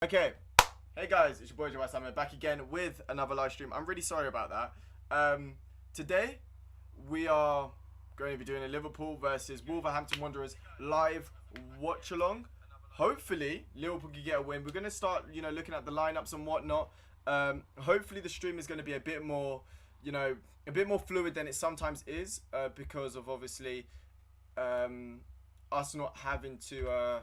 Okay, hey guys, it's your boy Ojaysam. I'm back again with another live stream. I'm really sorry about that. Today we are going to be doing a Liverpool versus Wolverhampton Wanderers live watch along. Hopefully Liverpool can get a win. We're going to start, looking at the lineups and whatnot. Hopefully the stream is going to be a bit more, a bit more fluid than it sometimes is, because of obviously us not having to.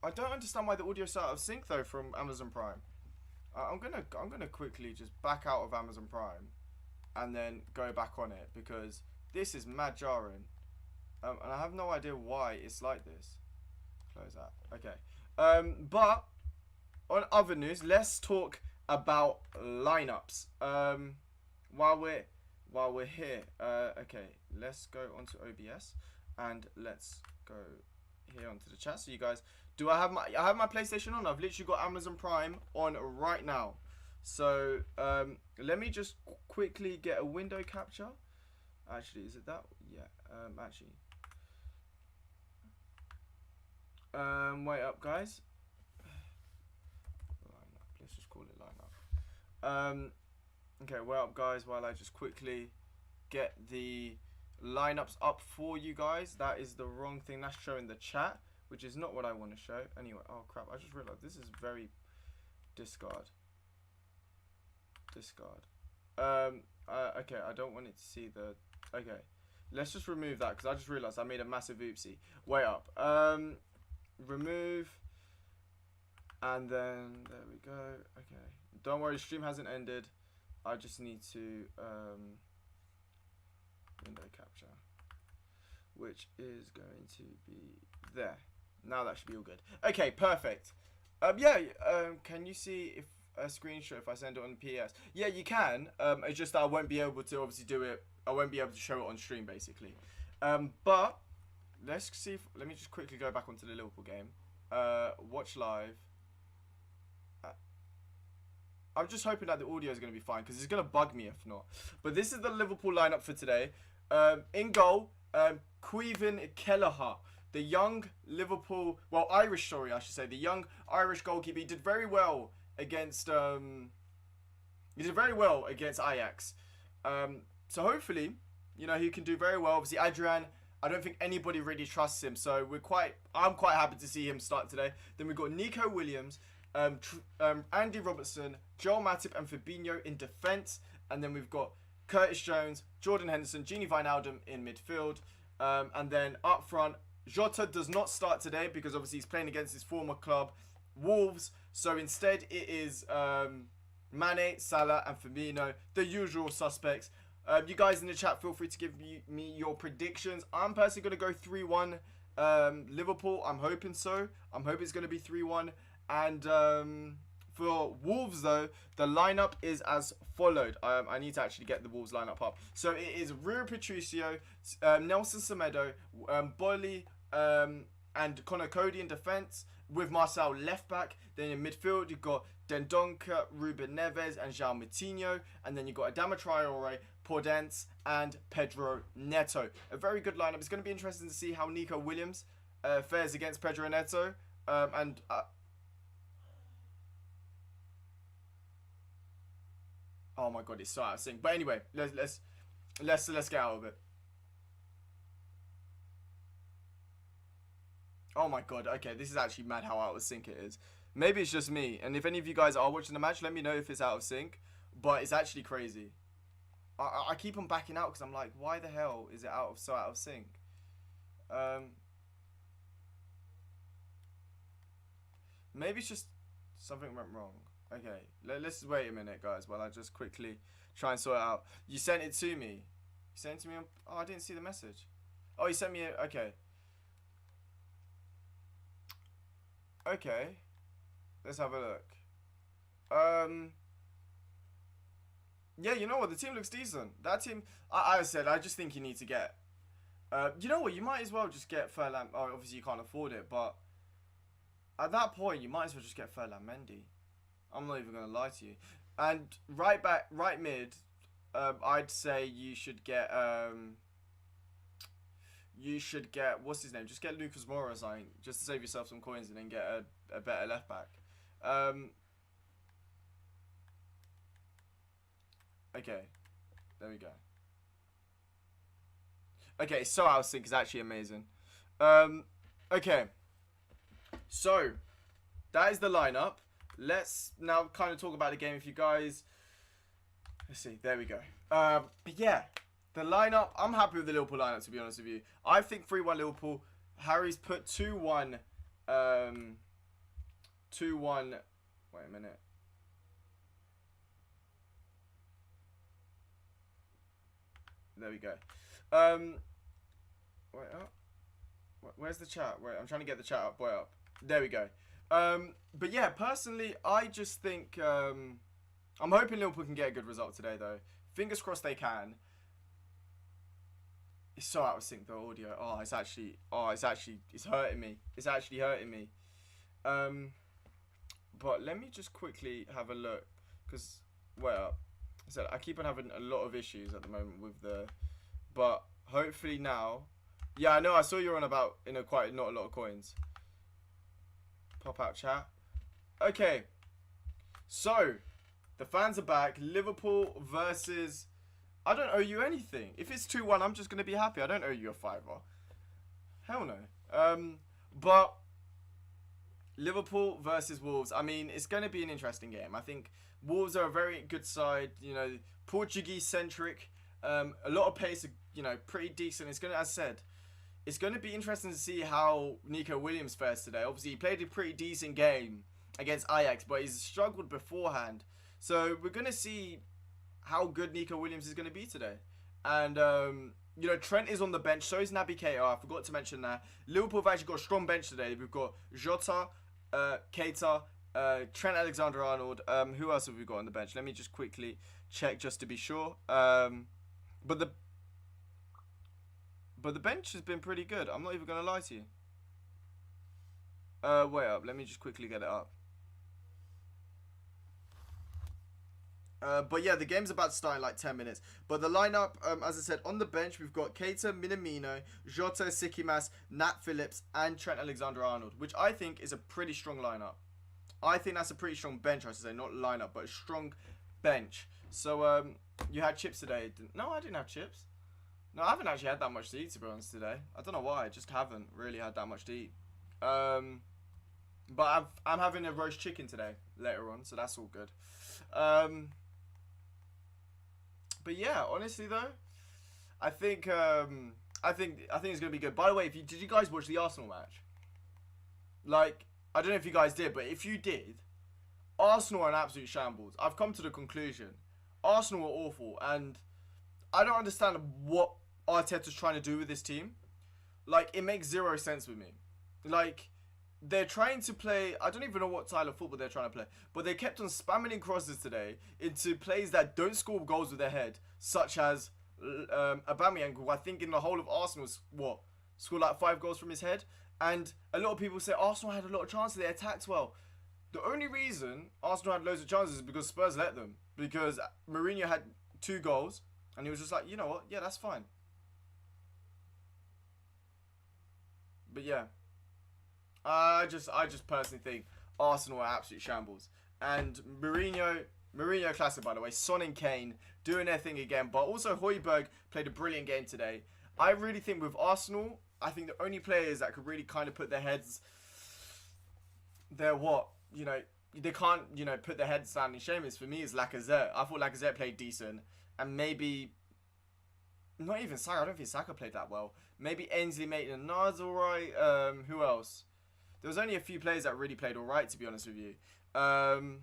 I don't understand why the audio's out of sync though from Amazon Prime. I'm gonna quickly just back out of Amazon Prime, and then go back on it because this is mad jarring, and I have no idea why it's like this. Close that. Okay. But on other news, let's talk about lineups. While we're here, okay, let's go onto OBS and let's go here onto the chat. So you guys. I have my PlayStation on. I've literally got Amazon Prime on right now. So let me just quickly get a window capture. Actually, is it that? Yeah. Actually. Wait up, guys. Lineup. Let's just call it lineup. Okay, wait up, guys. While I just quickly get the lineups up for you guys. That is the wrong thing. That's showing the chat, which is not what I want to show. Anyway, oh crap, I just realized this is very discard. Okay, I don't want it to see the, okay. Let's just remove that because I just realized I made a massive oopsie. Wait up. Remove. And then, there we go. Okay. Don't worry, stream hasn't ended. I just need to, window capture, which is going to be there. Now that should be all good. Okay, perfect. Can you see if a screenshot if I send it on PS? Yeah, you can. It's just that I won't be able to obviously do it. I won't be able to show it on stream basically. But let's see. Let me just quickly go back onto the Liverpool game. Watch live. I'm just hoping that the audio is going to be fine because it's going to bug me if not. But this is the Liverpool lineup for today. In goal, Queven Kelleher. The young Liverpool, well, Irish, sorry, I should say. The young Irish goalkeeper. He did very well against, Ajax. So hopefully, he can do very well. Obviously, Adrian, I don't think anybody really trusts him. So I'm quite happy to see him start today. Then we've got Nico Williams, Andy Robertson, Joel Matip, and Fabinho in defence. And then we've got Curtis Jones, Jordan Henderson, Gini Wijnaldum in midfield. And then up front, Jota does not start today because obviously he's playing against his former club, Wolves. So instead it is Mane, Salah, and Firmino, the usual suspects. You guys in the chat, feel free to give me your predictions. I'm personally going to go 3-1 Liverpool. I'm hoping so. I'm hoping it's going to be 3-1. And for Wolves, though, the lineup is as followed. I need to actually get the Wolves lineup up. So it is Rui Patricio, Nelson Semedo, Bolly, and Conor Cody in defence, with Marcel left back. Then in midfield, you've got Dendoncker, Ruben Neves, and João Moutinho. And then you've got Adama Traore, Podence, and Pedro Neto. A very good lineup. It's going to be interesting to see how Nico Williams fares against Pedro Neto. Oh my god, it's so out of sync. But anyway, let's get out of it. Oh my god, okay, this is actually mad how out of sync it is. Maybe it's just me, and if any of you guys are watching the match, let me know if it's out of sync. But it's actually crazy. I keep on backing out because I'm like, why the hell is it so out of sync? Maybe it's just something went wrong. Okay, let's wait a minute, guys, while I just quickly try and sort it out. You sent it to me. You sent it to me on... Oh, I didn't see the message. Oh, you sent me a... Okay. Okay. Let's have a look. Yeah, you know what? The team looks decent. That team... I said, I just think you need to get... you know what? You might as well just get Ferland... Oh, obviously you can't afford it, but... At that point, you might as well just get Ferland Mendy. I'm not even going to lie to you. And right back, right mid, I'd say you should get what's his name? Just get Lucas Moura or something, just to save yourself some coins, and then get a better left back. Okay, there we go. Okay, so I was thinking is actually amazing. Okay, so that is the lineup. Let's now kind of talk about the game. If you guys, let's see, there we go. But yeah, the lineup. I'm happy with the Liverpool lineup, to be honest with you. I think 3-1 Liverpool. Harry's put 2-1. 2-1. Wait a minute. There we go. Wait up. Where's the chat? Wait, I'm trying to get the chat up. Wait up. There we go. But yeah, personally, I just think I'm hoping Liverpool can get a good result today, though. Fingers crossed they can. It's so out of sync, the audio. It's hurting me. It's actually hurting me. But let me just quickly have a look, because wait up. I keep on having a lot of issues at the moment with but hopefully now. Yeah, I know. I saw you're on about quite not a lot of coins. Pop out chat. Okay, so the fans are back. Liverpool versus. I don't owe you anything. If it's 2-1, I'm just gonna be happy. I don't owe you a fiver. Hell no. But Liverpool versus Wolves. I mean, it's gonna be an interesting game. I think Wolves are a very good side. Portuguese centric. A lot of pace. Pretty decent. It's gonna, as I said, it's going to be interesting to see how Nico Williams fares today. Obviously, he played a pretty decent game against Ajax, but he's struggled beforehand. So we're going to see how good Nico Williams is going to be today. And, Trent is on the bench. So is Naby Keita. I forgot to mention that. Liverpool have actually got a strong bench today. We've got Jota, Keita, Trent Alexander-Arnold. Who else have we got on the bench? Let me just quickly check just to be sure. But the bench has been pretty good. I'm not even going to lie to you. Wait up. Let me just quickly get it up. But yeah, the game's about to start in like 10 minutes. But the lineup, as I said, on the bench, we've got Keita, Minamino, Jota, Sikimas, Nat Phillips, and Trent Alexander-Arnold, which I think is a pretty strong lineup. I think that's a pretty strong bench, I should say. Not lineup, but a strong bench. So, you had chips today. No, I didn't have chips. No, I haven't actually had that much to eat, to be honest, today. I don't know why. I just haven't really had that much to eat. But I'm having a roast chicken today later on, so that's all good. But yeah, honestly though, I think it's gonna be good. By the way, did you guys watch the Arsenal match? Like, I don't know if you guys did, but if you did, Arsenal are an absolute shambles. I've come to the conclusion. Arsenal are awful, and I don't understand what Arteta's trying to do with this team. Like, it makes zero sense with me. Like, they're trying to play, I don't even know what style of football they're trying to play, but they kept on spamming in crosses today into plays that don't score goals with their head, such as Aubameyang, who I think in the whole of Arsenal scored like 5 goals from his head. And a lot of people say Arsenal had a lot of chances, they attacked well. The only reason Arsenal had loads of chances is because Spurs let them. Because Mourinho had 2 goals, and he was just like, you know what? Yeah, that's fine. But yeah, I just personally think Arsenal are absolute shambles. And Mourinho classic, by the way. Son and Kane doing their thing again. But also Højbjerg played a brilliant game today. I really think with Arsenal, I think the only players that could really kind of put their heads, they can't, put their heads down in shame, is for me is Lacazette. I thought Lacazette played decent. And maybe, not even Saka. I don't think Saka played that well. Maybe Ainsley Maitland-Niles alright. Who else? There was only a few players that really played alright, to be honest with you. And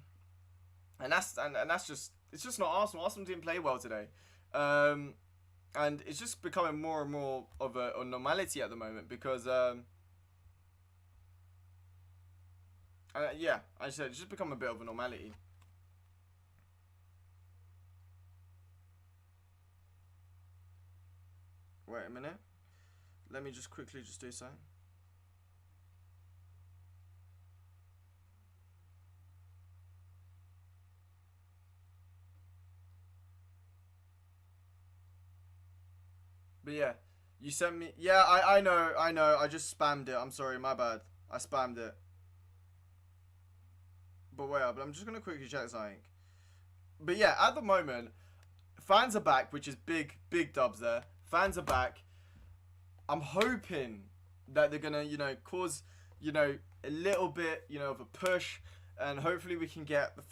that's just, it's just not Arsenal. Arsenal didn't play well today. And it's just becoming more and more of a normality at the moment because, yeah, I said it's just become a bit of a normality. Wait a minute. Let me just quickly just do something. But yeah, you sent me. Yeah, I know, I know. I just spammed it. I'm sorry, my bad. I spammed it. But wait up, I'm just gonna quickly check something. But yeah, at the moment, fans are back, which is big dubs there. Fans are back. I'm hoping that they're gonna, cause, a little bit, of a push, and hopefully we can get the,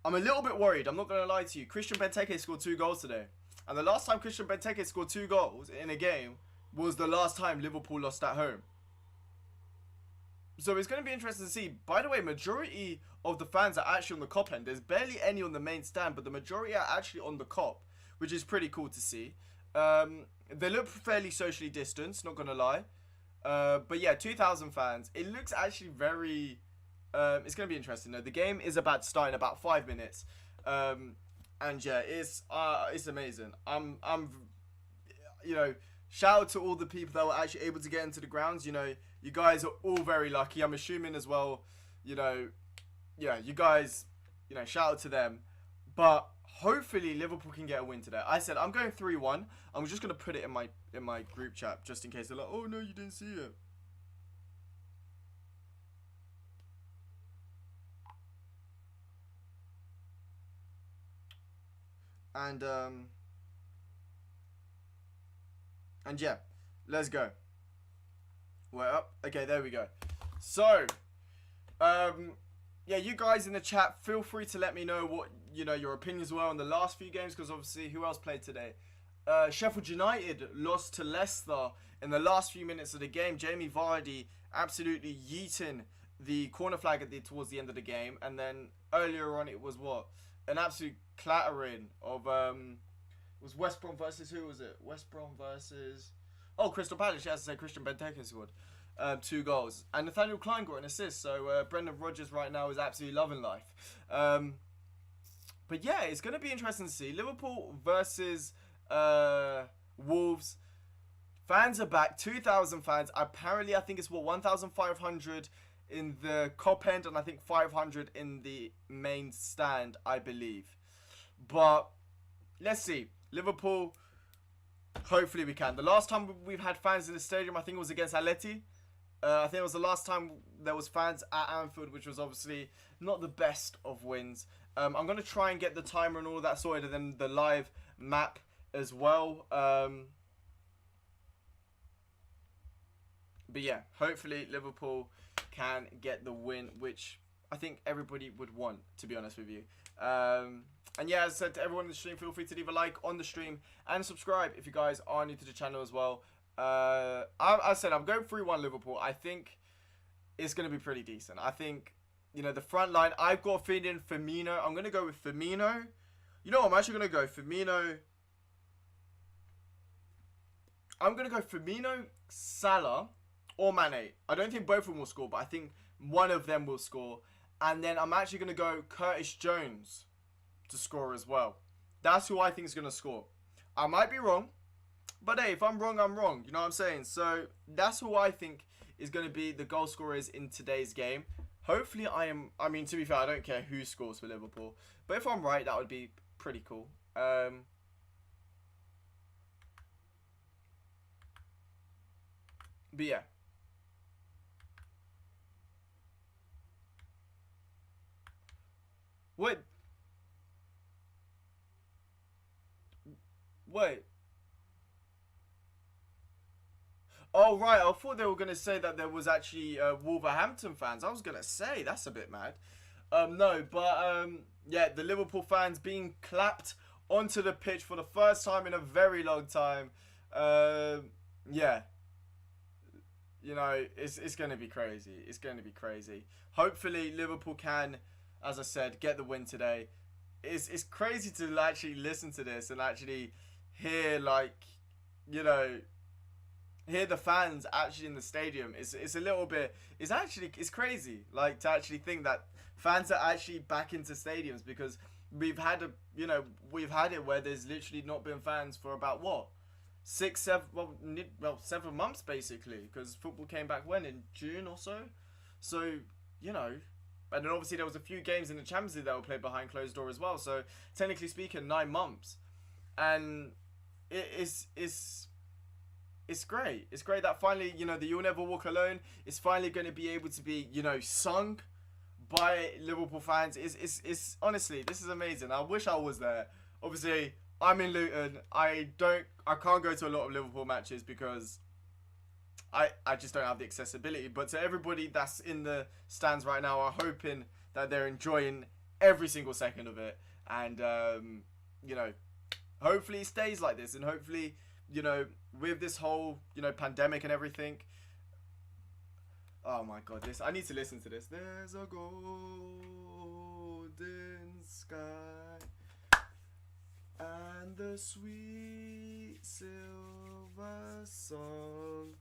I'm a little bit worried. I'm not gonna lie to you. Christian Benteke scored 2 goals today, and the last time Christian Benteke scored 2 goals in a game was the last time Liverpool lost at home. So it's going to be interesting to see. By the way, majority of the fans are actually on the cop end. There's barely any on the main stand, but the majority are actually on the cop, which is pretty cool to see. They look fairly socially distanced, not going to lie. But yeah, 2,000 fans. It looks actually very... it's going to be interesting, though. The game is about to start in about 5 minutes. And yeah, it's amazing. Shout out to all the people that were actually able to get into the grounds. You guys are all very lucky. I'm assuming as well, you guys, shout out to them. But hopefully Liverpool can get a win today. I said I'm going 3-1. I'm just gonna put it in my group chat just in case they're like, oh no, you didn't see it. And yeah, let's go. We're up. Okay, there we go. So, yeah, you guys in the chat, feel free to let me know what, your opinions were on the last few games, because obviously, who else played today? Sheffield United lost to Leicester in the last few minutes of the game. Jamie Vardy absolutely yeeting the corner flag towards the end of the game. And then earlier on, it was what? An absolute clattering of... It was West Brom versus... Who was it? West Brom versus... Oh, Crystal Palace. Yes, I say Christian Benteke scored 2 goals. And Nathaniel Klein got an assist. So Brendan Rodgers right now is absolutely loving life. But yeah, it's going to be interesting to see. Liverpool versus Wolves. Fans are back. 2,000 fans. Apparently, I think it's 1,500 in the cop end. And I think 500 in the main stand, I believe. But let's see. Liverpool, hopefully we can. The last time we've had fans in the stadium, I think it was against Atleti. I think it was the last time there was fans at Anfield, which was obviously not the best of wins. I'm going to try and get the timer and all of that sorted, and then the live map as well. But yeah, hopefully Liverpool can get the win, which I think everybody would want, to be honest with you. And yeah, as I said to everyone in the stream, feel free to leave a like on the stream and subscribe if you guys are new to the channel as well. I said I'm going 3-1 Liverpool. I think it's going to be pretty decent. I think, the front line, I've got a feeling Firmino. I'm going to go with Firmino. You know what? I'm actually going to go Firmino. I'm going to go Firmino, Salah, or Mane. I don't think both of them will score, but I think one of them will score. And then I'm actually going to go Curtis Jones to score as well. That's who I think is going to score. I might be wrong, but hey, if I'm wrong, I'm wrong. You know what I'm saying? So that's who I think is going to be the goal scorers in today's game. Hopefully I mean, to be fair, I don't care who scores for Liverpool. But if I'm right, that would be pretty cool. But yeah. Wait. Oh, right. I thought they were going to say that there was actually Wolverhampton fans. I was going to say, that's a bit mad. No, but yeah, the Liverpool fans being clapped onto the pitch for the first time in a very long time. Yeah. It's going to be crazy. It's going to be crazy. Hopefully, Liverpool can, as I said, get the win today. It's crazy to actually listen to this and actually hear, hear the fans actually in the stadium. It's a little bit, it's crazy, to actually think that fans are actually back into stadiums, because we've had it where there's literally not been fans for about 7 months basically, because football came back in June or so. So, and then obviously there was a few games in the Champions League that were played behind closed door as well. So technically speaking, 9 months, and it's it's great. It's great that finally, you know, the You'll Never Walk Alone is finally going to be able to be, you know, sung by Liverpool fans. It's honestly, this is amazing. I wish I was there. Obviously, I'm in Luton. I can't go to a lot of Liverpool matches because I just don't have the accessibility. But to everybody that's in the stands right now, I'm hoping that they're enjoying every single second of it. And, you know, hopefully it stays like this. And hopefully, you know, with this whole, you know, pandemic and everything. Oh my God, I need to listen to this. There's a golden sky and the sweet silver song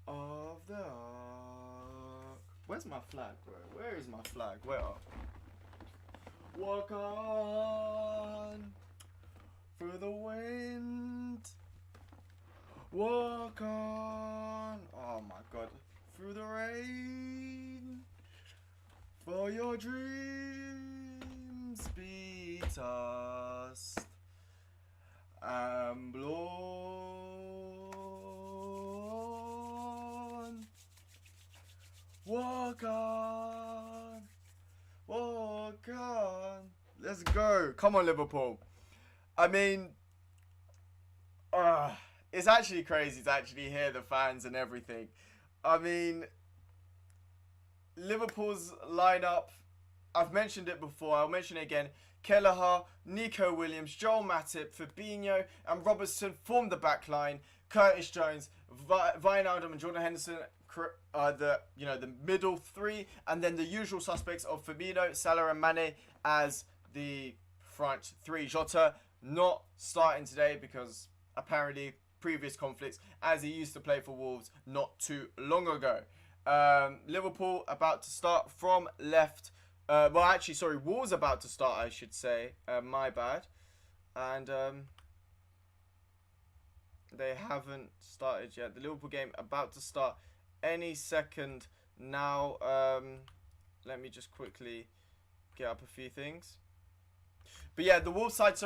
of the ark. Where's my flag, bro? Where is my flag? Where? Walk on through the wind. Walk on. Oh my God. Through the rain. For your dreams be tossed and blown. Walk on. Walk on. Let's go. Come on, Liverpool. I mean, it's actually crazy to actually hear the fans and everything. I mean, Liverpool's lineup, I've mentioned it before, I'll mention it again. Kelleher, Nico Williams, Joel Matip, Fabinho and Robertson form the back line. Curtis Jones, Wijnaldum and Jordan Henderson, the middle three, and then the usual suspects of Firmino, Salah and Mane as the front three. Jota not starting today because apparently previous conflicts, as he used to play for Wolves not too long ago. Liverpool about to start from left. Wolves about to start, I should say. My bad. And they haven't started yet. The Liverpool game about to start any second now. Let me just quickly get up a few things. But yeah, the Wolves side,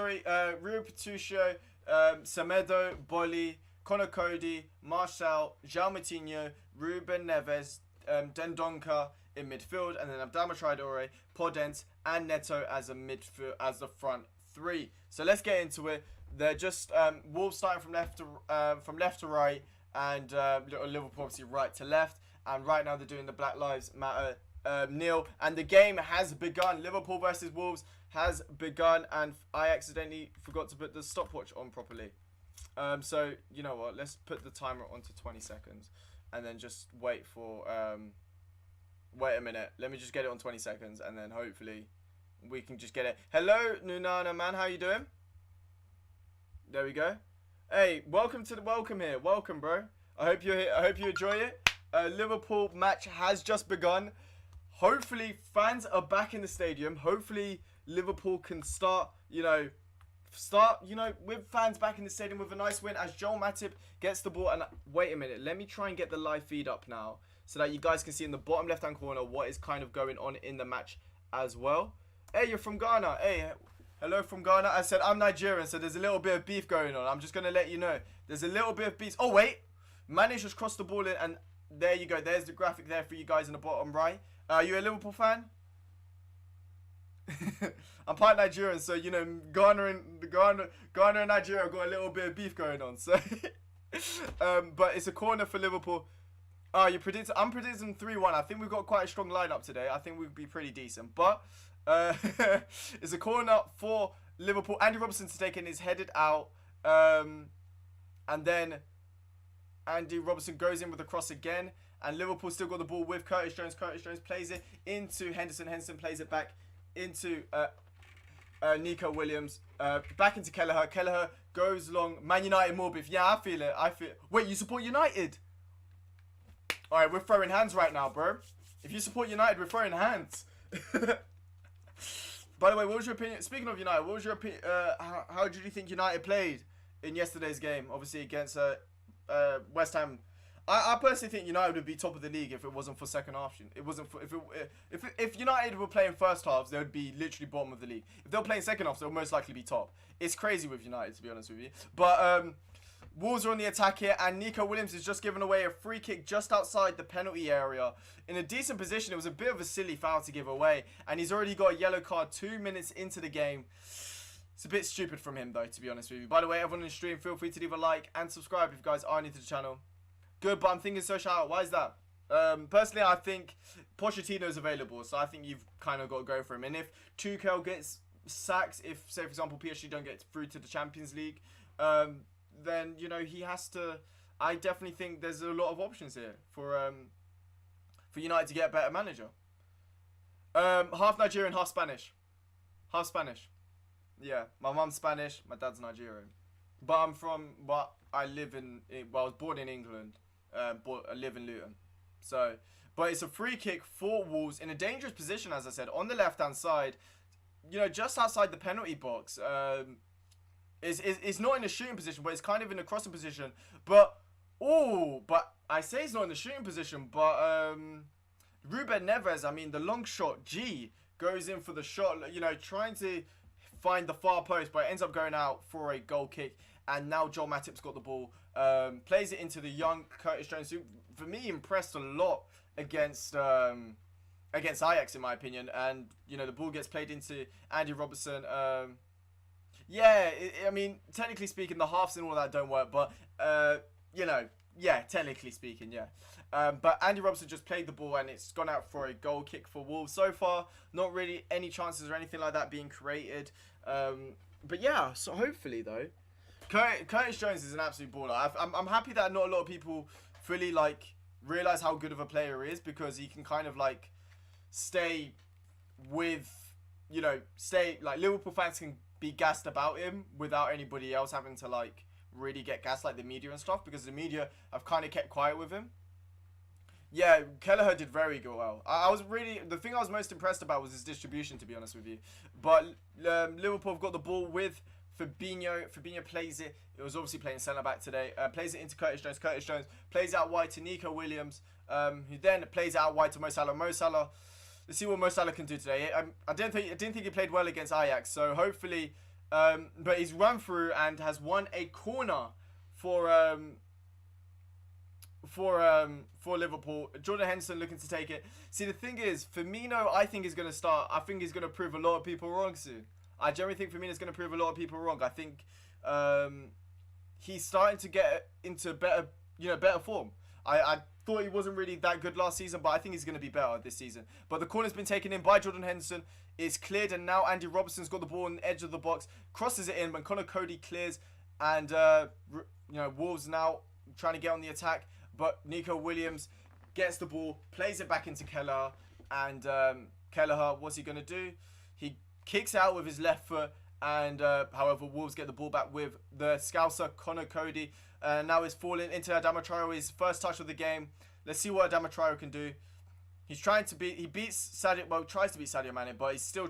Rui Patricio, Semedo, Bolly, Conor Cody, Marcel, João Moutinho, Ruben Neves, Dendonka in midfield, and then Adama Traore, Podence, and Neto as the front three. So let's get into it. They're just Wolves starting from left to right, and Liverpool obviously right to left. And right now they're doing the Black Lives Matter kneel, and the game has begun. Liverpool versus Wolves has begun, and I accidentally forgot to put the stopwatch on properly. So you know what? Let's put the timer onto 20 seconds, and then just wait for. Wait a minute. Let me just get it on 20 seconds, and then hopefully we can just get it. Hello, Nunana man. How you doing? There we go. Hey, welcome here. Welcome, bro. I hope you're here. I hope you enjoy it. Liverpool match has just begun. Hopefully, fans are back in the stadium. Hopefully, Liverpool can start, with fans back in the stadium with a nice win as Joel Matip gets the ball. And wait a minute, let me try and get the live feed up now so that you guys can see in the bottom left-hand corner what is kind of going on in the match as well. Hey, you're from Ghana. Hey, hello from Ghana. I said I'm Nigerian, so there's a little bit of beef going on. I'm just going to let you know. There's a little bit of beef. Oh, wait. Mane just crossed the ball in, and there you go. There's the graphic there for you guys in the bottom right. Are you a Liverpool fan? I'm part Nigerian, so Ghana and Nigeria got a little bit of beef going on. So, but it's a corner for Liverpool. I'm predicting 3-1. I think we've got quite a strong lineup today. I think we'll be pretty decent. But it's a corner for Liverpool. Andy Robertson's taken is headed out, and then Andy Robertson goes in with a cross again. And Liverpool still got the ball with Curtis Jones. Curtis Jones plays it into Henderson. Henderson plays it back into Nico Williams. Back into Kelleher. Kelleher goes long. Man United more beef. Yeah, I feel it. Wait, you support United? All right, we're throwing hands right now, bro. If you support United, we're throwing hands. By the way, what was your opinion? Speaking of United, what was your opinion? How did you think United played in yesterday's game? Obviously against West Ham. I personally think United would be top of the league if it wasn't for second half. It wasn't for if United were playing first halves, they would be literally bottom of the league. If they were playing second halves, they would most likely be top. It's crazy with United, to be honest with you. But Wolves are on the attack here, and Nico Williams has just given away a free kick just outside the penalty area. In a decent position, it was a bit of a silly foul to give away, and he's already got a yellow card 2 minutes into the game. It's a bit stupid from him, though, to be honest with you. By the way, everyone in the stream, feel free to leave a like and subscribe if you guys are new to the channel. Good, but I'm thinking social out. Why is that? Personally, I think Pochettino's available, so I think you've kind of got to go for him. And if Tuchel gets sacked, if, say, for example, PSG don't get through to the Champions League, then, you know, he has to... I definitely think there's a lot of options here for United to get a better manager. Half Nigerian, half Spanish. Half Spanish. Yeah, my mum's Spanish, my dad's Nigerian. But I live in... Well, I was born in England, but I live in Luton. So, but it's a free kick for Wolves in a dangerous position, as I said, on the left-hand side. You know, just outside the penalty box. It's not in a shooting position, but it's kind of in a crossing position. But I say it's not in the shooting position, but Ruben Neves, I mean, the long shot, goes in for the shot, you know, trying to find the far post, but it ends up going out for a goal kick. And now Joel Matip's got the ball, plays it into the young Curtis Jones, who, for me, impressed a lot against Ajax, in my opinion. And, you know, the ball gets played into Andy Robertson. Yeah, I mean, technically speaking, the halves and all that don't work, but, you know, yeah, technically speaking, yeah. But Andy Robertson just played the ball, and it's gone out for a goal kick for Wolves. So far, not really any chances or anything like that being created. But yeah, so hopefully, though, Curtis Jones is an absolute baller. I'm happy that not a lot of people fully, like, realise how good of a player he is, because he can kind of, like, stay with, you know, like, Liverpool fans can be gassed about him without anybody else having to, like, really get gassed, like the media and stuff, because the media have kind of kept quiet with him. Yeah, Kelleher did very good. Well, I was really, the thing I was most impressed about was his distribution, to be honest with you. But Liverpool have got the ball with Fabinho. Fabinho plays it. It was obviously playing centre back today. Plays it into Curtis Jones. Curtis Jones plays out wide to Nico Williams, who then plays out wide to Mo Salah. Mo Salah. Let's see what Mo Salah can do today. I didn't think he played well against Ajax. So hopefully, but he's run through and has won a corner for Liverpool. Jordan Henderson looking to take it. See, the thing is, Firmino, I think is going to start. I think he's going to prove a lot of people wrong soon. I generally think Firmino's going to prove a lot of people wrong. I think he's starting to get into better form. I thought he wasn't really that good last season, but I think he's going to be better this season. But the corner's been taken in by Jordan Henderson. It's cleared, and now Andy Robertson's got the ball on the edge of the box, crosses it in, but Conor Cody clears, and Wolves now trying to get on the attack. But Nico Williams gets the ball, plays it back into Kelleher, and Kelleher, what's he going to do? He kicks out with his left foot, and however, Wolves get the ball back with the Scouser, Conor Cody. Now it's falling into Adama Traore's first touch of the game. Let's see what Adama Traore can do. He's trying to beat, tries to beat Sadio Mane, but he still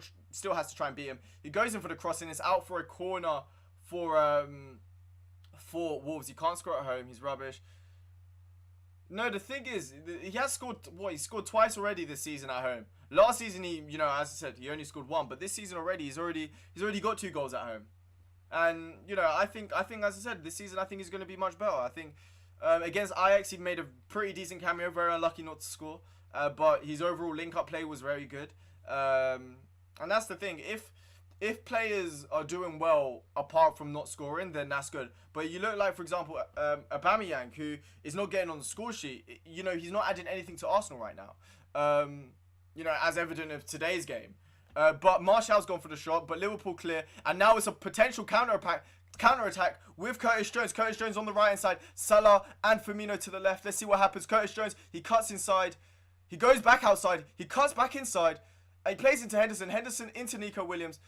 has to try and beat him. He goes in for the crossing. It's out for a corner for Wolves. He can't score at home. He's rubbish. No, the thing is, he has scored, he scored twice already this season at home. Last season, he, as I said, he only scored one, but this season already, he's already got 2 goals at home. And, I think, as I said, this season, I think he's going to be much better. I think, against Ajax, he made a pretty decent cameo, very unlucky not to score. But his overall link-up play was very good. And that's the thing, if players are doing well apart from not scoring, then that's good. But you look like, for example, Aubameyang, who is not getting on the score sheet. He's not adding anything to Arsenal right now. As evident of today's game. But Martial's gone for the shot, but Liverpool clear. And now it's a potential counter-attack with Curtis Jones. Curtis Jones on the right-hand side. Salah and Firmino to the left. Let's see what happens. Curtis Jones, he cuts inside. He goes back outside. He cuts back inside. And he plays into Henderson. Henderson into Nico Williams.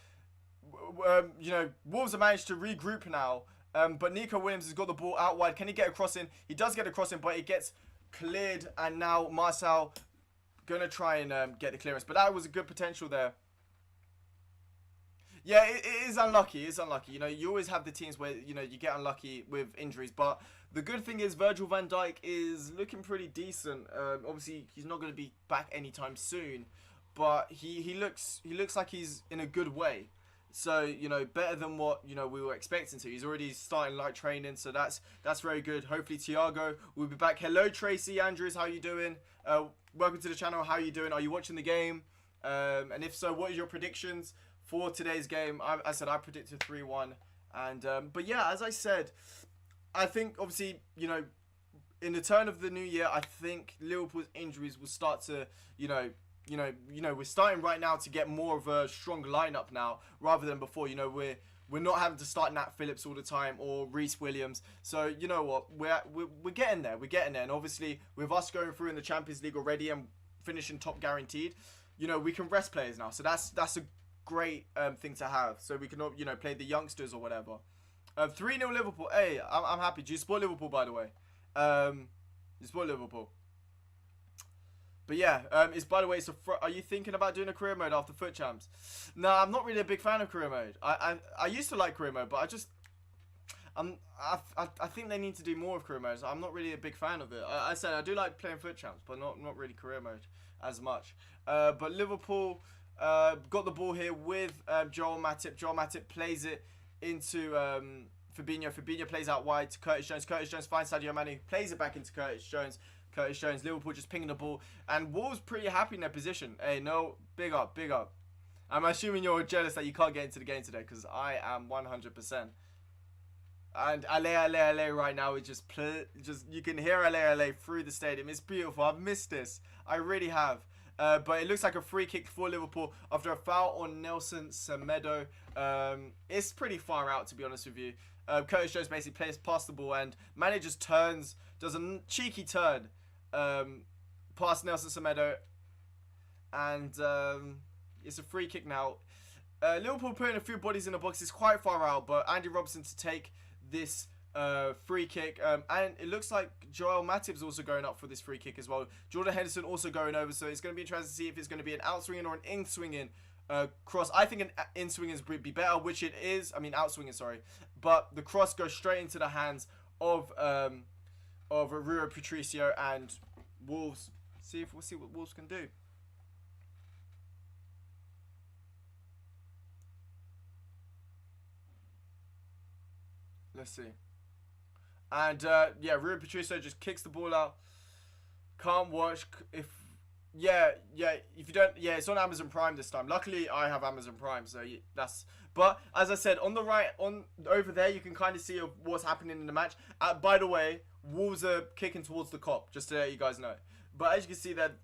Wolves have managed to regroup now. But Nico Williams has got the ball out wide. Can he get a cross in? He does get a cross in, but it gets cleared. And now Marcel going to try and get the clearance. But that was a good potential there. Yeah, it is unlucky. It's unlucky. You always have the teams where, you get unlucky with injuries. But the good thing is Virgil van Dijk is looking pretty decent. Obviously, he's not going to be back anytime soon. But he looks like he's in a good way. So, better than what, we were expecting to. He's already starting light training, so that's very good. Hopefully Thiago will be back. Hello Tracy Andrews, how you doing? Welcome to the channel. How you doing? Are you watching the game? And if so, what is your predictions for today's game? I said I predicted 3-1. And but yeah, as I said, I think obviously, in the turn of the new year, I think Liverpool's injuries will start to, we're starting right now to get more of a strong lineup now rather than before. We're not having to start Nat Phillips all the time or Reece Williams. So you know what, we're getting there. We're getting there, and obviously with us going through in the Champions League already and finishing top guaranteed, we can rest players now. So that's a great thing to have. So we can play the youngsters or whatever. 3-0 Liverpool. Hey, I'm happy. Do you support Liverpool, by the way? You support Liverpool. But yeah, by the way, are you thinking about doing a career mode after Foot Champs? No, I'm not really a big fan of career mode. I used to like career mode, but I think they need to do more of career mode. So I'm not really a big fan of it. I said I do like playing Foot Champs, but not really career mode as much. But Liverpool got the ball here with Joel Matip. Joel Matip plays it into Fabinho. Fabinho plays out wide to Curtis Jones. Curtis Jones finds Sadio Mane, plays it back into Curtis Jones. Curtis Jones, Liverpool just pinging the ball, and Wolves pretty happy in their position. Hey, no, big up, big up. I'm assuming you're jealous that you can't get into the game today, because I am 100%. And Ale right now is just you can hear Ale through the stadium. It's beautiful. I've missed this. I really have. But it looks like a free kick for Liverpool after a foul on Nelson Semedo. It's pretty far out, to be honest with you. Curtis Jones basically plays past the ball, and Mane just does a cheeky turn past Nelson Semedo, and it's a free kick now. Liverpool putting a few bodies in the box. Is quite far out, but Andy Robertson to take this free kick, and it looks like Joel Matip's also going up for this free kick as well. Jordan Henderson also going over, so it's going to be interesting to see if it's going to be an out-swinging or an in-swinging cross. I think an in-swinging would be better, which it is. I mean, out-swinging, sorry. But the cross goes straight into the hands of Rui Patricio and Wolves. We'll see what Wolves can do. Let's see. And yeah, Rui Patricio just kicks the ball out. Can't watch if you don't, it's on Amazon Prime this time. Luckily I have Amazon Prime, so that's, but as I said, on the right, on over there, you can kind of see what's happening in the match. By the way, Wolves are kicking towards the Kop, just to let you guys know. But as you can see, that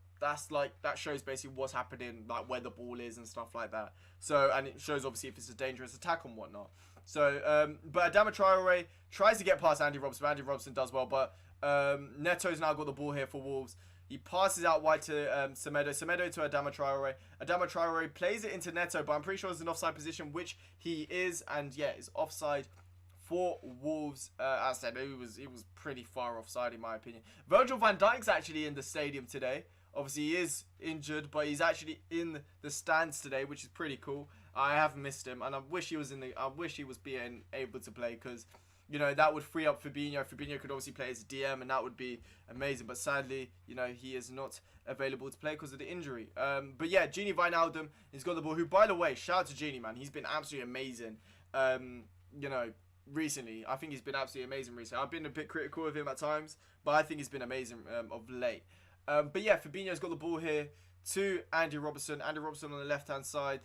shows basically what's happening, like where the ball is and stuff like that. So, and it shows obviously if it's a dangerous attack and whatnot. So, but Adama Traore tries to get past Andy Robertson, but Andy Robertson does well. But Neto's now got the ball here for Wolves. He passes out wide to Semedo. Semedo to Adama Traore. Adama Traore plays it into Neto, but I'm pretty sure it's an offside position, which he is. And yeah, it's offside for Wolves. As I said, it was pretty far offside in my opinion. Virgil van Dijk's actually in the stadium today. Obviously, he is injured, but he's actually in the stands today, which is pretty cool. I have missed him, and I wish he was being able to play, because that would free up Fabinho. Fabinho could obviously play as a DM, and that would be amazing. But sadly, he is not available to play because of the injury. But yeah, Gini Wijnaldum has got the ball. Who, by the way, shout out to Gini, man. He's been absolutely amazing. Recently, I think he's been absolutely amazing recently. I've been a bit critical of him at times, but I think he's been amazing of late. But yeah, Fabinho's got the ball here to Andy Robertson. Andy Robertson on the left-hand side.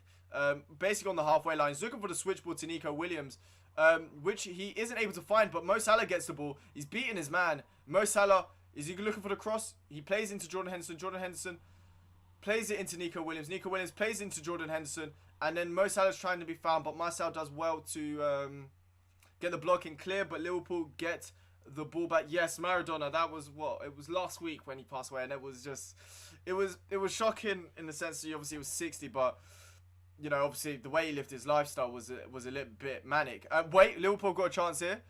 Basically on the halfway line. He's looking for the switchboard to Nico Williams, which he isn't able to find, but Mo Salah gets the ball. He's beating his man. Mo Salah, is he looking for the cross? He plays into Jordan Henderson. Jordan Henderson plays it into Nico Williams. Nico Williams plays into Jordan Henderson. And then Mo Salah's trying to be found, but Marcel does well to get the blocking clear, but Liverpool get the ball back. Yes, Maradona, that was it was last week when he passed away, and it was just, it was shocking in the sense that obviously he was 60, but obviously the way he lived his lifestyle was a little bit manic. Wait, Liverpool got a chance here,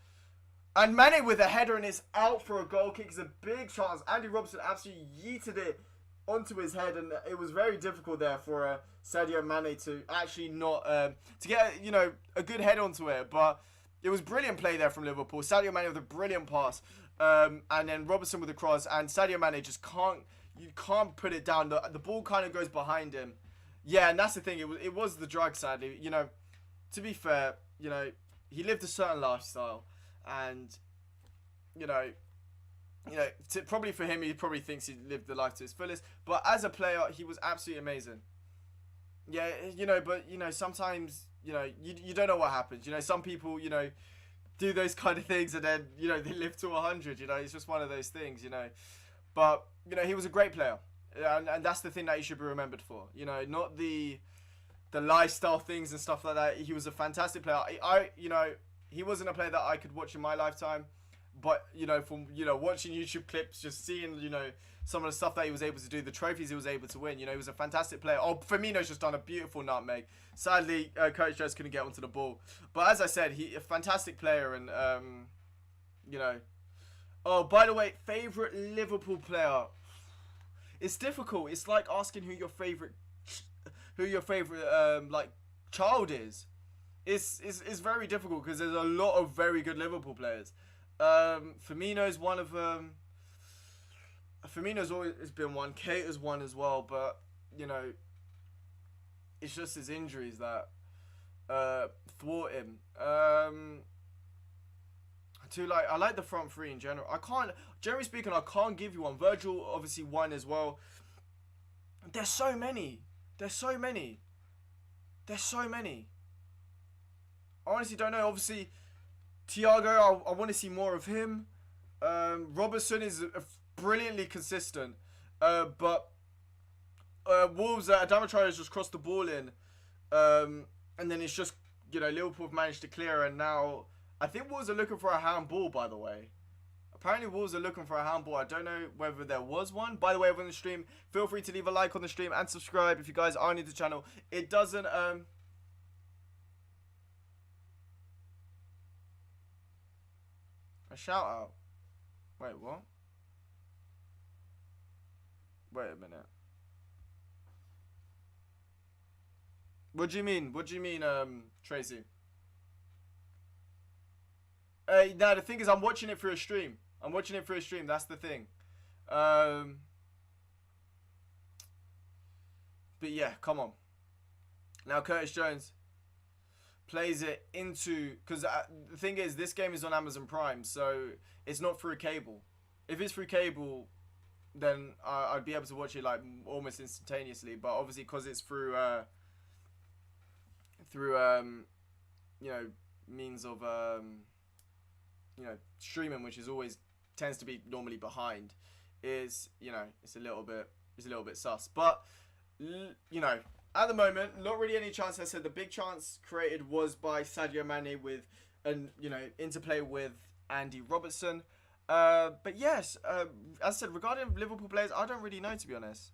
and Mane with a header and it's out for a goal kick. Is a big chance. Andy Robertson absolutely yeeted it onto his head, and it was very difficult there for Sadio Mane to actually not to get a good head onto it, but it was brilliant play there from Liverpool. Sadio Mane with a brilliant pass, and then Robertson with the cross, and Sadio Mane just can't put it down. The ball kind of goes behind him. Yeah, and that's the thing. It was the drag, sadly. to be fair, you know, he lived a certain lifestyle, and you know, probably for him, he probably thinks he lived the life to his fullest. But as a player, he was absolutely amazing. Yeah, you know, but you know, sometimes you know, you don't know what happens. You know, some people, you know, do those kind of things, and then you know they live to 100. You know, it's just one of those things. You know, but you know, he was a great player, and that's the thing that he should be remembered for. You know, not the lifestyle things and stuff like that. He was a fantastic player. You know, he wasn't a player that I could watch in my lifetime, but you know, from you know watching YouTube clips, just seeing you know some of the stuff that he was able to do, the trophies he was able to win. You know, he was a fantastic player. Oh, Firmino's just done a beautiful nutmeg. Sadly, Curtis Jones couldn't get onto the ball, but as I said, he a fantastic player, and you know. Oh, by the way, favorite Liverpool player. It's difficult. It's like asking who your favorite like child is. It's very difficult because there's a lot of very good Liverpool players. Firmino's one of them. Firmino's always been one. Keita's one as well, but you know, it's just his injuries that thwart him. I like the front three in general. Generally speaking, I can't give you one. Virgil obviously one as well. There's so many. I honestly don't know. Obviously, Thiago, I want to see more of him. Robertson is brilliantly consistent. But Wolves, Adama Traore just crossed the ball in. And then it's just, you know, Liverpool have managed to clear, and now I think Wolves are looking for a handball, by the way. Apparently Wolves are looking for a handball. I don't know whether there was one. By the way, over on the stream, feel free to leave a like on the stream and subscribe if you guys are new to the channel. It doesn't a shout out. Wait, what? Wait a minute. What do you mean? Tracy? No, the thing is, I'm watching it through a stream. That's the thing. But yeah, come on. Now Curtis Jones plays it into, because the thing is, this game is on Amazon Prime, so it's not through cable. If it's through cable, then I'd be able to watch it like almost instantaneously. But obviously, because it's through you know, means of you know, streaming, which is always tends to be normally behind, is, you know, it's a little bit sus. But you know, at the moment, not really any chance. I said the big chance created was by Sadio Mane with you know, interplay with Andy Robertson. But yes, as I said, regarding Liverpool players, I don't really know, to be honest.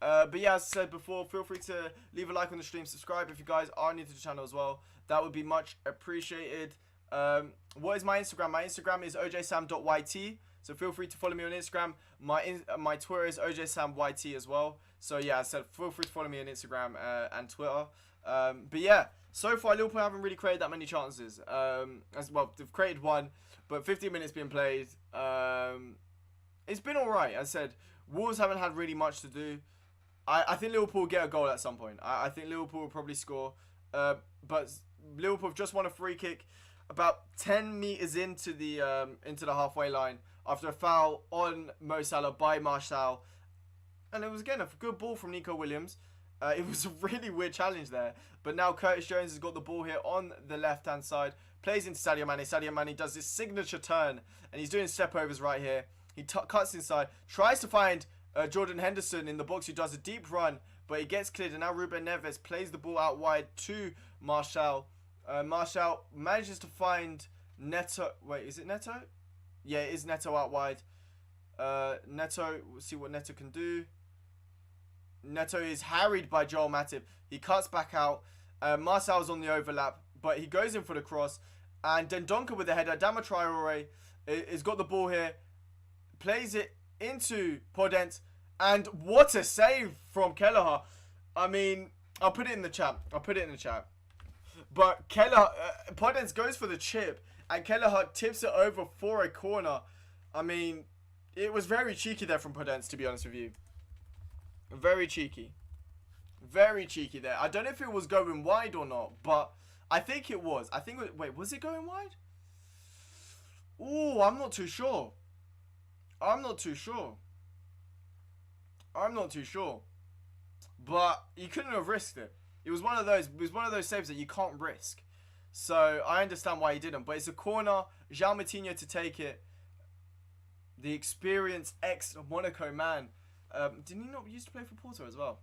But yeah, as I said before, feel free to leave a like on the stream, subscribe if you guys are new to the channel as well. That would be much appreciated. What is my Instagram? My Instagram is ojaysam.yt, so feel free to follow me on Instagram. My Twitter is ojaysam.yt as well. So yeah, as I said, feel free to follow me on Instagram and Twitter. But yeah, so far Liverpool haven't really created that many chances. As well, they've created one, but 15 minutes being played. It's been alright. As I said, Wolves haven't had really much to do. I think Liverpool will get a goal at some point. I think Liverpool will probably score. But Liverpool have just won a free kick about 10 meters into the halfway line after a foul on Mo Salah by Martial, and it was again a good ball from Nico Williams. It was a really weird challenge there, but now Curtis Jones has got the ball here on the left hand side, plays into Sadio Mane. Sadio Mane does his signature turn, and he's doing step overs right here. He cuts inside, tries to find Jordan Henderson in the box, who does a deep run, but he gets cleared, and now Ruben Neves plays the ball out wide to Martial. Martial manages to find Neto. Wait, is it Neto? Yeah, it is Neto out wide. Neto, we'll see what Neto can do. Neto is harried by Joel Matip. He cuts back out. Martial's on the overlap, but he goes in for the cross. And Dendonka with the header. Adama Traore has got the ball here. Plays it into Podence. And what a save from Kelleher. I mean, I'll put it in the chat. But Podence goes for the chip, and Kelleher tips it over for a corner. I mean, it was very cheeky there from Podence, to be honest with you. Very cheeky there. I don't know if it was going wide or not, but I think it was. Wait, was it going wide? Oh, I'm not too sure. I'm not too sure. But you couldn't have risked it. It was one of those. It was one of those saves that you can't risk. So I understand why he didn't. But it's a corner. João Moutinho to take it. The experienced ex-Monaco man. Didn't he not used to play for Porto as well?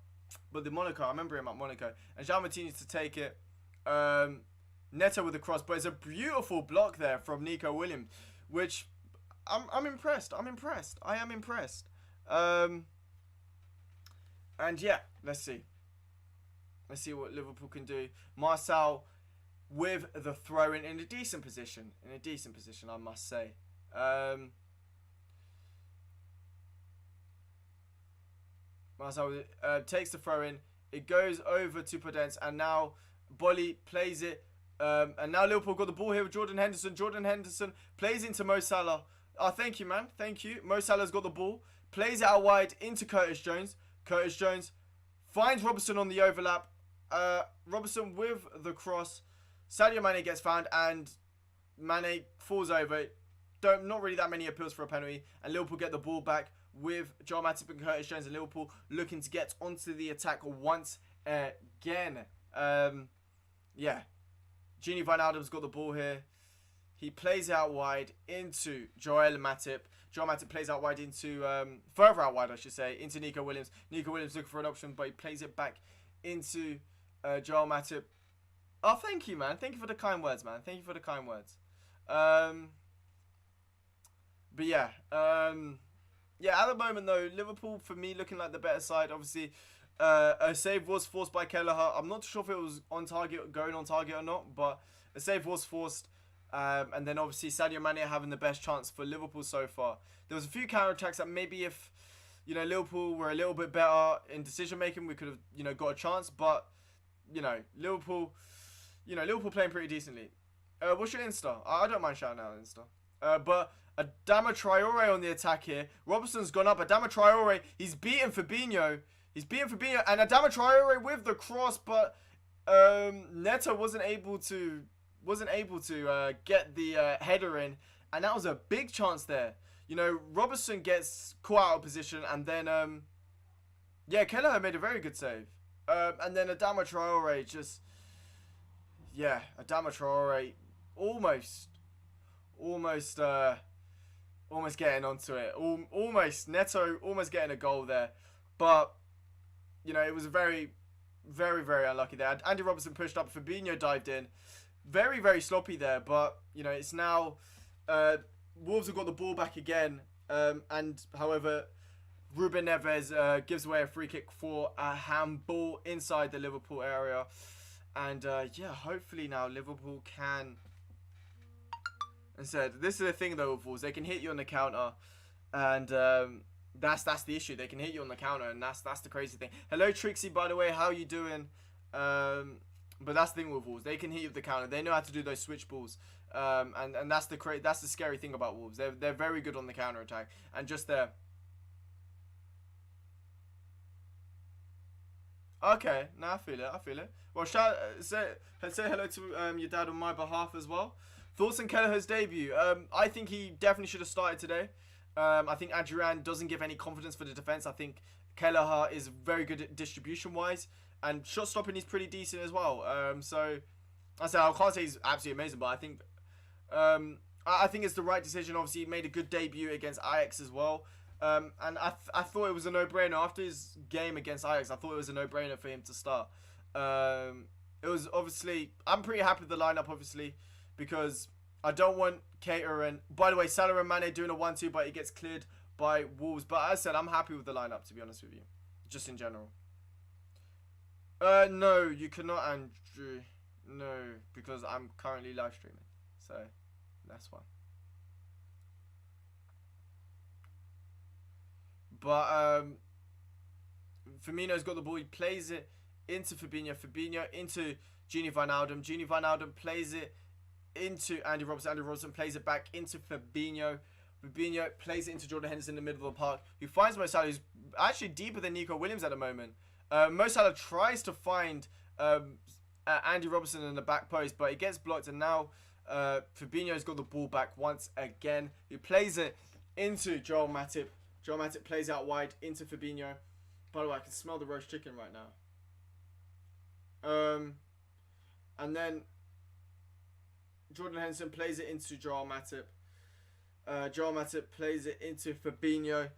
But the Monaco, I remember him at Monaco. And João Moutinho to take it. Neto with the cross. But it's a beautiful block there from Nico Williams. Which, I'm impressed. I am impressed. And yeah, let's see. Let's see what Liverpool can do. Marcel with the throw in a decent position. I must say. Marcel takes the throw in. It goes over to Podence. And now Bolly plays it. And now Liverpool got the ball here with Jordan Henderson. Jordan Henderson plays into Mo Salah. Oh, thank you, man. Thank you. Mo Salah's got the ball. Plays it out wide into Curtis Jones. Curtis Jones finds Robertson on the overlap. Robertson with the cross. Sadio Mane gets found and Mane falls over. Not really that many appeals for a penalty. And Liverpool get the ball back with Joel Matip and Curtis Jones. And Liverpool looking to get onto the attack once again. Yeah. Gini Wijnaldum's got the ball here. He plays out wide into Joel Matip. Joel Matip plays out wide into, further out wide, I should say, into Nico Williams. Nico Williams looking for an option, but he plays it back into Joel Matip. Oh, thank you, man. Thank you for the kind words, man. Thank you for the kind words. But yeah. Yeah, at the moment, though, Liverpool, for me, looking like the better side. Obviously, a save was forced by Kelleher. I'm not sure if it was on target, going on target or not, but a save was forced. And then obviously Sadio Mane having the best chance for Liverpool so far. There was a few counter-attacks that maybe if, Liverpool were a little bit better in decision-making, we could have, got a chance. But, Liverpool playing pretty decently. What's your Insta? I don't mind shouting out Insta. But Adama Traore on the attack here. Robertson's gone up. Adama Traore, he's beaten Fabinho. And Adama Traore with the cross, but Neto wasn't able to get the header in, and that was a big chance there. Robertson gets caught out of position, and then Kelleher made a very good save. And then Adama Traore almost getting onto it. Neto almost getting a goal there, but it was very, very, very unlucky there. Andy Robertson pushed up, Fabinho dived in. Very, very sloppy there, but, it's now, Wolves have got the ball back again, and, however, Ruben Neves gives away a free kick for a handball inside the Liverpool area, and, hopefully now Liverpool can, instead, this is the thing, though, with Wolves, they can hit you on the counter, and, that's the issue, they can hit you on the counter, and that's the crazy thing. Hello, Trixie, by the way, how you doing? But that's the thing with Wolves. They can hit you with the counter. They know how to do those switch balls. And that's the scary thing about Wolves. They're very good on the counter attack. And just there. Okay, I feel it. Well, say hello to your dad on my behalf as well. Thoughts on Kelleher's debut? I think he definitely should have started today. I think Adrian doesn't give any confidence for the defense. I think Kelleher is very good at distribution-wise. And shot stopping is pretty decent as well. So I can't say he's absolutely amazing, but I think it's the right decision. Obviously, he made a good debut against Ajax as well. And I thought it was a no-brainer after his game against Ajax. I thought it was a no-brainer for him to start. It was obviously, I'm pretty happy with the lineup, obviously, because I don't want Keita and, by the way, Salah and Mane doing a 1-2, but he gets cleared by Wolves. But as I said, I'm happy with the lineup, to be honest with you, just in general. No, you cannot, Andrew. No, because I'm currently live streaming. So, that's why. But, Firmino's got the ball. He plays it into Fabinho. Fabinho into Gini Wijnaldum. Gini Wijnaldum plays it into Andy Robertson. Andy Robertson plays it back into Fabinho. Fabinho plays it into Jordan Henderson in the middle of the park, who finds Mo Salah, who's actually deeper than Nico Williams at the moment. Mo Salah tries to find Andy Robertson in the back post, but it gets blocked, and now Fabinho's got the ball back once again. He plays it into Joel Matip. Joel Matip plays out wide into Fabinho. By the way, I can smell the roast chicken right now. And then Jordan Henderson plays it into Joel Matip. Joel Matip plays it into Fabinho.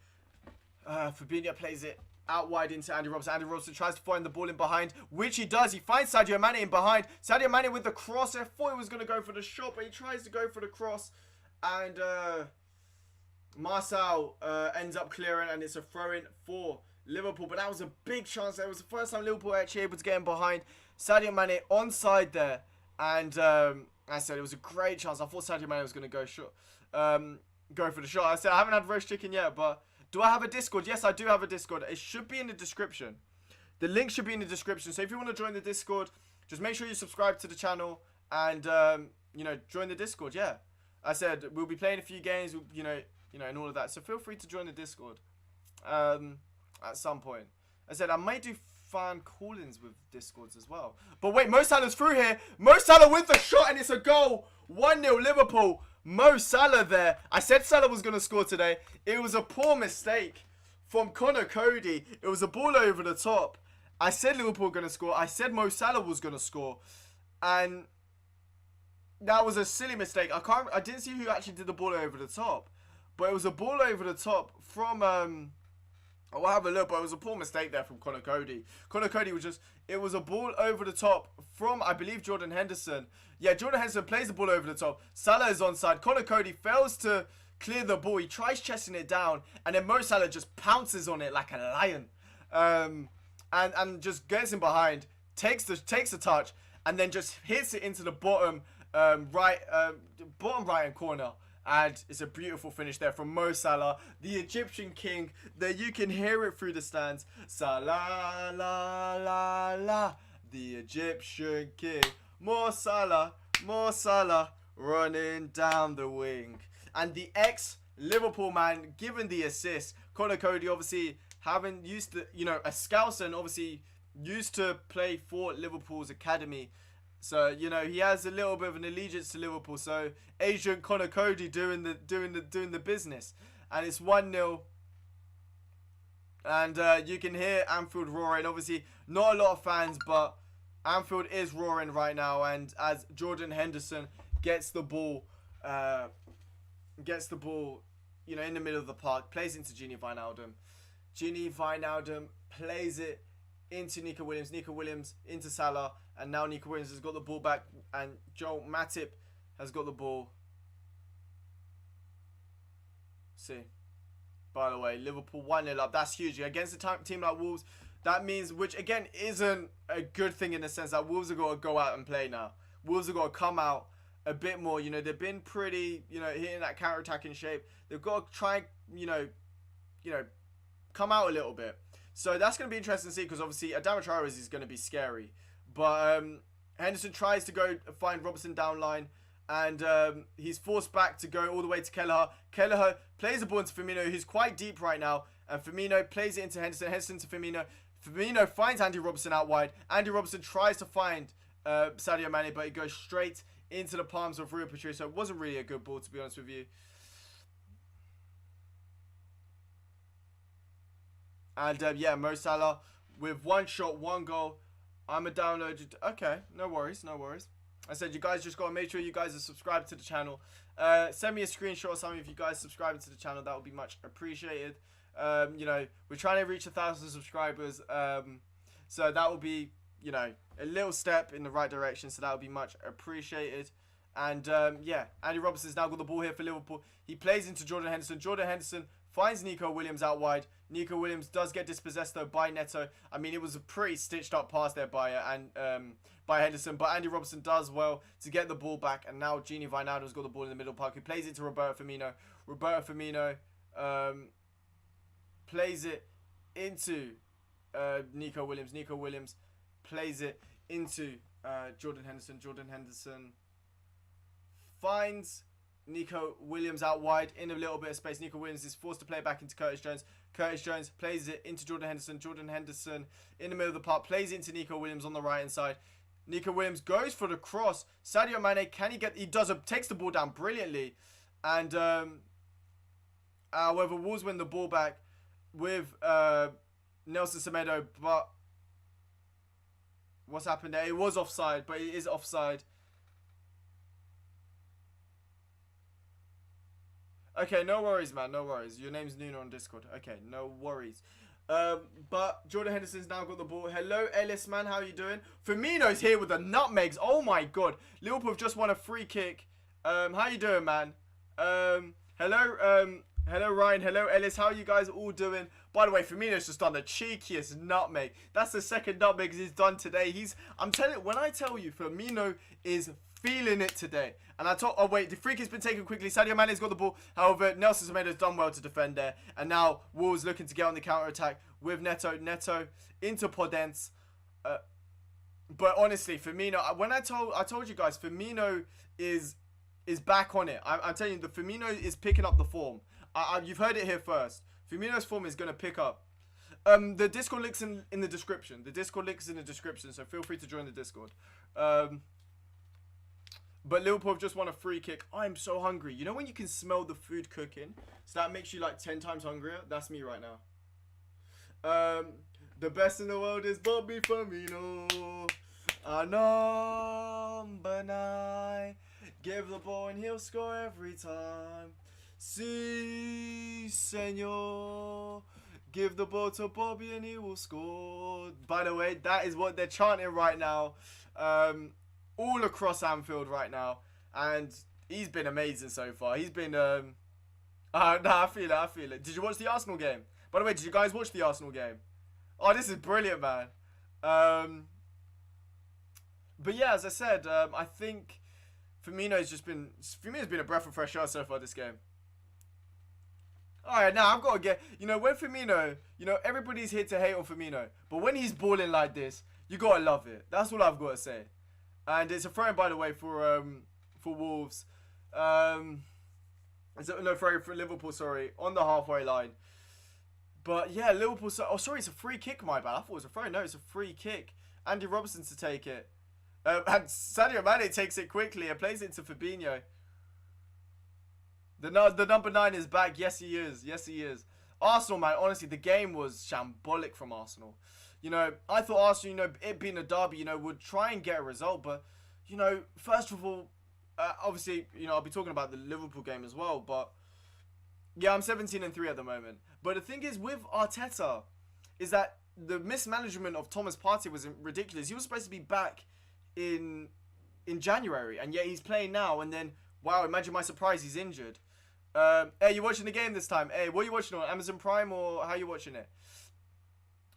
Fabinho plays it out wide into Andy Robertson. Andy Robertson tries to find the ball in behind, which he does. He finds Sadio Mane in behind. Sadio Mane with the cross. I thought he was going to go for the shot, but he tries to go for the cross. And Marcel ends up clearing, and it's a throw-in for Liverpool. But that was a big chance. That was the first time Liverpool were actually able to get in behind. Sadio Mane onside there. And I said it was a great chance. I thought Sadio Mane was going to go shot. Go for the shot. I said I haven't had roast chicken yet, but do I have a Discord? Yes, I do have a Discord. It should be in the description. The link should be in the description. So if you want to join the Discord, just make sure you subscribe to the channel and you know, join the Discord. Yeah, I said we'll be playing a few games, you know, and all of that. So feel free to join the Discord at some point. I said I might do fan call-ins with Discords as well. But wait, Mo Salah's through here. Mo Salah with the shot, and it's a goal. 1-0 Liverpool. Mo Salah there. I said Salah was going to score today. It was a poor mistake from Connor Cody. It was a ball over the top. I said Liverpool were going to score. I said Mo Salah was going to score. And that was a silly mistake. I didn't see who actually did the ball over the top. But it was a ball over the top from I'll have a look, but it was a poor mistake there from Connor Cody. Connor Cody was just, it was a ball over the top from, I believe, Jordan Henderson. Yeah, Jordan Henderson plays the ball over the top. Salah is onside. Connor Cody fails to clear the ball. He tries chesting it down, and then Mo Salah just pounces on it like a lion. And just gets in behind, takes the touch, and then just hits it into the bottom right-hand corner. And it's a beautiful finish there from Mo Salah, the Egyptian king. That you can hear it through the stands. Salah, la, la, la. The Egyptian king. Mo Salah, running down the wing. And the ex-Liverpool man given the assist. Connor Cody, obviously, having used to, you know, a Scouser, and obviously used to play for Liverpool's academy. So, you know, he has a little bit of an allegiance to Liverpool. So, Agent Connor Cody doing the business. And it's 1-0. And you can hear Anfield roaring. Obviously, not a lot of fans, but Anfield is roaring right now. And as Jordan Henderson gets the ball, you know, in the middle of the park, plays into Gini Wijnaldum. Gini Wijnaldum plays it into Nico Williams. Nico Williams into Salah. And now Nico Williams has got the ball back. And Joel Matip has got the ball. See. By the way, Liverpool 1-0 up. That's huge. Against a team like Wolves, that means, which again isn't a good thing in the sense that Wolves have got to go out and play now. Wolves have got to come out a bit more. You know, they've been pretty, you know, hitting that counter-attacking shape. They've got to try, you know, come out a little bit. So that's going to be interesting to see, because obviously Adama Traore is going to be scary. But Henderson tries to go find Robertson down line. And he's forced back to go all the way to Kelleher. Kelleher plays the ball into Firmino, who's quite deep right now. And Firmino plays it into Henderson. Henderson to Firmino. Firmino finds Andy Robertson out wide. Andy Robertson tries to find Sadio Mane, but it goes straight into the palms of Rui Patricio. So it wasn't really a good ball, to be honest with you. And yeah, Mo Salah with one shot, one goal. I'm a download. Okay, no worries, no worries. I said you guys just got to make sure you guys are subscribed to the channel. Send me a screenshot of some of you guys subscribing to the channel. That would be much appreciated. You know, we're trying to reach 1,000 subscribers. So that will be, you know, a little step in the right direction. So that would be much appreciated. And yeah, Andy Robertson's now got the ball here for Liverpool. He plays into Jordan Henderson. Jordan Henderson finds Nico Williams out wide. Nico Williams does get dispossessed though by Neto. I mean, it was a pretty stitched up pass there by Henderson, but Andy Robertson does well to get the ball back, and now Gini Wijnaldum's got the ball in the middle park. He plays it to Roberto Firmino. Roberto Firmino plays it into Nico Williams. Nico Williams plays it into Jordan Henderson. Jordan Henderson finds Nico Williams out wide in a little bit of space. Nico Williams is forced to play back into Curtis Jones. Curtis Jones plays it into Jordan Henderson. Jordan Henderson in the middle of the park plays it into Nico Williams on the right hand side. Nico Williams goes for the cross. Sadio Mane, can he get... He takes the ball down brilliantly. And, however, Wolves win the ball back with Nelson Semedo. But what's happened there? It was offside, but it is offside. Okay, no worries, man. No worries. Your name's Nuno on Discord. Okay, no worries. But Jordan Henderson's now got the ball. Hello, Ellis, man. How you doing? Firmino's here with the nutmegs. Oh, my God. Liverpool have just won a free kick. How you doing, man? Hello, Ryan. Hello, Ellis. How you guys all doing? By the way, Firmino's just done the cheekiest nutmeg. That's the second nutmeg he's done today. I'm telling you, when I tell you, Firmino is feeling it today. And oh wait, the free kick's been taken quickly. Sadio Mane's got the ball. However, Nelson Semedo's done well to defend there. And now Wolves looking to get on the counter-attack with Neto. Neto into Podence. But honestly, Firmino, when I told you guys, Firmino is back on it. I'm telling you, the Firmino is picking up the form. You've heard it here first. Firmino's form is going to pick up. The Discord link's in the description. The Discord link is in the description, so feel free to join the Discord. But Liverpool have just won a free kick. I'm so hungry. You know when you can smell the food cooking? So that makes you like 10 times hungrier? That's me right now. The best in the world is Bobby Firmino. Number 9. Give the ball and he'll score every time. Si, senor. Give the ball to Bobby and he will score. By the way, that is what they're chanting right now. All across Anfield right now. And he's been amazing so far. He's been... I feel it. Did you watch the Arsenal game? By the way, did you guys watch the Arsenal game? Oh, this is brilliant, man. But yeah, as I said, I think Firmino's been a breath of fresh air so far this game. Alright, now I've got to get... when Firmino... everybody's here to hate on Firmino. But when he's balling like this, you got to love it. That's all I've got to say. And it's a throw-in, by the way, for Wolves. For Liverpool, sorry. On the halfway line. But, yeah, Liverpool... Oh, sorry, it's a free kick, my bad. I thought it was a throw. No, it's a free kick. Andy Robertson to take it. And Sadio Mane takes it quickly and plays it to Fabinho. The number 9 is back. Yes, he is. Yes, he is. Arsenal, man, honestly, the game was shambolic from Arsenal. I thought Arsenal, it being a derby, would try and get a result. But, first of all, obviously, I'll be talking about the Liverpool game as well. But, yeah, I'm 17-3 at the moment. But the thing is, with Arteta, is that the mismanagement of Thomas Partey was ridiculous. He was supposed to be back in January. And yet he's playing now. And then, wow, imagine my surprise, he's injured. Hey, you watching the game this time? Hey, what are you watching on? Amazon Prime or how are you watching it?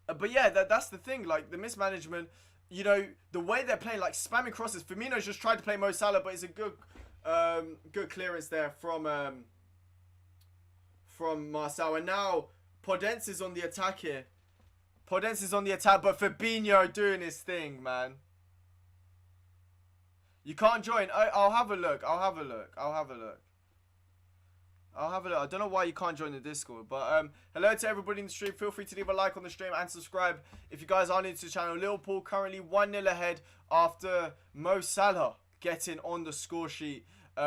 But yeah, that's the thing. Like, the mismanagement, the way they're playing, like, spamming crosses. Firmino's just tried to play Mo Salah, but it's a good clearance there from Marcel. And now, Podence is on the attack here. Podence is on the attack, but Fabinho doing his thing, man. You can't join. I'll have a look. I don't know why you can't join the Discord. But hello to everybody in the stream. Feel free to leave a like on the stream and subscribe if you guys are new to the channel. Liverpool currently 1-0 ahead after Mo Salah getting on the score sheet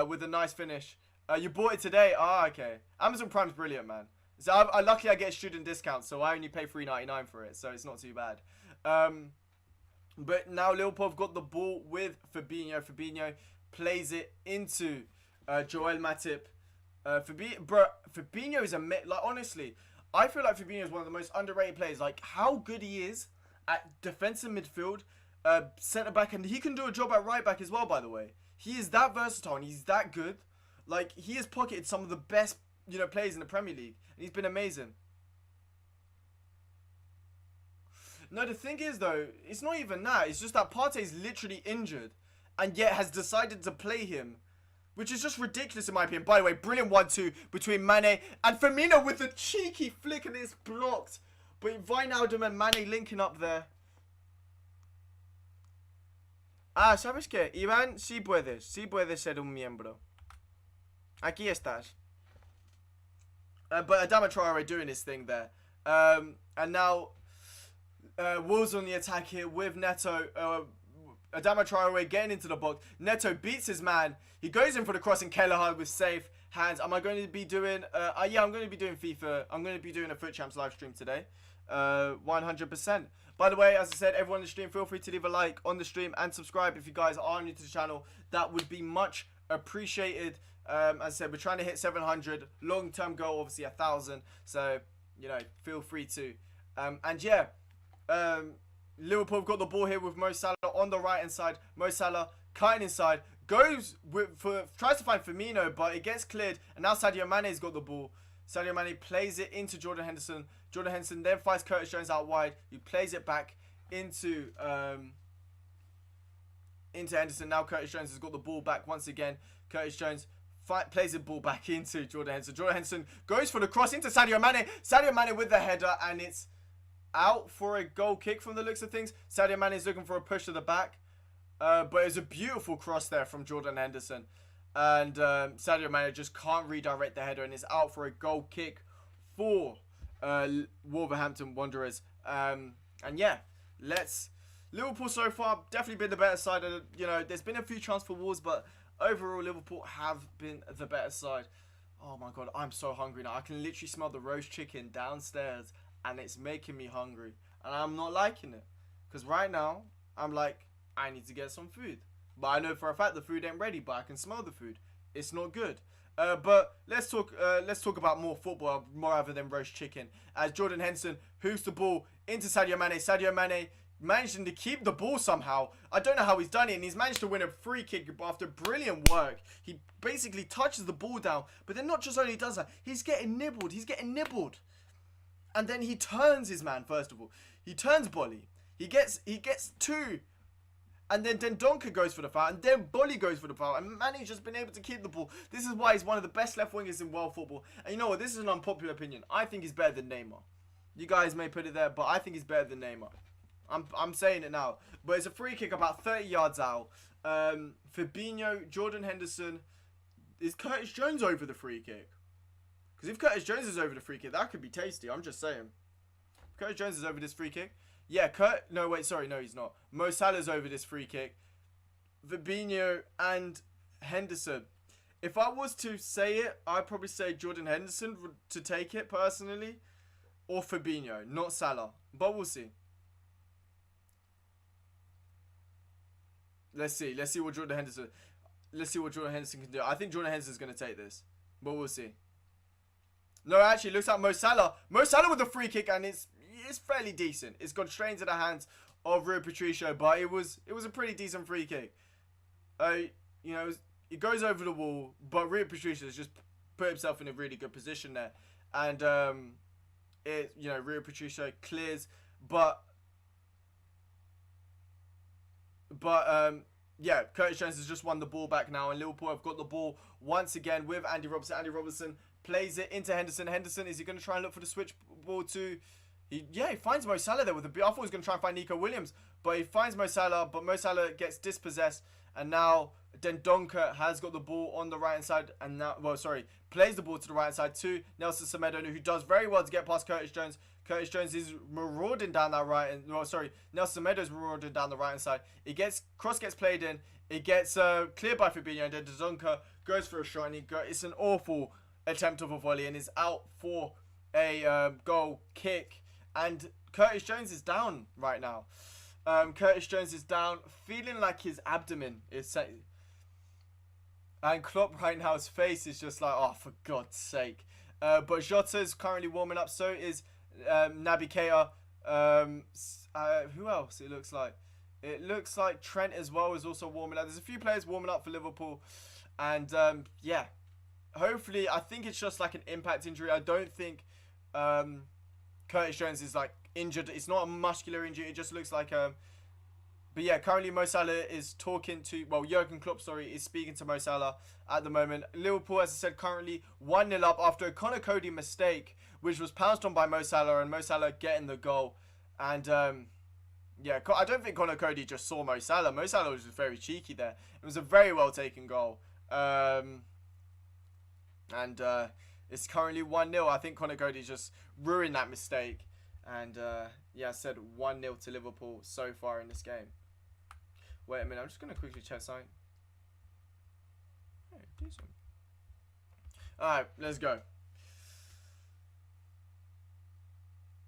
with a nice finish. You bought it today? Ah, okay. Amazon Prime's brilliant, man. So luckily I get a student discount, so I only pay $3.99 for it, so it's not too bad. But now Liverpool have got the ball with Fabinho. Fabinho plays it into Joel Matip. Fabinho is honestly, I feel like Fabinho is one of the most underrated players. Like, how good he is at defensive midfield, centre back, and he can do a job at right back as well, by the way. He is that versatile and he's that good. Like, he has pocketed some of the best, players in the Premier League, and he's been amazing. No, the thing is, though, it's not even that. It's just that Partey is literally injured and yet has decided to play him, which is just ridiculous in my opinion. By the way, brilliant 1-2 between Mane and Firmino with the cheeky flick, and it's blocked. But Wijnaldum and Mane linking up there. Ah, ¿sabes qué? Iván, sí puedes ser un miembro. Aquí estás. But Adama Traore doing his thing there. And now... Wolves on the attack here with Neto. Adama Traore getting into the box. Neto beats his man. He goes in for the cross, and Kelleher with safe hands. Am I going to be doing... yeah, I'm going to be doing FIFA. I'm going to be doing a Foot Champs live stream today. 100%. By the way, as I said, everyone in the stream, feel free to leave a like on the stream and subscribe if you guys are new to the channel. That would be much appreciated. As I said, we're trying to hit 700. Long-term goal, obviously, 1,000. So, you know, feel free to. And yeah, Liverpool have got the ball here with Mo Salah on the right-hand side. Mo Salah cutting inside. Tries to find Firmino, but it gets cleared. And now Sadio Mane's got the ball. Sadio Mane plays it into Jordan Henderson. Jordan Henderson then finds Curtis Jones out wide. He plays it back into Henderson. Now Curtis Jones has got the ball back once again. Curtis Jones plays the ball back into Jordan Henderson. Jordan Henderson goes for the cross into Sadio Mane. Sadio Mane with the header, and it's out for a goal kick from the looks of things. Sadio Mane is looking for a push to the back. But it's a beautiful cross there from Jordan Henderson. And Sadio Mane just can't redirect the header and is out for a goal kick for Wolverhampton Wanderers. And yeah, Liverpool so far definitely been the better side. You know, there's been a few transfer wars, but overall Liverpool have been the better side. Oh my god, I'm so hungry now. I can literally smell the roast chicken downstairs, and it's making me hungry. And I'm not liking it, because right now I'm like, I need to get some food. But I know for a fact the food ain't ready, but I can smell the food. It's not good. But let's talk about more football rather than roast chicken. As Jordan Henderson hooves the ball into Sadio Mane. Sadio Mane managing to keep the ball somehow. I don't know how he's done it, and he's managed to win a free kick after brilliant work. He basically touches the ball down, but then not just only does that, he's getting nibbled. He's getting nibbled. And then he turns his man, first of all. He turns Bolly. He gets two. And then Dendoncker goes for the foul. And then Bolly goes for the foul. And Mane's just been able to keep the ball. This is why he's one of the best left wingers in world football. And you know what? This is an unpopular opinion. I think he's better than Neymar. You guys may put it there, but I think he's better than Neymar. I'm saying it now. But it's a free kick about 30 yards out. Fabinho, Jordan Henderson. Is Curtis Jones over the free kick? Because if Curtis Jones is over the free kick, that could be tasty. I'm just saying. If Curtis Jones is over this free kick. Yeah, no, wait, sorry, no, he's not. Mo Salah's over this free kick. Fabinho and Henderson. If I was to say it, I'd probably say Jordan Henderson to take it, personally. Or Fabinho, not Salah. But we'll see. Let's see what Jordan Henderson... Let's see what Jordan Henderson can do. I think Jordan Henderson's going to take this. But we'll see. No, actually, it looks like Mo Salah. Mo Salah with the free kick, and it's fairly decent. It's gone straight into the hands of Rui Patricio, but it was a pretty decent free kick. You know, it goes over the wall, but Rui Patricio has just put himself in a really good position there, and Rui Patricio clears, but yeah, Curtis Jones has just won the ball back now, and Liverpool have got the ball once again with Andy Robertson. Andy Robertson plays it into Henderson. Henderson, is he going to try and look for the switch ball to... He finds Mo Salah there with a... I thought he was going to try and find Nico Williams, but he finds Mo Salah, but Mo Salah gets dispossessed, and now Dendoncker has got the ball on the right-hand side, and now... Well, sorry, plays the ball to the right-hand side to Nelson Semedo, who does very well to get past Curtis Jones. Curtis Jones is marauding down that right... Nelson Semedo's marauding down the right-hand side. Cross gets played in. It gets cleared by Fabinho, and then Dendoncker goes for a shot, and it's an awful attempt of a volley, and is out for a goal kick. And Curtis Jones is down right now. Curtis Jones is down, feeling like his abdomen is set. And Klopp right now, his face is just like, oh, for God's sake. But Jota is currently warming up. So is Naby Keita. Who else? It looks like. It looks like Trent as well is also warming up. There's a few players warming up for Liverpool. And yeah, hopefully, I think it's just like an impact injury. I don't think... Curtis Jones is like injured. It's not a muscular injury. It just looks like but yeah, currently Mo Salah is talking to... Well, Jurgen Klopp, is speaking to Mo Salah at the moment. Liverpool, as I said, currently 1-0 up after a Conor Cody mistake, which was pounced on by Mo Salah, and Mo Salah getting the goal. And yeah, I don't think Conor Cody just saw Mo Salah. Mo Salah was just very cheeky there. It was a very well taken goal. It's currently 1-0. I think Conor Cody just ruined that mistake. And yeah, I said 1-0 to Liverpool so far in this game. Wait a minute, I'm just going to quickly check something. Hey, decent. Alright, let's go.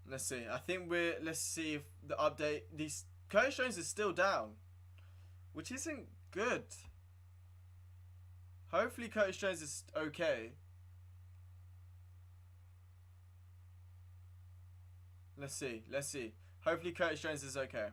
Let's see. I think let's see if the update, Curtis Jones is still down, which isn't good. Hopefully Curtis Jones is okay. Let's see. Hopefully Curtis Jones is okay.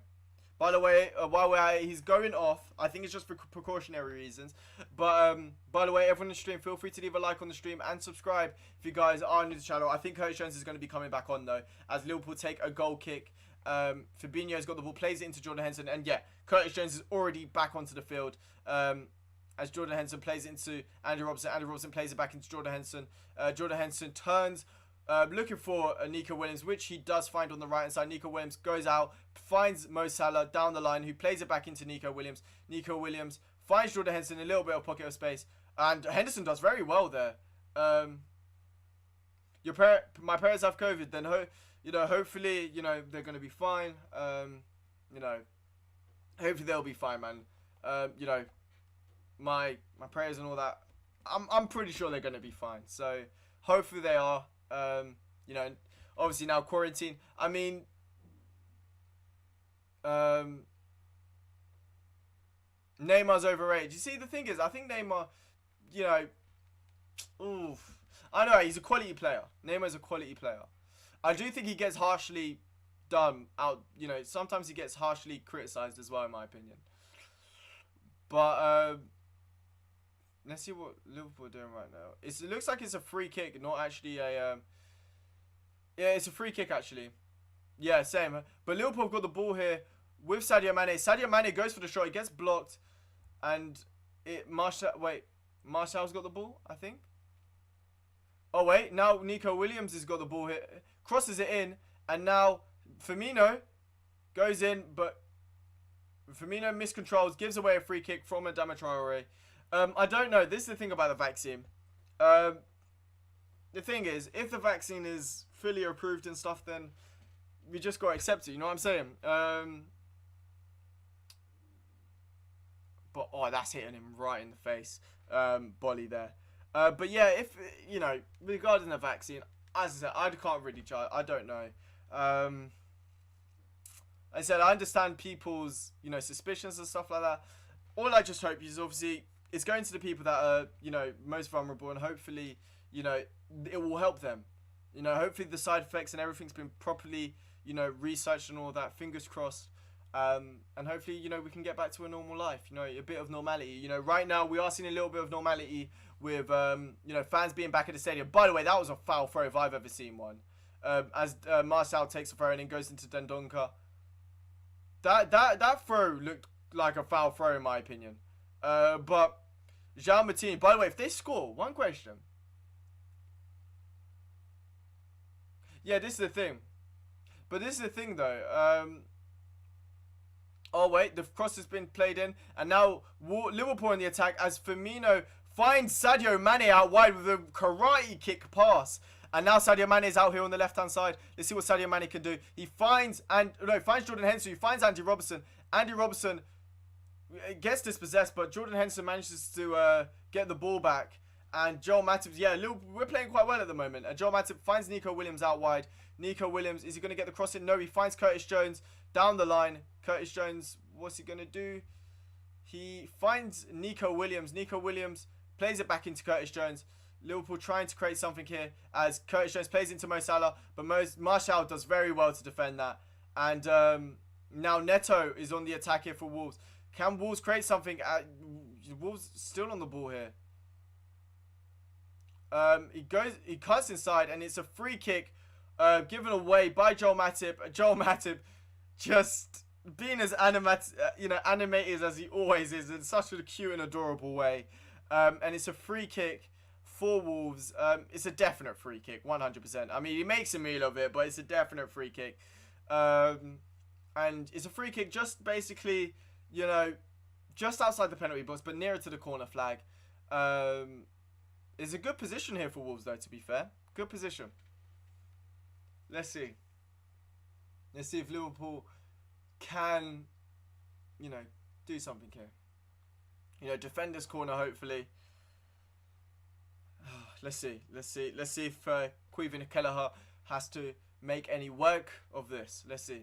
By the way, while he's going off, I think it's just for precautionary reasons. But by the way, everyone in the stream, feel free to leave a like on the stream and subscribe if you guys are new to the channel. I think Curtis Jones is going to be coming back on though, as Liverpool take a goal kick. Fabinho's got the ball, plays it into Jordan Henderson, and yeah, Curtis Jones is already back onto the field. As Jordan Henderson plays it into Andy Robertson. Andy Robertson plays it back into Jordan Henderson. Jordan Henderson turns. Looking for Nico Williams, which he does find on the right hand side. Nico Williams goes out, finds Mo Salah down the line, who plays it back into Nico Williams. Nico Williams finds Jordan Henderson in a little bit of pocket of space, and Henderson does very well there. My parents have COVID, then hopefully they're gonna be fine. Hopefully they'll be fine, man. My prayers and all that. I'm pretty sure they're gonna be fine. So hopefully they are. Obviously now quarantine. I mean, Neymar's overrated. You see, the thing is, I think Neymar, I know he's a quality player. Neymar's a quality player. I do think he gets harshly done out. Sometimes he gets harshly criticized as well, in my opinion. But let's see what Liverpool are doing right now. It looks like it's a free kick, not actually a... yeah, it's a free kick, actually. Yeah, same. But Liverpool have got the ball here with Sadio Mane. Sadio Mane goes for the shot. He gets blocked. And Martial's got the ball, I think. Oh, wait. Now Nico Williams has got the ball here. Crosses it in. And now Firmino goes in, but Firmino miscontrols, gives away a free kick from Adama Traore. I don't know. This is the thing about the vaccine. The thing is, if the vaccine is fully approved and stuff, then we just got to accept it. You know what I'm saying? But, that's hitting him right in the face. Bolly there. But, yeah, if, regarding the vaccine, as I said, I can't really judge. I don't know. I said, I understand people's, suspicions and stuff like that. All I just hope is, obviously, it's going to the people that are, most vulnerable, and hopefully, it will help them. Hopefully the side effects and everything's been properly, researched and all that. Fingers crossed. And hopefully, we can get back to a normal life. A bit of normality. Right now we are seeing a little bit of normality with, fans being back at the stadium. By the way, that was a foul throw if I've ever seen one. As Martial takes a throw and then goes into Dendonka. That throw looked like a foul throw in my opinion. But João Martini, by the way, if they score, one question. Yeah, this is the thing. But this is the thing, though. Oh, wait, the cross has been played in. And now Liverpool in the attack as Firmino finds Sadio Mane out wide with a karate kick pass. And now Sadio Mane is out here on the left-hand side. Let's see what Sadio Mane can do. He finds Jordan Henderson. He finds Andy Robertson. Andy Robertson gets dispossessed, but Jordan Henderson manages to get the ball back. And Joel Matip, we're playing quite well at the moment. And Joel Matip finds Nico Williams out wide. Nico Williams, is he going to get the cross in? No, he finds Curtis Jones down the line. Curtis Jones, what's he going to do? He finds Nico Williams. Nico Williams plays it back into Curtis Jones. Liverpool trying to create something here as Curtis Jones plays into Mo Salah. But Martial does very well to defend that. And now Neto is on the attack here for Wolves. Can Wolves create something? Wolves still on the ball here. He cuts inside and it's a free kick given away by Joel Matip. Joel Matip just being as animated as he always is in such a cute and adorable way. And it's a free kick for Wolves. It's a definite free kick, 100%. I mean, he makes a meal of it, but it's a definite free kick. And it's a free kick just basically, just outside the penalty box, but nearer to the corner flag. It's a good position here for Wolves, though, to be fair. Good position. Let's see. Let's see if Liverpool can, Do something here. You know, defend this corner, hopefully. Let's see if Queven Kelleher has to make any work of this. Let's see.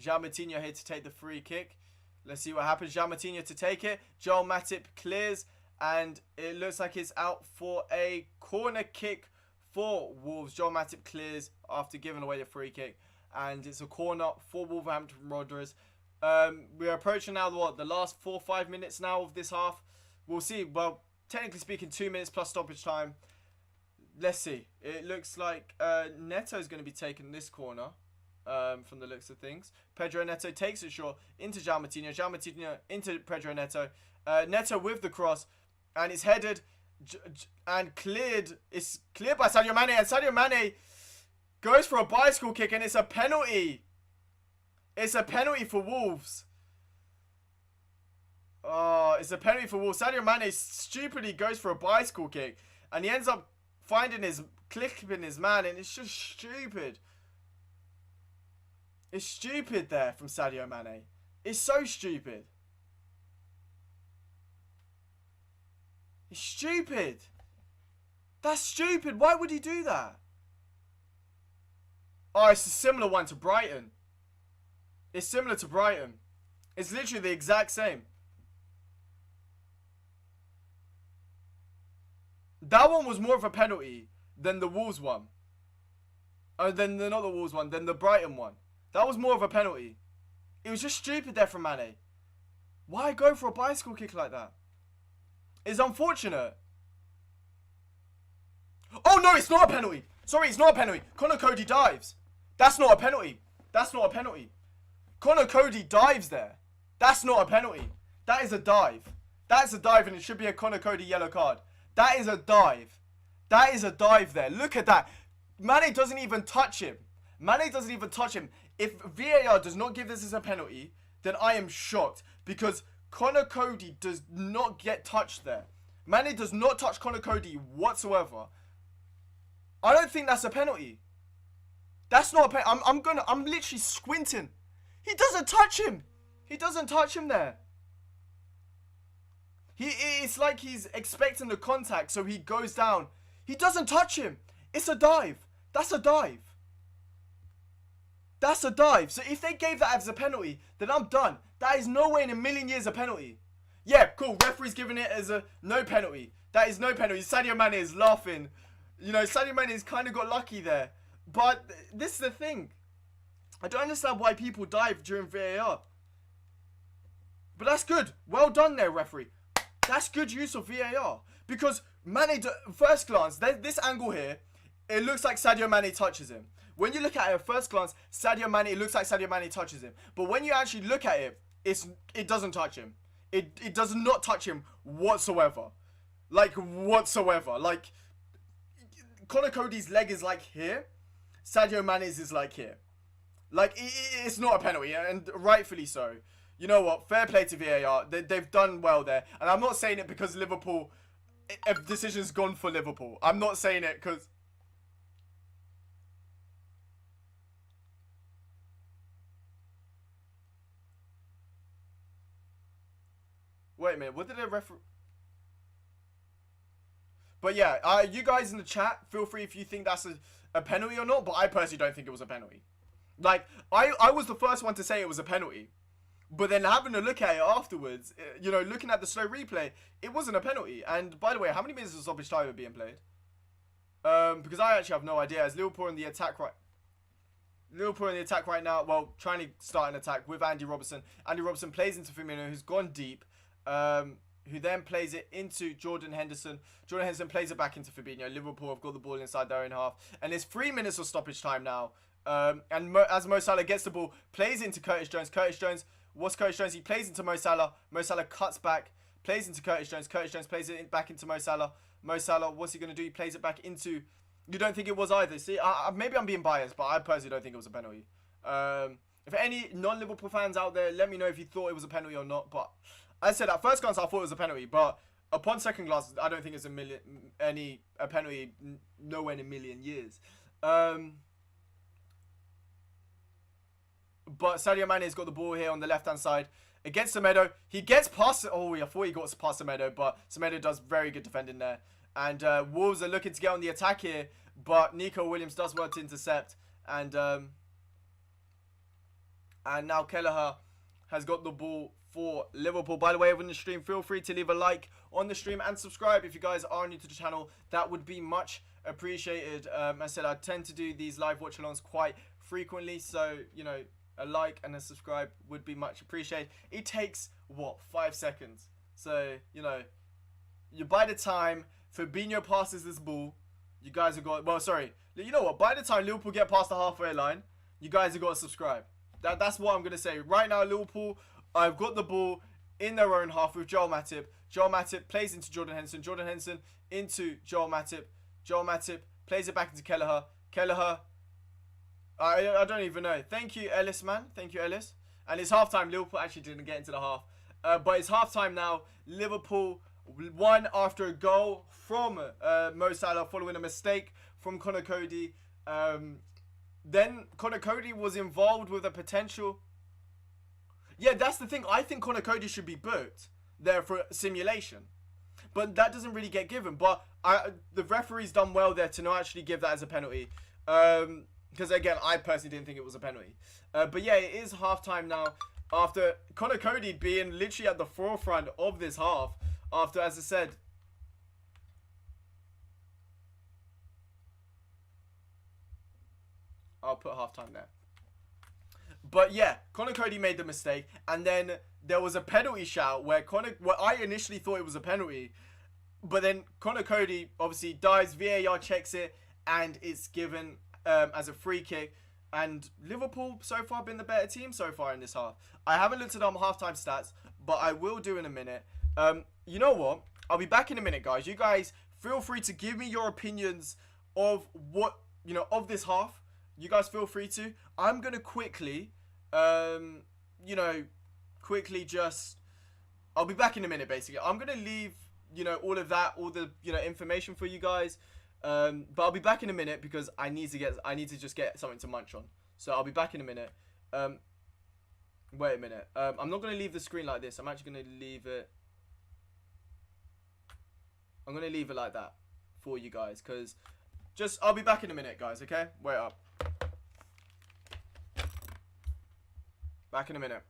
João Moutinho here to take the free kick. Let's see what happens. João Moutinho to take it. Joel Matip clears. And it looks like it's out for a corner kick for Wolves. Joel Matip clears after giving away the free kick. And it's a corner for Wolverhampton Wanderers. We're approaching now, the last 4 or 5 minutes now of this half. We'll see. Well, technically speaking, 2 minutes plus stoppage time. Let's see. It looks like Neto is going to be taking this corner. From the looks of things. Pedro Neto takes it short into João Moutinho. João Moutinho into Pedro Neto. Neto with the cross. And it's headed and cleared. It's cleared by Sadio Mane. And Sadio Mane goes for a bicycle kick. And it's a penalty. It's a penalty for Wolves. Oh, it's a penalty for Wolves. Sadio Mane stupidly goes for a bicycle kick. And he ends up clipping his man. And it's just stupid. It's stupid there from Sadio Mane. It's so stupid. It's stupid. That's stupid. Why would he do that? Oh, it's a similar one to Brighton. It's similar to Brighton. It's literally the exact same. That one was more of a penalty than the Wolves one. Not the Wolves one, than the Brighton one. That was more of a penalty. It was just stupid there from Mane. Why go for a bicycle kick like that? It's unfortunate. Oh no, it's not a penalty. Sorry, it's not a penalty. Conor Coady dives. That's not a penalty. That's not a penalty. Conor Coady dives there. That's not a penalty. That is a dive. That's a dive and it should be a Conor Coady yellow card. That is a dive. That is a dive there. Look at that. Mane doesn't even touch him. Mane doesn't even touch him. If VAR does not give this as a penalty, then I am shocked. Because Conor Coady does not get touched there. Mane does not touch Conor Coady whatsoever. I don't think that's a penalty. That's not a penalty. I'm literally squinting. He doesn't touch him. He doesn't touch him there. It's like he's expecting the contact, so he goes down. He doesn't touch him. It's a dive. That's a dive. That's a dive. So if they gave that as a penalty, then I'm done. That is no way in a million years a penalty. Yeah, cool. Referee's giving it as a no penalty. That is no penalty. Sadio Mane is laughing. You know, Sadio Mane has kind of got lucky there. But this is the thing. I don't understand why people dive during VAR. But that's good. Well done there, referee. That's good use of VAR. Because Mane, first glance, this angle here, it looks like Sadio Mane touches him. When you look at it at first glance, it looks like Sadio Mane touches him. But when you actually look at it, it doesn't touch him. It does not touch him whatsoever. Like, whatsoever. Like, Conor Coady's leg is like here. Sadio Mane's is like here. Like, it's not a penalty, and rightfully so. You know what? Fair play to VAR. They've done well there. And I'm not saying it because Liverpool, a decision's gone for Liverpool. I'm not saying it because... Wait a minute, what did they refer... But yeah, you guys in the chat, feel free if you think that's a penalty or not, but I personally don't think it was a penalty. Like, I was the first one to say it was a penalty. But then having a look at it afterwards, you know, looking at the slow replay, it wasn't a penalty. And by the way, how many minutes of stoppage time are being played? Because I actually have no idea. As Liverpool in the attack right now, well, trying to start an attack with Andy Robertson. Andy Robertson plays into Firmino, who's gone deep. Who then plays it into Jordan Henderson. Jordan Henderson plays it back into Fabinho. Liverpool have got the ball inside their own half. And there's 3 minutes of stoppage time now. As Mo Salah gets the ball, plays into Curtis Jones. Curtis Jones, what's Curtis Jones? He plays into Mo Salah. Mo Salah cuts back, plays into Curtis Jones. Curtis Jones plays it back into Mo Salah. Mo Salah, what's he going to do? He plays it back into... You don't think it was either. See, maybe I'm being biased, but I personally don't think it was a penalty. If any non-Liverpool fans out there, let me know if you thought it was a penalty or not. But as I said, at first glance, I thought it was a penalty. But upon second glance, I don't think it's a penalty nowhere in a million years. But Sadio Mane's got the ball here on the left-hand side against Semedo. He gets past... Oh, I thought he got past Semedo, but Semedo does very good defending there. And Wolves are looking to get on the attack here, but Nico Williams does well to intercept. And now Kelleher has got the ball for Liverpool. By the way, everyone in the stream, feel free to leave a like on the stream and subscribe if you guys are new to the channel. That would be much appreciated. I said I tend to do these live watch-alongs quite frequently, so, you know, a like and a subscribe would be much appreciated. It takes, what, 5 seconds? So, you know, by the time Fabinho passes this ball, you guys have got... Well, sorry. You know what? By the time Liverpool get past the halfway line, you guys have got to subscribe. That's what I'm going to say. Right now, Liverpool, I've got the ball in their own half with Joel Matip. Joel Matip plays into Jordan Henderson. Jordan Henderson into Joel Matip. Joel Matip plays it back into Kelleher. Kelleher... I don't even know. Thank you, Ellis, man. Thank you, Ellis. And it's halftime. Liverpool actually didn't get into the half. But it's halftime now. Liverpool won after a goal from Mo Salah following a mistake from Conor Cody. Then Conor Cody was involved with a potential... Yeah, that's the thing. I think Conor Cody should be booked there for simulation. But that doesn't really get given. But the referee's done well there to not actually give that as a penalty. Because, again, I personally didn't think it was a penalty. But, yeah, it is halftime now. After Conor Cody being literally at the forefront of this half. After, as I said... I'll put halftime there. But, yeah, Conor Cody made the mistake. And then there was a penalty shout where I initially thought it was a penalty. But then Conor Cody obviously dives. VAR checks it. And it's given... as a free kick, and Liverpool so far been the better team so far in this half. I haven't looked at halftime stats, but I will do in a minute. You know what? I'll be back in a minute, guys. You guys feel free to give me your opinions of what, you know, of this half. You guys feel free to. I'm gonna quickly, you know, I'll be back in a minute. Basically, I'm gonna leave, you know, all of that, all the, you know, information for you guys. But I'll be back in a minute because I need to just get something to munch on. So I'll be back in a minute. Wait a minute. I'm not going to leave the screen like this. I'm actually going to leave it. I'm going to leave it like that for you guys. Because I'll be back in a minute, guys. Okay? Wait up. Back in a minute.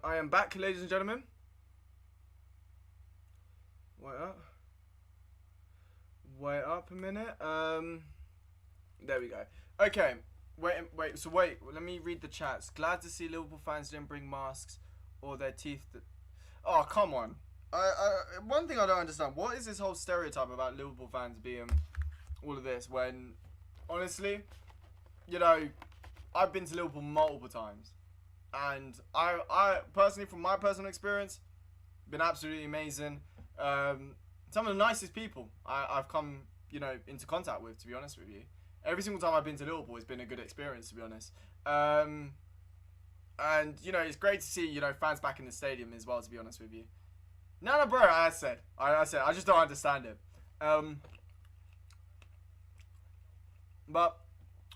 I am back, ladies and gentlemen. Wait up a minute. There we go. Okay. Wait. So wait. Let me read the chats. Glad to see Liverpool fans didn't bring masks or their teeth. Oh, come on. One thing I don't understand. What is this whole stereotype about Liverpool fans being all of this when honestly, you know, I've been to Liverpool multiple times. And I personally, from my personal experience, been absolutely amazing. Some of the nicest people I've come, into contact with, to be honest with you. Every single time I've been to Liverpool, it's been a good experience, to be honest. And, it's great to see, fans back in the stadium as well, to be honest with you. No, bro, I just don't understand it. But,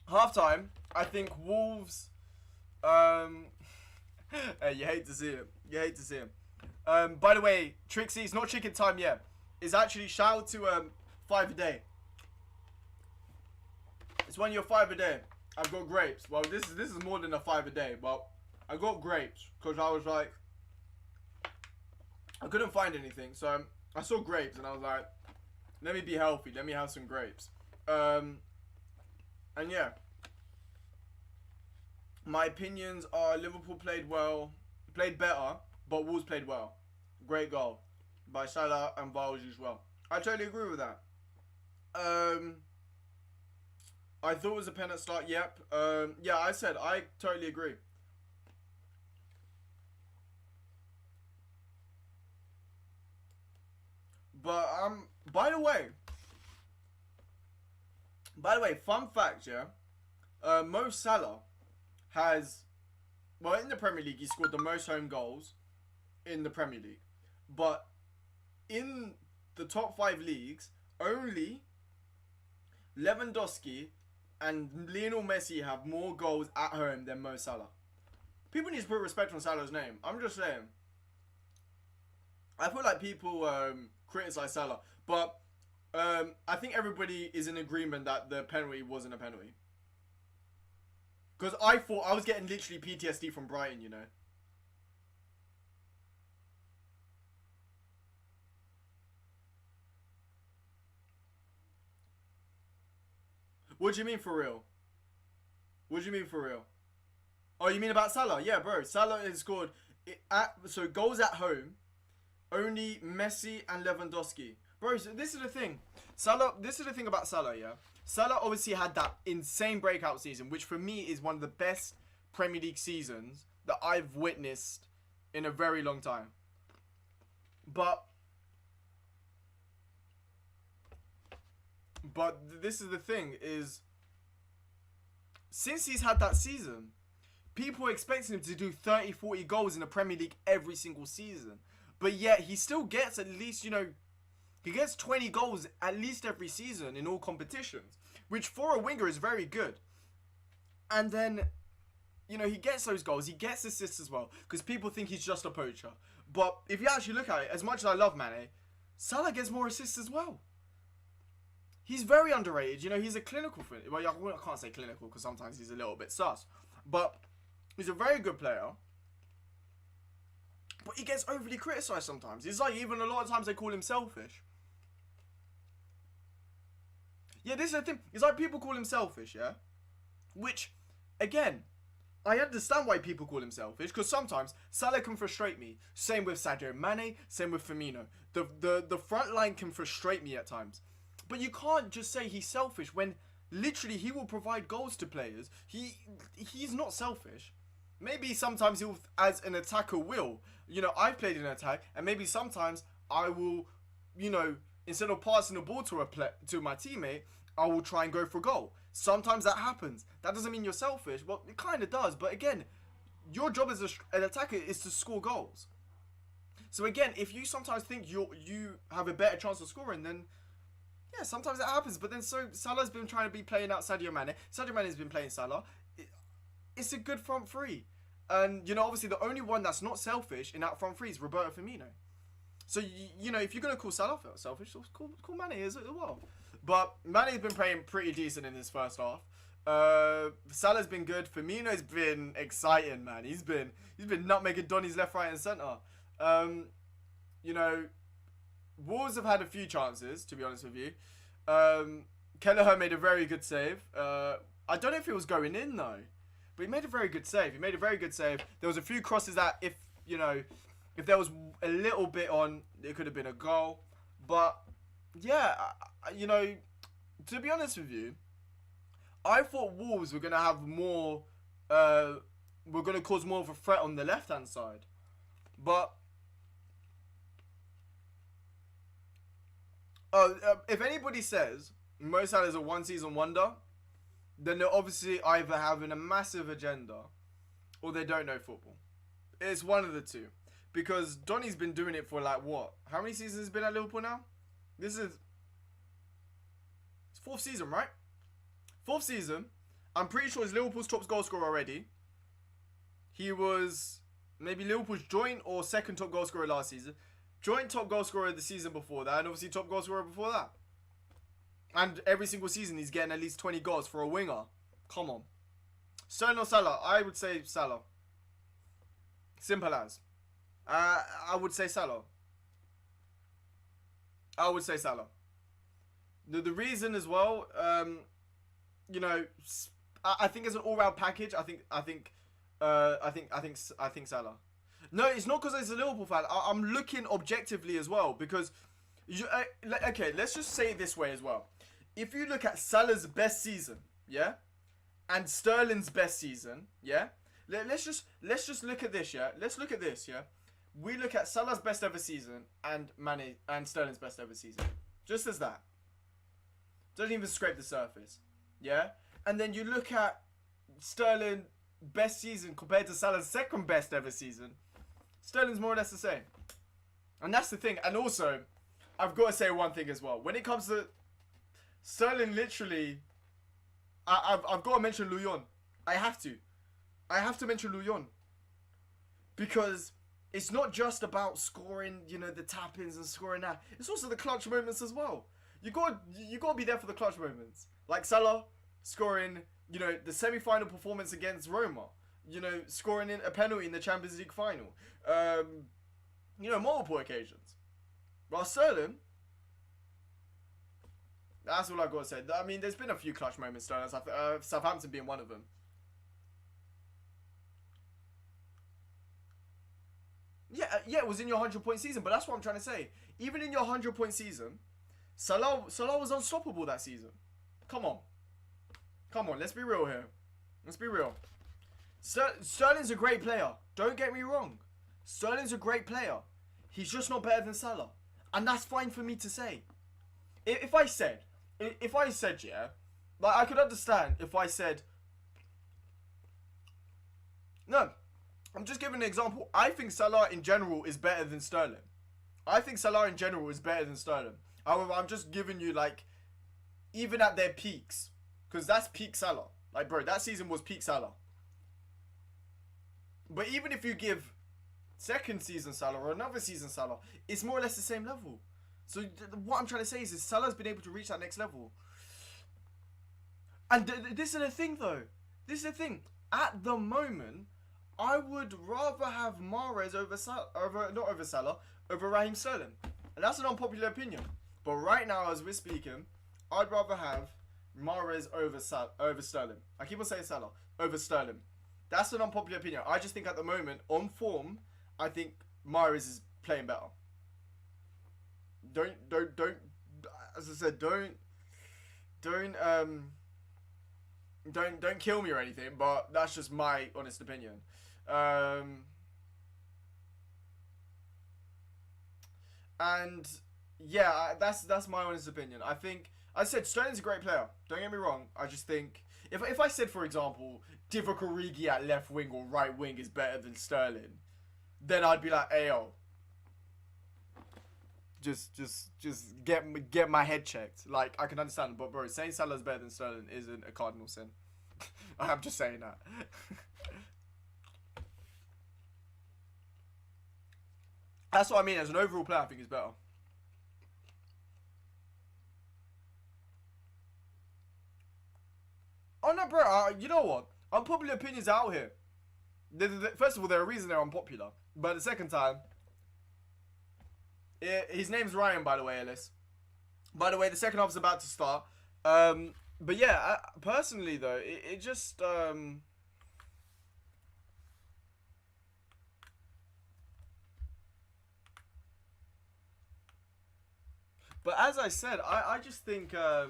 halftime, I think Wolves, hey, you hate to see it. By the way, Trixie, it's not chicken time yet. It's actually, shout out to, 5 a day. It's when you're 5 a day. I've got grapes. Well, this is more than a 5 a day, but I got grapes because I was like, I couldn't find anything, so I saw grapes and I was like, let me be healthy. Let me have some grapes. And yeah, my opinions are Liverpool played better, but Wolves played well. Great goal by Salah and Vargas as well. I totally agree with that. I thought it was a pen at start. Yep. Yeah, I said I totally agree. But by the way, fun fact, yeah. Mo Salah has, well, in the Premier League, he scored the most home goals in the Premier League. But in the top 5 leagues, only Lewandowski and Lionel Messi have more goals at home than Mo Salah. People need to put respect on Salah's name. I'm just saying. I feel like people criticize Salah, but I think everybody is in agreement that the penalty wasn't a penalty. Because I thought I was getting literally PTSD from Brighton, What do you mean for real? What do you mean for real? Oh, you mean about Salah? Yeah, bro. Salah has scored so goals at home. Only Messi and Lewandowski. Bro, so this is the thing. This is the thing about Salah, yeah? Salah obviously had that insane breakout season, which for me is one of the best Premier League seasons that I've witnessed in a very long time. But this is the thing, is since he's had that season, people are expecting him to do 30, 40 goals in the Premier League every single season. But yet, he still gets at least, he gets 20 goals at least every season in all competitions, which for a winger is very good. And then, he gets those goals, he gets assists as well, because people think he's just a poacher. But if you actually look at it, as much as I love Mane, Salah gets more assists as well. He's very underrated. He's a clinical. Well, I can't say clinical because sometimes he's a little bit sus. But he's a very good player. But he gets overly criticised sometimes. It's like even a lot of times they call him selfish. Yeah, this is the thing. It's like people call him selfish, yeah? Which, again, I understand why people call him selfish, because sometimes Salah can frustrate me. Same with Sadio Mane, same with Firmino. The front line can frustrate me at times. But you can't just say he's selfish when literally he will provide goals to players. He's not selfish. Maybe sometimes he'll, as an attacker, will. I've played in an attack, and maybe sometimes I will, instead of passing the ball to my teammate, I will try and go for a goal. Sometimes that happens. That doesn't mean you're selfish. Well, it kind of does. But again, your job as an attacker is to score goals. So again, if you sometimes think you have a better chance of scoring, then yeah, sometimes that happens. But then Salah's been trying to be playing out Sadio Mane. Sadio Mane has been playing Salah. It's a good front three. And, obviously the only one that's not selfish in that front three is Roberto Firmino. So, if you're going to call Salah selfish, call Mane as well. But Mane's been playing pretty decent in his first half. Salah's been good. Firmino's been exciting, man. He's been nutmegging Donny's left, right, and centre. Wolves have had a few chances, to be honest with you. Kelleher made a very good save. I don't know if it was going in, though. But he made a very good save. There was a few crosses that if there was a little bit on, it could have been a goal. But, yeah, to be honest with you, I thought Wolves were gonna have more. Were gonna cause more of a threat on the left hand side, but if anybody says Mo Salah is a one season wonder, then they're obviously either having a massive agenda or they don't know football. It's one of the two. Because Donny's been doing it for like what? How many seasons has he been at Liverpool now? This is it's fourth season, right? Fourth season. I'm pretty sure he's Liverpool's top goal scorer already. He was maybe Liverpool's joint or second top goal scorer last season. Joint top goal scorer the season before that, and obviously top goal scorer before that. And every single season he's getting at least 20 goals for a winger. Come on. Sterling or Salah? I would say Salah. Simple as. I would say Salah. I would say Salah. The reason as well, you know, I think as an all-round package, I think Salah. No, it's not because he's a Liverpool fan. I'm looking objectively as well because, okay, let's just say it this way as well. If you look at Salah's best season, yeah, and Sterling's best season, yeah, let's just look at this, yeah. Let's look at this, yeah. We look at Salah's best ever season and Mane and Sterling's best ever season, just as that. Doesn't even scrape the surface, yeah. And then you look at Sterling best season compared to Salah's second best ever season. Sterling's more or less the same, and that's the thing. And also, I've got to say one thing as well. When it comes to Sterling, literally, I've got to mention Lyon. I have to mention Lyon because it's not just about scoring, you know, the tap-ins and scoring that. It's also the clutch moments as well. You got to be there for the clutch moments, like Salah scoring, you know, the semi-final performance against Roma. You know, scoring in a penalty in the Champions League final. You know, multiple occasions. While Sterling, that's all I've got to say. I mean, there's been a few clutch moments, Sterling. Southampton being one of them. Yeah, it was in your 100-point season, but that's what I'm trying to say. Even in your 100-point season, Salah was unstoppable that season. Come on, let's be real here. Let's be real. Sterling's a great player. Don't get me wrong. Sterling's a great player. He's just not better than Salah. And that's fine for me to say. If I said, yeah, like I could understand if I said, no, I'm just giving an example. I think Salah in general is better than Sterling. However, I'm just giving you like, even at their peaks, because that's peak Salah. Like, bro, that season was peak Salah. But even if you give second season Salah or another season Salah, it's more or less the same level. So what I'm trying to say is Salah's been able to reach that next level. And this is the thing, though. This is the thing. At the moment, I would rather have Mahrez over Raheem Sterling. And that's an unpopular opinion. But right now, as we're speaking, I'd rather have Mahrez over Sterling. I keep on saying Salah over Sterling. That's an unpopular opinion. I just think at the moment, on form, I think Mahrez is playing better. Don't. As I said, don't kill me or anything. But that's just my honest opinion. And yeah, that's my honest opinion. I think I said Sterling's a great player. Don't get me wrong. I just think if I said, for example, Divock Origi at left wing or right wing is better than Sterling, then I'd be like, ayo. Just get my head checked. Like, I can understand, but bro, saying Salah's better than Sterling isn't a cardinal sin. I'm just saying that. That's what I mean. As an overall player, I think he's better. Oh no, bro. You know what? Unpopular opinions out here. First of all, there are reasons they're unpopular. But the second time, his name's Ryan, by the way, Ellis. By the way, the second half is about to start. But yeah, personally though, it just But as I said, I just think I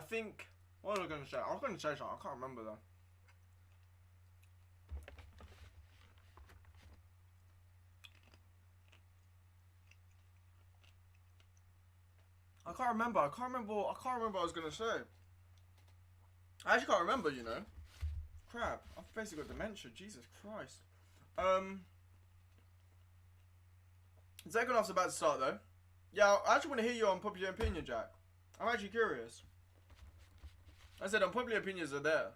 think What was I going to say? I was going to say something. I can't remember though. I can't remember what I was going to say. I actually can't remember, you know. Crap. I've basically got dementia. Jesus Christ. The second half's about to start though. Yeah, I actually want to hear your unpopular opinion, Jack. I'm actually curious. I said unpopular opinions are there.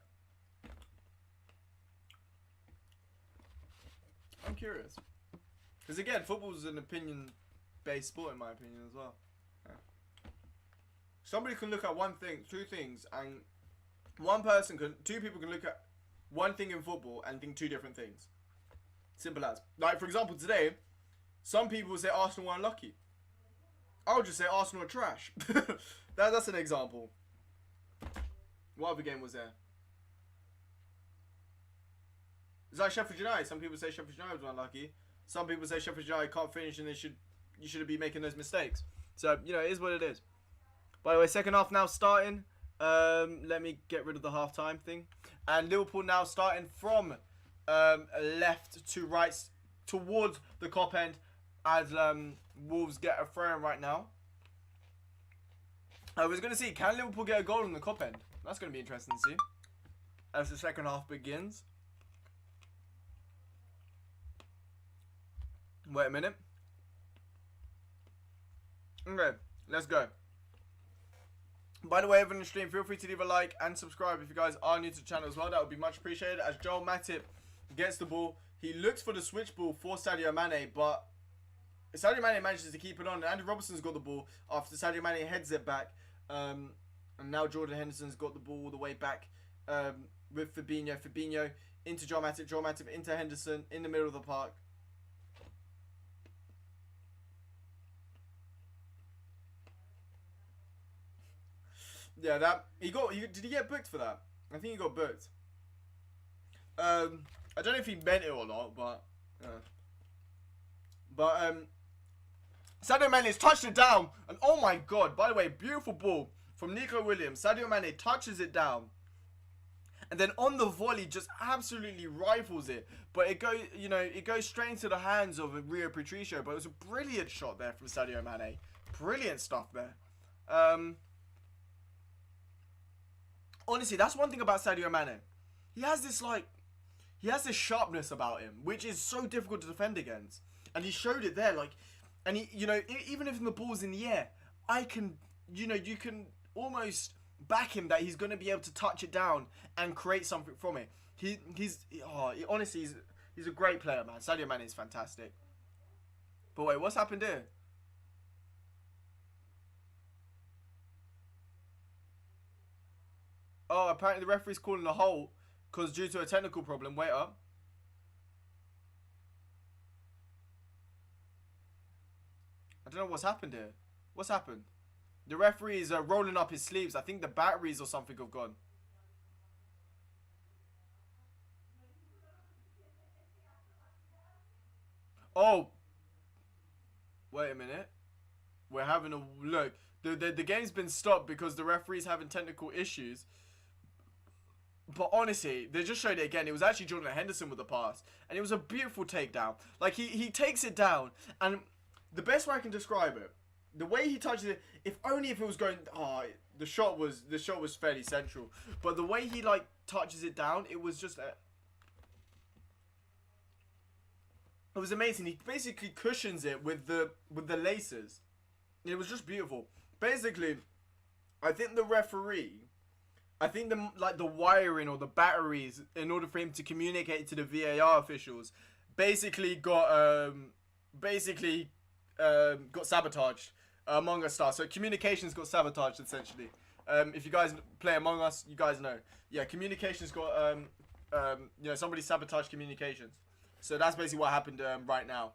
I'm curious. Because again, football's an opinion-based sport in my opinion as well. Yeah. Somebody can look at one thing, two things, and two people can look at one thing in football and think two different things. Simple as. Like, for example, today, some people say Arsenal were unlucky. I'll just say Arsenal are trash. That's an example. What other game was there? It's like Sheffield United. Some people say Sheffield United was unlucky. Some people say Sheffield United can't finish and you shouldn't be making those mistakes. So, you know, it is what it is. By the way, second half now starting. Let me get rid of the half-time thing. And Liverpool now starting from left to right towards the Kop end as Wolves get a throw-in right now. I was going to see, can Liverpool get a goal on the Kop end? That's going to be interesting to see as the second half begins. Wait a minute. Okay, let's go. By the way, everyone in the stream, feel free to leave a like and subscribe if you guys are new to the channel as well. That would be much appreciated. As Joel Matip gets the ball, he looks for the switch ball for Sadio Mane, but Sadio Mane manages to keep it on. Andy Robertson's got the ball after Sadio Mane heads it back. And now Jordan Henderson's got the ball all the way back with Fabinho. Fabinho into Joel Matip. Joel Matip into Henderson in the middle of the park. Yeah, did he get booked for that? I think he got booked. I don't know if he meant it or not, but Sadio Mane's touched it down, and oh my god! By the way, beautiful ball from Nico Williams. Sadio Mane touches it down, and then on the volley, just absolutely rifles it. But it goes straight into the hands of Rio Patricio. But it was a brilliant shot there from Sadio Mane. Brilliant stuff there. Honestly, that's one thing about Sadio Mane. He has this sharpness about him, which is so difficult to defend against. And he showed it there, and he, even if the ball's in the air, you can almost back him that he's going to be able to touch it down and create something from it. Honestly, he's a great player, man. Sadio Mane is fantastic. But wait, what's happened here? Oh, apparently the referee's calling a halt because due to a technical problem. Wait up. I don't know what's happened here. What's happened? The referee is rolling up his sleeves. I think the batteries or something have gone. Oh. Wait a minute. We're having a look. The game's been stopped because the referee's having technical issues. But honestly, they just showed it again. It was actually Jordan Henderson with the pass. And it was a beautiful takedown. Like, he takes it down. And the best way I can describe it, the way he touches it, if it was going... the shot was fairly central. But the way he, touches it down, it was just... it was amazing. He basically cushions it with the laces. It was just beautiful. Basically, I think the referee... I think the wiring or the batteries, in order for him to communicate to the VAR officials, basically got sabotaged Among Us style. So communications got sabotaged essentially. If you guys play Among Us, you guys know. Yeah, communications got somebody sabotaged communications. So that's basically what happened right now.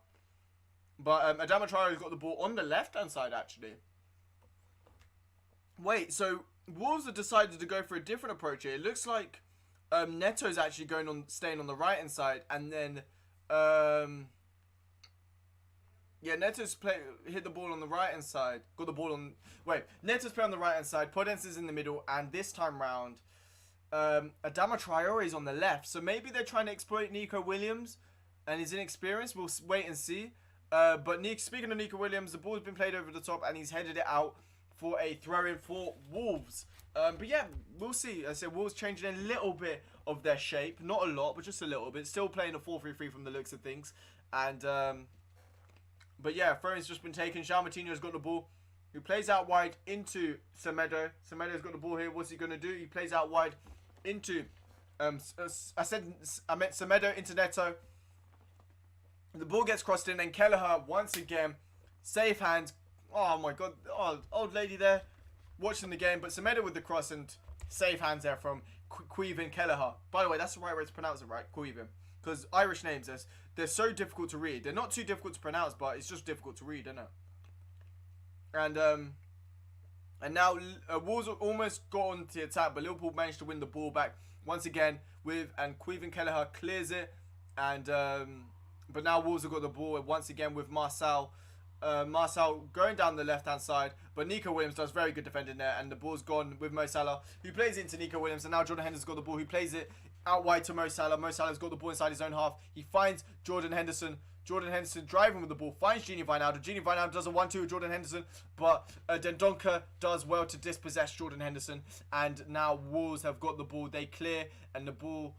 But Adama Traore's got the ball on the left hand side actually. Wait, so Wolves have decided to go for a different approach here. It looks like Neto's actually staying on the right hand side, and then Yeah, hit the ball on the right hand side. Got the ball on. Wait, Neto's play on the right hand side. Podence is in the middle, and this time round, Adama Traore is on the left. So maybe they're trying to exploit Nico Williams and his inexperience. We'll wait and see. But speaking of Nico Williams, the ball's been played over the top, and he's headed it out for a throw-in for Wolves. But yeah, we'll see. I said Wolves changing a little bit of their shape. Not a lot, but just a little bit. Still playing a 4-3-3 from the looks of things. And, but yeah, throw-in's just been taken. João Moutinho's got the ball. He plays out wide into Semedo. Semedo's got the ball here. What's he going to do? He plays out wide into, I meant Semedo into Neto. The ball gets crossed in, and Kelleher once again, safe hands. Oh my god, old lady there watching the game, but Semedo with the cross and safe hands there from Caoimhin Kelleher. By the way, that's the right way to pronounce it, right? Caoimhin. Because Irish names, they're so difficult to read. They're not too difficult to pronounce, but it's just difficult to read, isn't it? And now Wolves almost got on the attack, but Liverpool managed to win the ball back once again and Caoimhin Kelleher clears it, and but now Wolves have got the ball once again with Marcel going down the left-hand side, but Nico Williams does very good defending there, and the ball's gone with Mo Salah, who plays it into Nico Williams, and now Jordan Henderson's got the ball, who plays it out wide to Mo Salah. Mo Salah's got the ball inside his own half. He finds Jordan Henderson. Jordan Henderson driving with the ball, finds Gini Wijnaldum. Gini Wijnaldum does a 1-2 with Jordan Henderson, but Dendoncker does well to dispossess Jordan Henderson, and now Wolves have got the ball. They clear, and the ball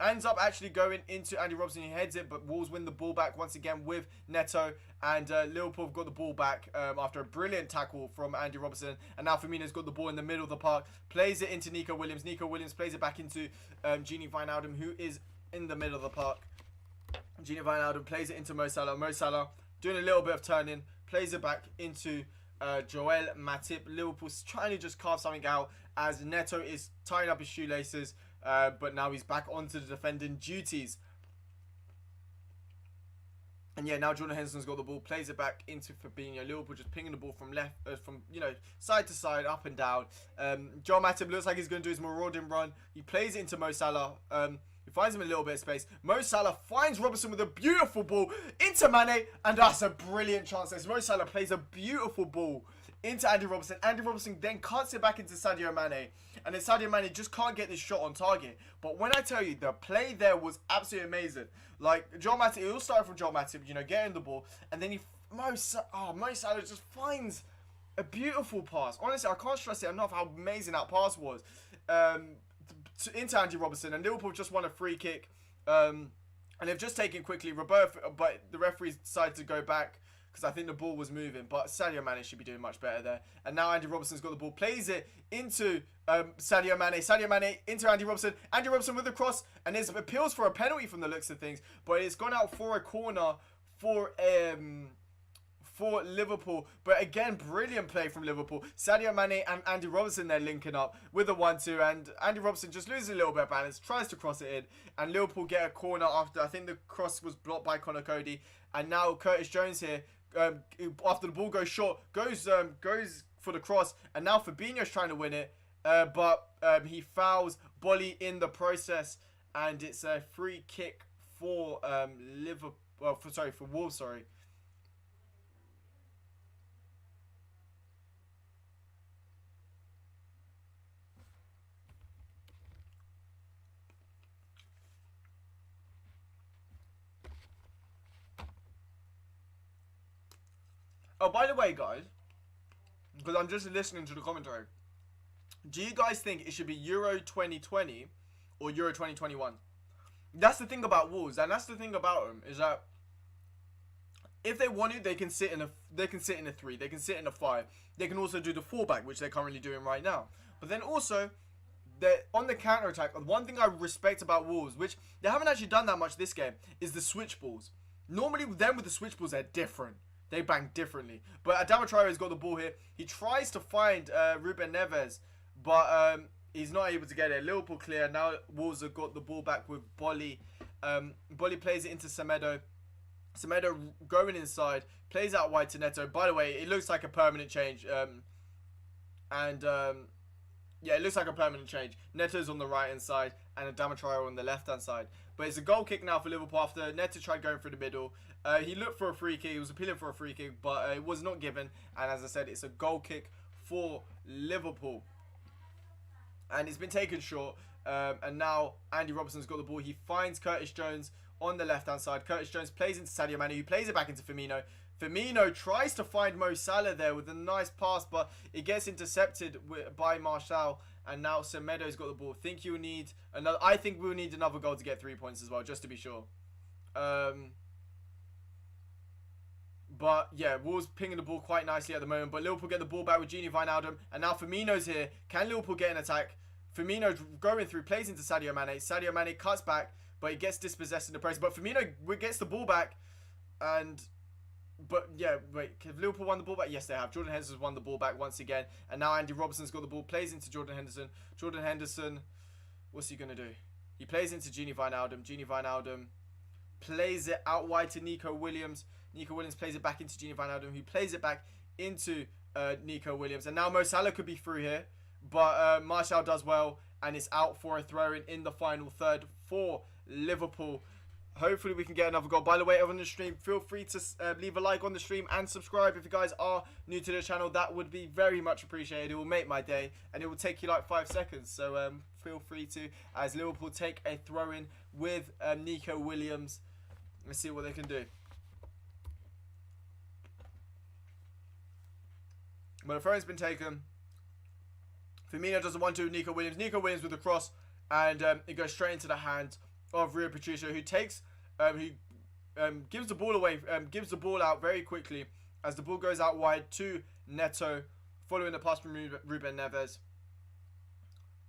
ends up actually going into Andy Robertson. He heads it, but Wolves win the ball back once again with Neto, and Liverpool have got the ball back after a brilliant tackle from Andy Robertson, and now Firmino's got the ball in the middle of the park, plays it into Nico Williams. Nico Williams plays it back into Gini Wijnaldum, who is in the middle of the park. Gini Wijnaldum plays it into Mo Salah. Mo Salah doing a little bit of turning, plays it back into Joel Matip. Liverpool's trying to just carve something out as Neto is tying up his shoelaces, but now he's back onto the defending duties. And yeah, now Jordan Henderson's got the ball, plays it back into Fabinho. Liverpool just pinging the ball from side to side, up and down. Joel Matip looks like he's going to do his marauding run. He plays it into Mo Salah. He finds him a little bit of space. Mo Salah finds Robertson with a beautiful ball into Mane, and that's a brilliant chance. Mo Salah plays a beautiful ball into Andy Robertson. Andy Robertson then cuts it back into Sadio Mane, and then Sadio Mane just can't get this shot on target. But when I tell you, the play there was absolutely amazing. Like, Joel Matip, it all started from Joel Matip, getting the ball, and then Mo Salah just finds a beautiful pass. Honestly, I can't stress it enough how amazing that pass was. Into Andy Robertson, and Liverpool just won a free kick, and they've just taken quickly. But the referees decided to go back because I think the ball was moving, but Sadio Mane should be doing much better there. And now Andy Robertson's got the ball, plays it into Sadio Mane into Andy Robertson. Andy Robertson with the cross, and there's appeals for a penalty from the looks of things, but it's gone out for a corner for Liverpool. But again, brilliant play from Liverpool. Sadio Mane and Andy Robertson, they're linking up with a 1-2, and Andy Robertson just loses a little bit of balance, tries to cross it in, and Liverpool get a corner after I think the cross was blocked by Conor Cody. And now Curtis Jones here, after the ball goes short, goes for the cross, and now Fabinho's trying to win it, but he fouls Bolly in the process, and it's a free kick for for Wolves. Oh, by the way, guys, because I'm just listening to the commentary, do you guys think it should be Euro 2020 or Euro 2021? That's the thing about Wolves, and that's the thing about them, is that if they want to, they can sit in a 3, they can sit in a 5, they can also do the fullback, which they're currently doing right now. But then also, they're on the counter attack. One thing I respect about Wolves, which they haven't actually done that much this game, is the switch balls. Normally, them with the switch balls, they're different. They bang differently. But Adama Traore's got the ball here. He tries to find Ruben Neves, but he's not able to get it. Liverpool clear. Now Wolves have got the ball back with Bolly. Bolly plays it into Semedo. Semedo going inside. Plays out wide to Neto. By the way, it looks like a permanent change. Yeah, it looks like a permanent change. Neto's on the right-hand side and Adama Traore on the left-hand side. But it's a goal kick now for Liverpool after Neto tried going through the middle. He looked for a free kick. He was appealing for a free kick, but it was not given. And as I said, it's a goal kick for Liverpool. And it's been taken short. And now Andy Robertson's got the ball. He finds Curtis Jones on the left-hand side. Curtis Jones plays into Sadio Mane, who plays it back into Firmino. Firmino tries to find Mo Salah there with a nice pass, but it gets intercepted by Martial. And now Semedo's got the ball. I think we'll need another goal to get 3 points as well, just to be sure. But yeah, Wolves pinging the ball quite nicely at the moment. But Liverpool get the ball back with Gini Wijnaldum. And now Firmino's here. Can Liverpool get an attack? Firmino going through, plays into Sadio Mane. Sadio Mane cuts back, but he gets dispossessed in the process. But Firmino gets the ball back. But yeah, wait, have Liverpool won the ball back? Yes, they have. Jordan Henderson's won the ball back once again. And now Andy Robertson's got the ball, plays into Jordan Henderson. Jordan Henderson, what's he going to do? He plays into Gini Wijnaldum. Gini Wijnaldum plays it out wide to Nico Williams. Nico Williams plays it back into Gini Wijnaldum, who plays it back into Nico Williams. And now Mo Salah could be through here. But Martial does well, and it's out for a throw-in in the final third for Liverpool. Hopefully we can get another goal. By the way, on the stream, feel free to leave a like on the stream and subscribe if you guys are new to the channel. That would be very much appreciated. It will make my day, and it will take you like 5 seconds. So feel free to, as Liverpool take a throw-in with Nico Williams. Let's see what they can do. But the throw-in's been taken. Firmino does the 1-2 with Nico Williams. Nico Williams with the cross, and it goes straight into the hands of Rui Patricio, who takes, gives the ball away, gives the ball out very quickly as the ball goes out wide to Neto, following the pass from Ruben Neves.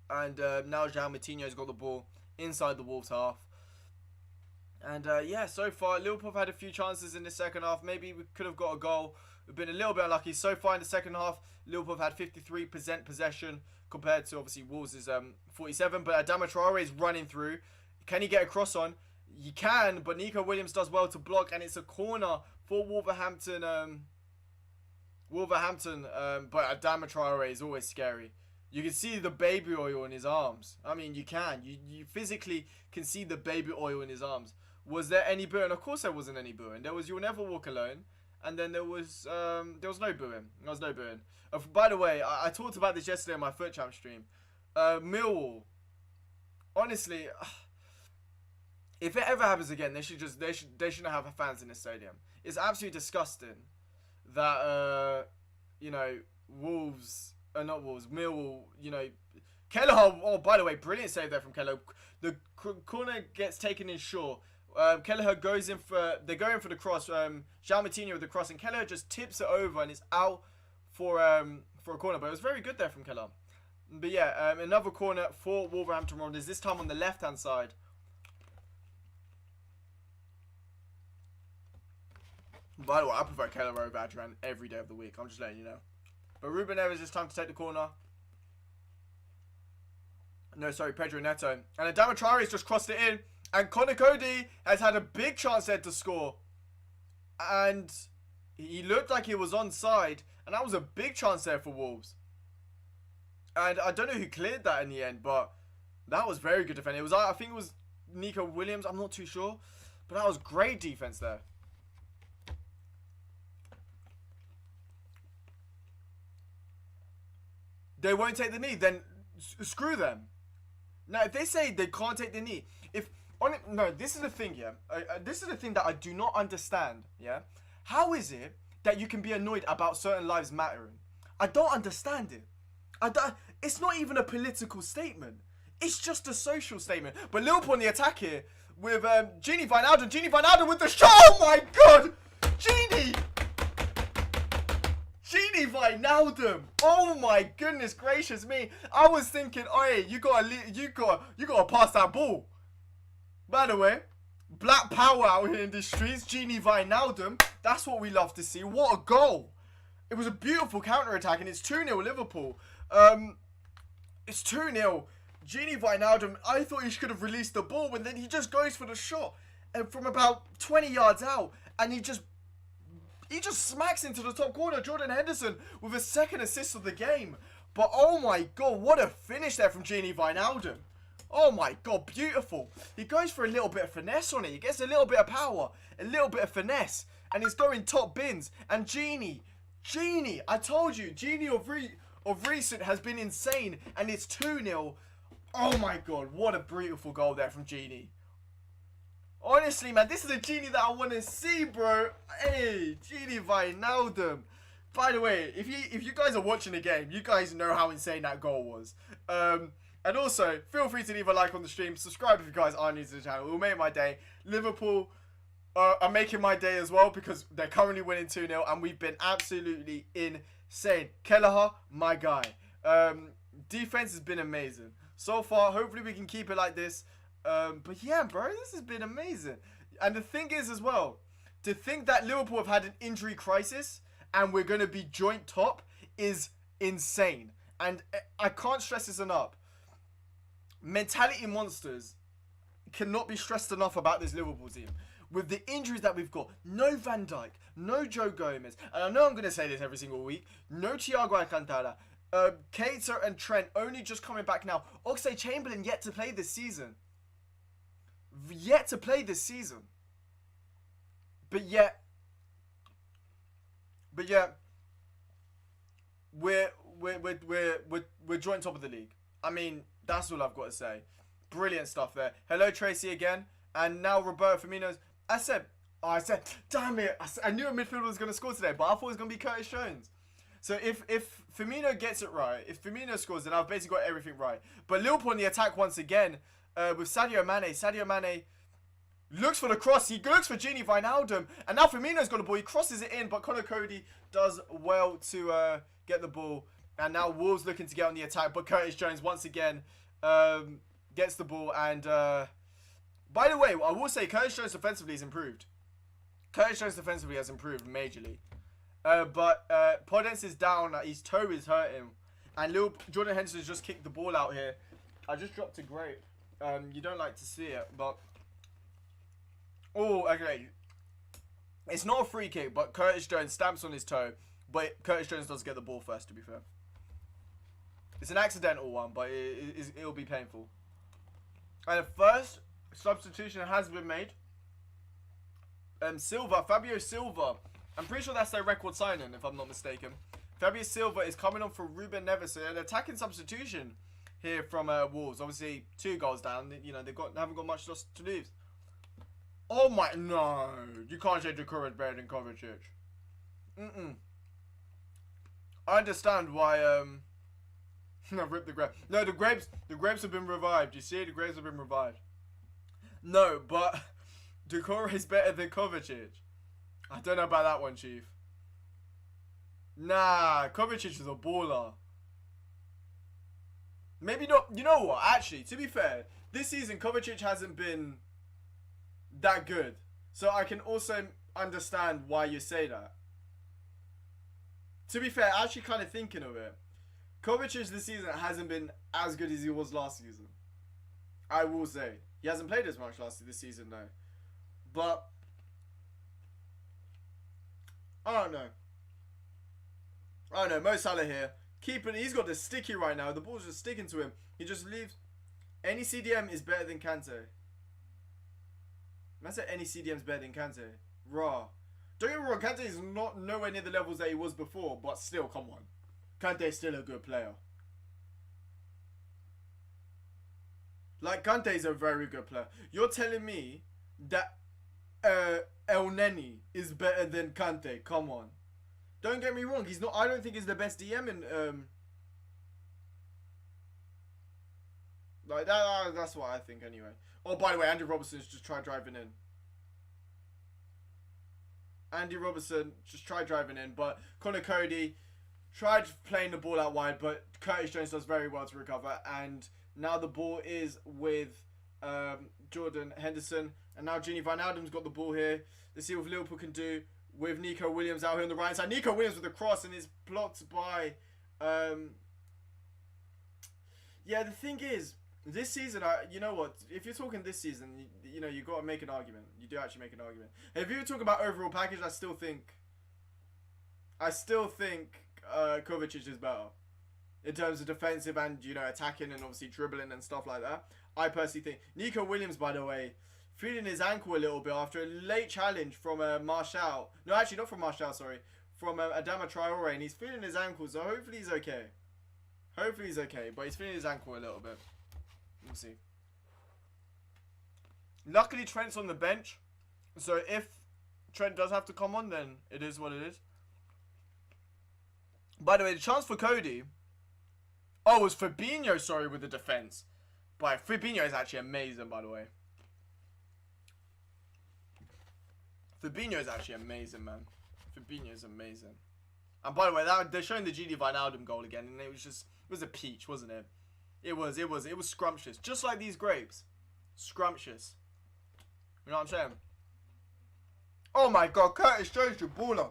And now João Moutinho's got the ball inside the Wolves half. And yeah, so far Liverpool have had a few chances in the second half. Maybe we could have got a goal. We've been a little bit unlucky. So far in the second half, Liverpool have had 53% possession compared to obviously Wolves' 47. But Adama Traore is running through. Can he get a cross on? He can, but Nico Williams does well to block, and it's a corner for Wolverhampton. But Adama Traore is always scary. You can see the baby oil in his arms. I mean, you can. You physically can see the baby oil in his arms. Was there any booing? Of course there wasn't any booing. There was "You'll Never Walk Alone," and then there was no booing. There was no booing. By the way, I talked about this yesterday on my Foot Champ stream. Millwall, honestly, if it ever happens again, they shouldn't have fans in the stadium. It's absolutely disgusting that Millwall, Kelleher. Oh, by the way, brilliant save there from Kelleher. The corner gets taken in short. Kelleher goes in for, they're going for the cross. João Moutinho with the cross, and Kelleher just tips it over and it's out for a corner. But it was very good there from Kelleher. But yeah, another corner for Wolverhampton Wanderers, this time on the left-hand side. By the way, I prefer Kelleher over Adrian every day of the week. I'm just letting you know. But Ruben Neves, it's time to take the corner. No, sorry, Pedro Neto. And Adama Traore's just crossed it in. And Conor Cody has had a big chance there to score. And he looked like he was onside. And that was a big chance there for Wolves. And I don't know who cleared that in the end, but that was very good defending. I think it was Nico Williams. I'm not too sure. But that was great defense there. They won't take the knee, then screw them. Now, if they say they can't take the knee, no, this is the thing, yeah. This is the thing that I do not understand, yeah. How is it that you can be annoyed about certain lives mattering? I don't understand it. It's not even a political statement. It's just a social statement. But Liverpool on the attack here with Gini Wijnaldum. Gini Wijnaldum with the shot. Oh my God, Gini Wijnaldum. Oh my goodness gracious me. I was thinking, oh, you gotta pass that ball. By the way, black power out here in the streets. Gini Wijnaldum. That's what we love to see. What a goal. It was a beautiful counter-attack, and it's 2-0 Liverpool. It's 2-0. Gini Wijnaldum, I thought he should have released the ball, and then he just goes for the shot and from about 20 yards out, and he just smacks into the top corner. Jordan Henderson with his second assist of the game. But oh my God, what a finish there from Gini Wijnaldum. Oh my god, beautiful. He goes for a little bit of finesse on it. He gets a little bit of power, a little bit of finesse, and he's going top bins. And Genie, I told you, Genie of recent has been insane, and it's 2-0. Oh my god, what a beautiful goal there from Genie. Honestly, man, this is a Genie that I want to see, bro. Hey, Genie Wijnaldum. By the way, if you guys are watching the game, you guys know how insane that goal was. And also, feel free to leave a like on the stream. Subscribe if you guys are new to the channel. It will make my day. Liverpool are making my day as well because they're currently winning 2-0 and we've been absolutely insane. Kelleher, my guy. Defense has been amazing. So far, hopefully we can keep it like this. But yeah, bro, this has been amazing. And the thing is as well, to think that Liverpool have had an injury crisis and we're going to be joint top is insane. And I can't stress this enough. Mentality monsters cannot be stressed enough about this Liverpool team. With the injuries that we've got, no Van Dijk, no Joe Gomez, and I know I'm going to say this every single week, no Thiago Alcantara, Keita and Trent only just coming back now. Oxlade-Chamberlain yet to play this season. But yet, we're joint top of the league. I mean, that's all I've got to say. Brilliant stuff there. Hello, Tracy again. And now Roberto Firmino's... I said, damn it. I knew a midfielder was going to score today, but I thought it was going to be Curtis Jones. So if Firmino gets it right, if Firmino scores, then I've basically got everything right. But Liverpool in the attack once again with Sadio Mane. Sadio Mane looks for the cross. He looks for Genie Wijnaldum. And now Firmino's got the ball. He crosses it in, but Conor Cody does well to get the ball. And now Wolves looking to get on the attack. But Curtis Jones once again gets the ball. And by the way, I will say Curtis Jones defensively has improved. Curtis Jones defensively has improved majorly. But Podence is down. His toe is hurting. And Jordan Henderson's just kicked the ball out here. I just dropped a grape. You don't like to see it, but... Oh, okay. It's not a free kick, but Curtis Jones stamps on his toe. But Curtis Jones does get the ball first, to be fair. It's an accidental one, but it'll be painful. And the first substitution has been made. Fabio Silva. I'm pretty sure that's their record signing, if I'm not mistaken. Fabio Silva is coming on for Ruben Neves. So an attacking substitution here from Wolves. Obviously, 2 goals down. You know, haven't got much lost to lose. Oh my, no. You can't say Doucouré is better than Kovacic. I understand why, I ripped the grape. No, the grapes have been revived. You see, the grapes have been revived. No, but Doucouré is better than Kovacic. I don't know about that one, Chief. Nah, Kovacic is a baller. Maybe not. You know what? Actually, to be fair, this season Kovacic hasn't been that good. So I can also understand why you say that. To be fair, actually kind of thinking of it, Kovacic this season hasn't been as good as he was last season. I will say. He hasn't played as much this season, though. But I don't know. Mo Salah here. He's got the sticky right now. The ball's just sticking to him. He just leaves. Any CDM is better than Kante. I said any CDM is better than Kante. Raw. Don't get me wrong, Kante is not nowhere near the levels that he was before, but still, come on. Kante is still a good player. Like, Kante is a very good player. You're telling me that El Neni is better than Kante? Come on. Don't get me wrong, he's not. I don't think he's the best DM in like that. That's what I think anyway. Oh, by the way, Andy Robertson's just tried driving in. But Conor Cody tried playing the ball out wide, but Curtis Jones does very well to recover. And now the ball is with Jordan Henderson, and now Genie Wijnaldum's got the ball here. Let's see what Liverpool can do with Nico Williams out here on the right side. Nico Williams with the cross, and is blocked by... Yeah, the thing is, this season, you know what? If you're talking this season, you know, you've got to make an argument. You do actually make an argument. If you talk about overall package, I still think Kovacic is better. in terms of defensive and, you know, attacking and obviously dribbling and stuff like that. I personally think Nico Williams, by the way, feeling his ankle a little bit after a late challenge from Martial. No, actually not from Martial, sorry. From Adama Traore, and he's feeling his ankle, so hopefully he's okay. Hopefully he's okay, but he's feeling his ankle a little bit. We'll see. Luckily Trent's on the bench, so if Trent does have to come on, then it is what it is. By the way, the chance for Cody... Oh, it was Fabinho, sorry, with the defense. But Fabinho is actually amazing, by the way. Fabinho is actually amazing, man. Fabinho is amazing. And by the way, they're showing the Gini Wijnaldum goal again, and it was a peach, wasn't it? It was scrumptious. Just like these grapes. Scrumptious. You know what I'm saying? Oh my god, Curtis Jones, your baller.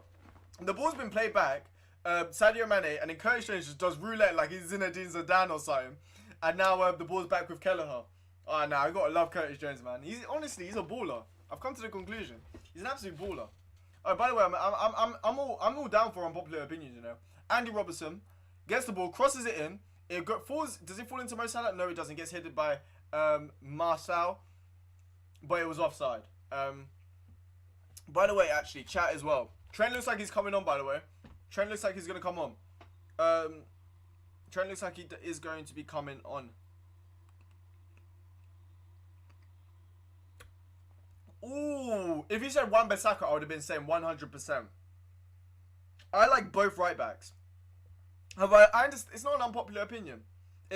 The ball's been played back. Sadio Mane, and then Curtis Jones just does roulette like he's Zinedine Zidane or something. And now the ball's back with Kelleher. Oh, no, I gotta love Curtis Jones, man. Honestly, he's a baller. I've come to the conclusion. He's an absolute baller. Oh, by the way, I'm all down for unpopular opinions, you know. Andy Robertson gets the ball, crosses it in. Falls. Does it fall into Mo Salah? No, it doesn't. Gets hit by Marcel, but it was offside. By the way, actually, chat as well. Trent looks like he's coming on, by the way. Trent looks like he's going to come on. Trent looks like he is going to be coming on. Ooh, if you said Wan-Bissaka, I would have been saying 100%. I like both right backs. However, I understand, it's not an unpopular opinion.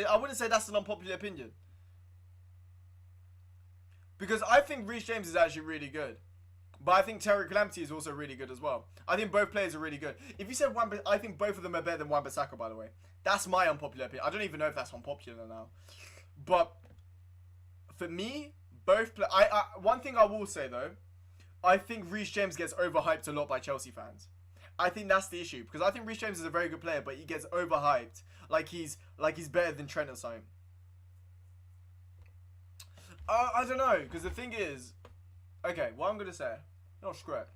I wouldn't say that's an unpopular opinion. Because I think Reece James is actually really good. But I think Tariq Lamptey is also really good as well. I think both players are really good. If you said I think both of them are better than Wan-Bissaka, by the way. That's my unpopular opinion. I don't even know if that's unpopular now. But for me, both one thing I will say though, I think Reece James gets overhyped a lot by Chelsea fans. I think that's the issue, because I think Reece James is a very good player, but he gets overhyped like he's better than Trent or something. I don't know, because the thing is, okay, what I'm gonna say, no, screw it.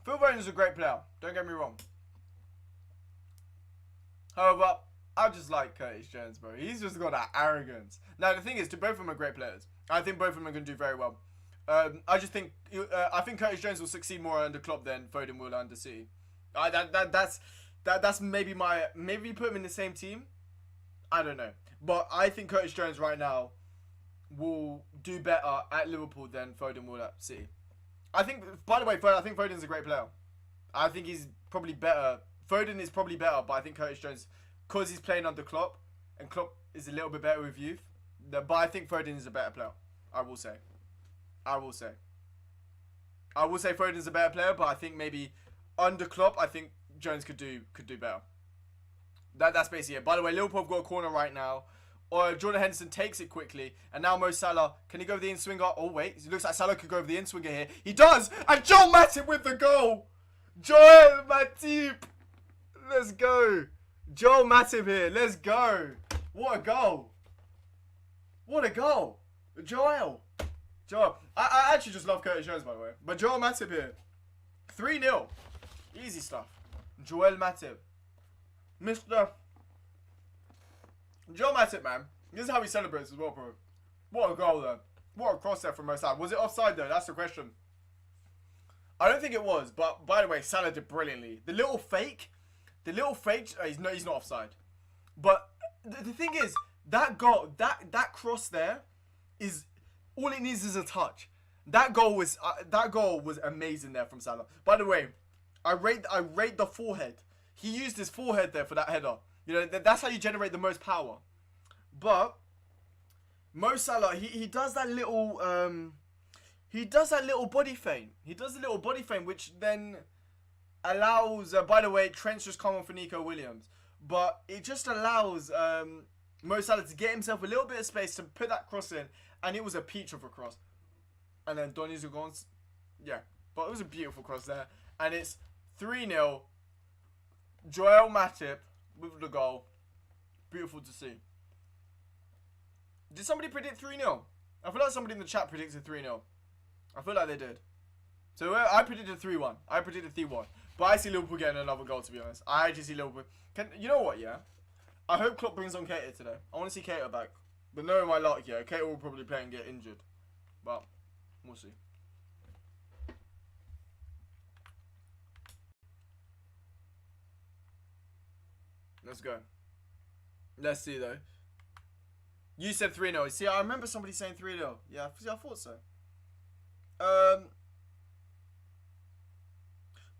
Phil Foden is a great player. Don't get me wrong. However, I just like Curtis Jones, bro. He's just got that arrogance. Now the thing is, both of them are great players. I think both of them are gonna do very well. I just think I think Curtis Jones will succeed more under Klopp than Foden will under City. That's maybe put him in the same team. I don't know, but I think Curtis Jones right now will do better at Liverpool than Foden will at City. I think, by the way, I think Foden's a great player. I think he's probably better. Foden is probably better, but I think Curtis Jones, because he's playing under Klopp, and Klopp is a little bit better with youth. But I think Foden is a better player. I will say Foden's a better player, but I think maybe under Klopp, I think Jones could do better. That's basically it. By the way, Liverpool have got a corner right now. Or Jordan Henderson takes it quickly. And now Mo Salah. Can he go over the in-swinger? Oh, wait. It looks like Salah could go over the in-swinger here. He does! And Joel Matip with the goal! Joel Matip! Let's go. Joel Matip here. Let's go. What a goal. What a goal. Joel. I actually just love Curtis Jones, by the way. But Joel Matip here. 3-0. Easy stuff. Joel Matip. Mr. Joel Matip, man. This is how he celebrates as well, bro. What a goal, though. What a cross there from Mo Salah. Was it offside, though? That's the question. I don't think it was, but by the way, Salah did brilliantly. The little fake, he's not offside. But the thing is, that goal, that cross there is, all it needs is a touch. That goal was amazing there from Salah. By the way, I rate the forehead. He used his forehead there for that header. You know, that's how you generate the most power. But Mo Salah, he does that little body feint. He does a little body feint, which then allows. By the way, Trent's just come on for Nico Williams, but it just allows Mo Salah to get himself a little bit of space to put that cross in, and it was a peach of a cross. And then Donny Zagon's, yeah, but it was a beautiful cross there, and it's 3-0. Joel Matip with the goal. Beautiful to see. Did somebody predict 3-0? I feel like somebody in the chat predicted 3-0. I feel like they did. So I predicted 3-1. I predicted 3-1. But I see Liverpool getting another goal, to be honest. I actually see Liverpool. You know what, yeah? I hope Klopp brings on Keita today. I want to see Keita back. But knowing my luck, yeah, Keita will probably play and get injured. But we'll see. Let's go. Let's see, though. You said 3-0. See, I remember somebody saying 3-0. Yeah, I thought so.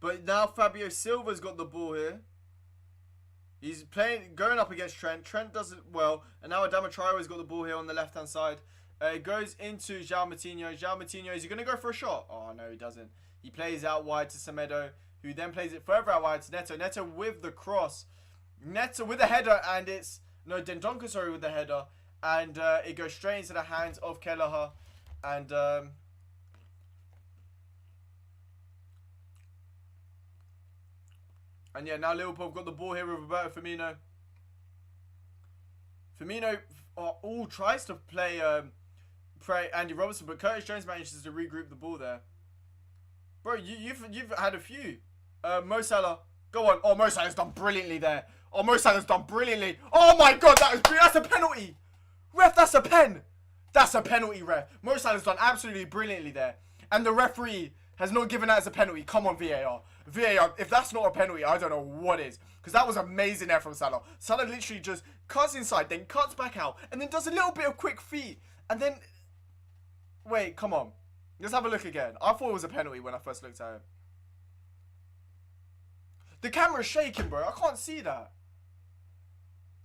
But now Fabio Silva's got the ball here. He's going up against Trent. Trent does it well. And now Adama Traore's got the ball here on the left-hand side. It goes into João Moutinho. João Moutinho, is he going to go for a shot? Oh, no, he doesn't. He plays out wide to Semedo, who then plays it further out wide to Neto. Neto with the cross. Neto with the header, and it's... No, Dendoncker, sorry, with the header. And it goes straight into the hands of Kelleher. And... And yeah, now Liverpool have got the ball here with Roberto Firmino. Firmino tries to play Andy Robertson, but Curtis Jones manages to regroup the ball there. Bro, you've had a few. Mo Salah, go on. Oh, Mo Salah's done brilliantly there. Oh, Mo Salah's done brilliantly. Oh my God, that's a penalty. Ref, that's a pen. That's a penalty, ref. Mo Salah's done absolutely brilliantly there, and the referee has not given that as a penalty. Come on, VAR. VAR, if that's not a penalty, I don't know what is. Because that was amazing there from Salah. Salah literally just cuts inside, then cuts back out, and then does a little bit of quick feet. And then... Wait, come on. Let's have a look again. I thought it was a penalty when I first looked at it. The camera's shaking, bro. I can't see that.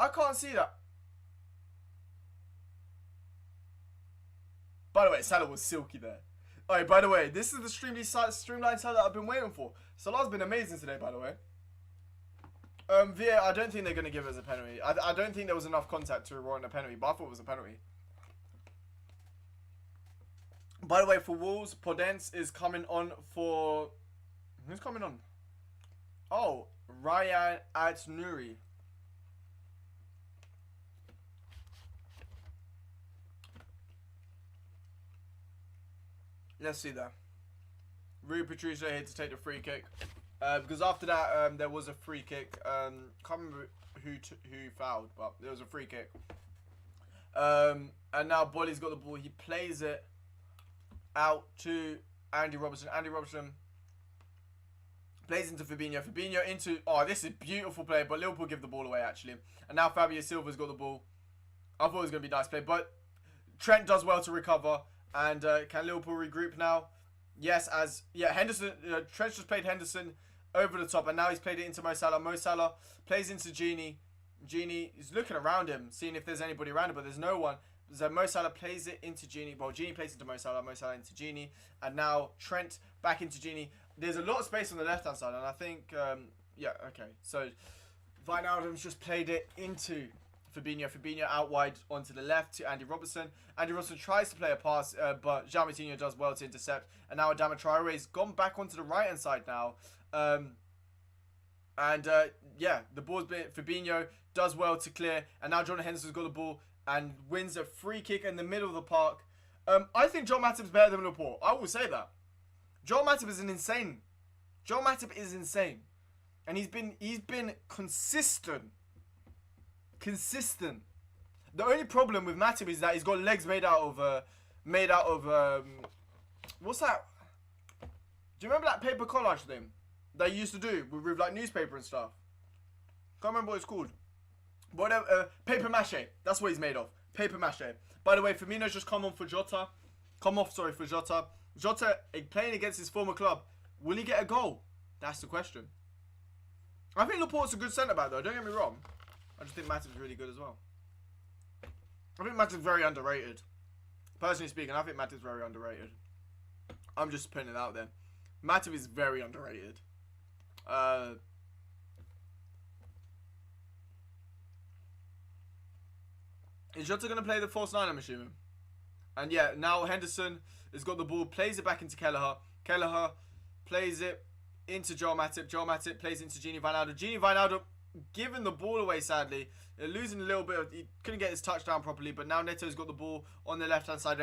I can't see that. By the way, Salah was silky there. Alright, by the way, this is the streamlined Salah that I've been waiting for. Salah's been amazing today, by the way. VAR, I don't think they're going to give us a penalty. I don't think there was enough contact to warrant a penalty, but I thought it was a penalty. By the way, for Wolves, Podence is coming on for... Who's coming on? Oh, Ryan At-Nouri. Let's see that. Rui Patricio here to take the free kick. Because after that, there was a free kick. Can't remember who fouled, but there was a free kick. And now Bolly's got the ball. He plays it out to Andy Robertson. Andy Robertson plays into Fabinho. Fabinho into... Oh, this is a beautiful play, but Liverpool give the ball away, actually. And now Fabio Silva's got the ball. I thought it was going to be a nice play, but Trent does well to recover. And can Liverpool regroup now? Yes, Henderson, Trent just played Henderson over the top, and now he's played it into Mo Salah. Mo Salah plays into Gini. Gini is looking around him, seeing if there's anybody around him, but there's no one. So Mo Salah plays it into Gini. Well, Gini plays into Mo Salah into Gini, and now Trent back into Gini. There's a lot of space on the left-hand side, and I think, yeah, okay. So Wijnaldum's just played it into Fabinho. Fabinho out wide onto the left to Andy Robertson. Andy Robertson tries to play a pass, but João Moutinho does well to intercept. And now Adama Traore's gone back onto the right-hand side now. Yeah, the ball's been... Fabinho does well to clear. And now Jordan Henderson's got the ball and wins a free kick in the middle of the park. I think Joel Matip's better than Liverpool. I will say that. Joel Matip is insane. Joel Matip is insane. And he's been consistent. Consistent. The only problem with Matip is that he's got legs made out of what's that? Do you remember that paper collage thing that you used to do with like newspaper and stuff? Can't remember what it's called. Whatever, paper mache. That's what he's made of. Paper mache. By the way, Firmino's just come off for Jota. Jota playing against his former club. Will he get a goal? That's the question. I think Laporte's a good centre back though. Don't get me wrong. I just think Matip's really good as well. I think Matip's very underrated. Personally speaking, I think Matip's very underrated. I'm just putting it out there. Matip is very underrated. Is Jota going to play the false nine, I'm assuming? And yeah, now Henderson has got the ball, plays it back into Kelleher. Kelleher plays it into Joel Matip. Joel Matip plays into Gini Wijnaldum. Gini Wijnaldum giving the ball away, sadly. They're losing a little bit. He couldn't get his touchdown properly, but now Neto's got the ball on the left-hand side.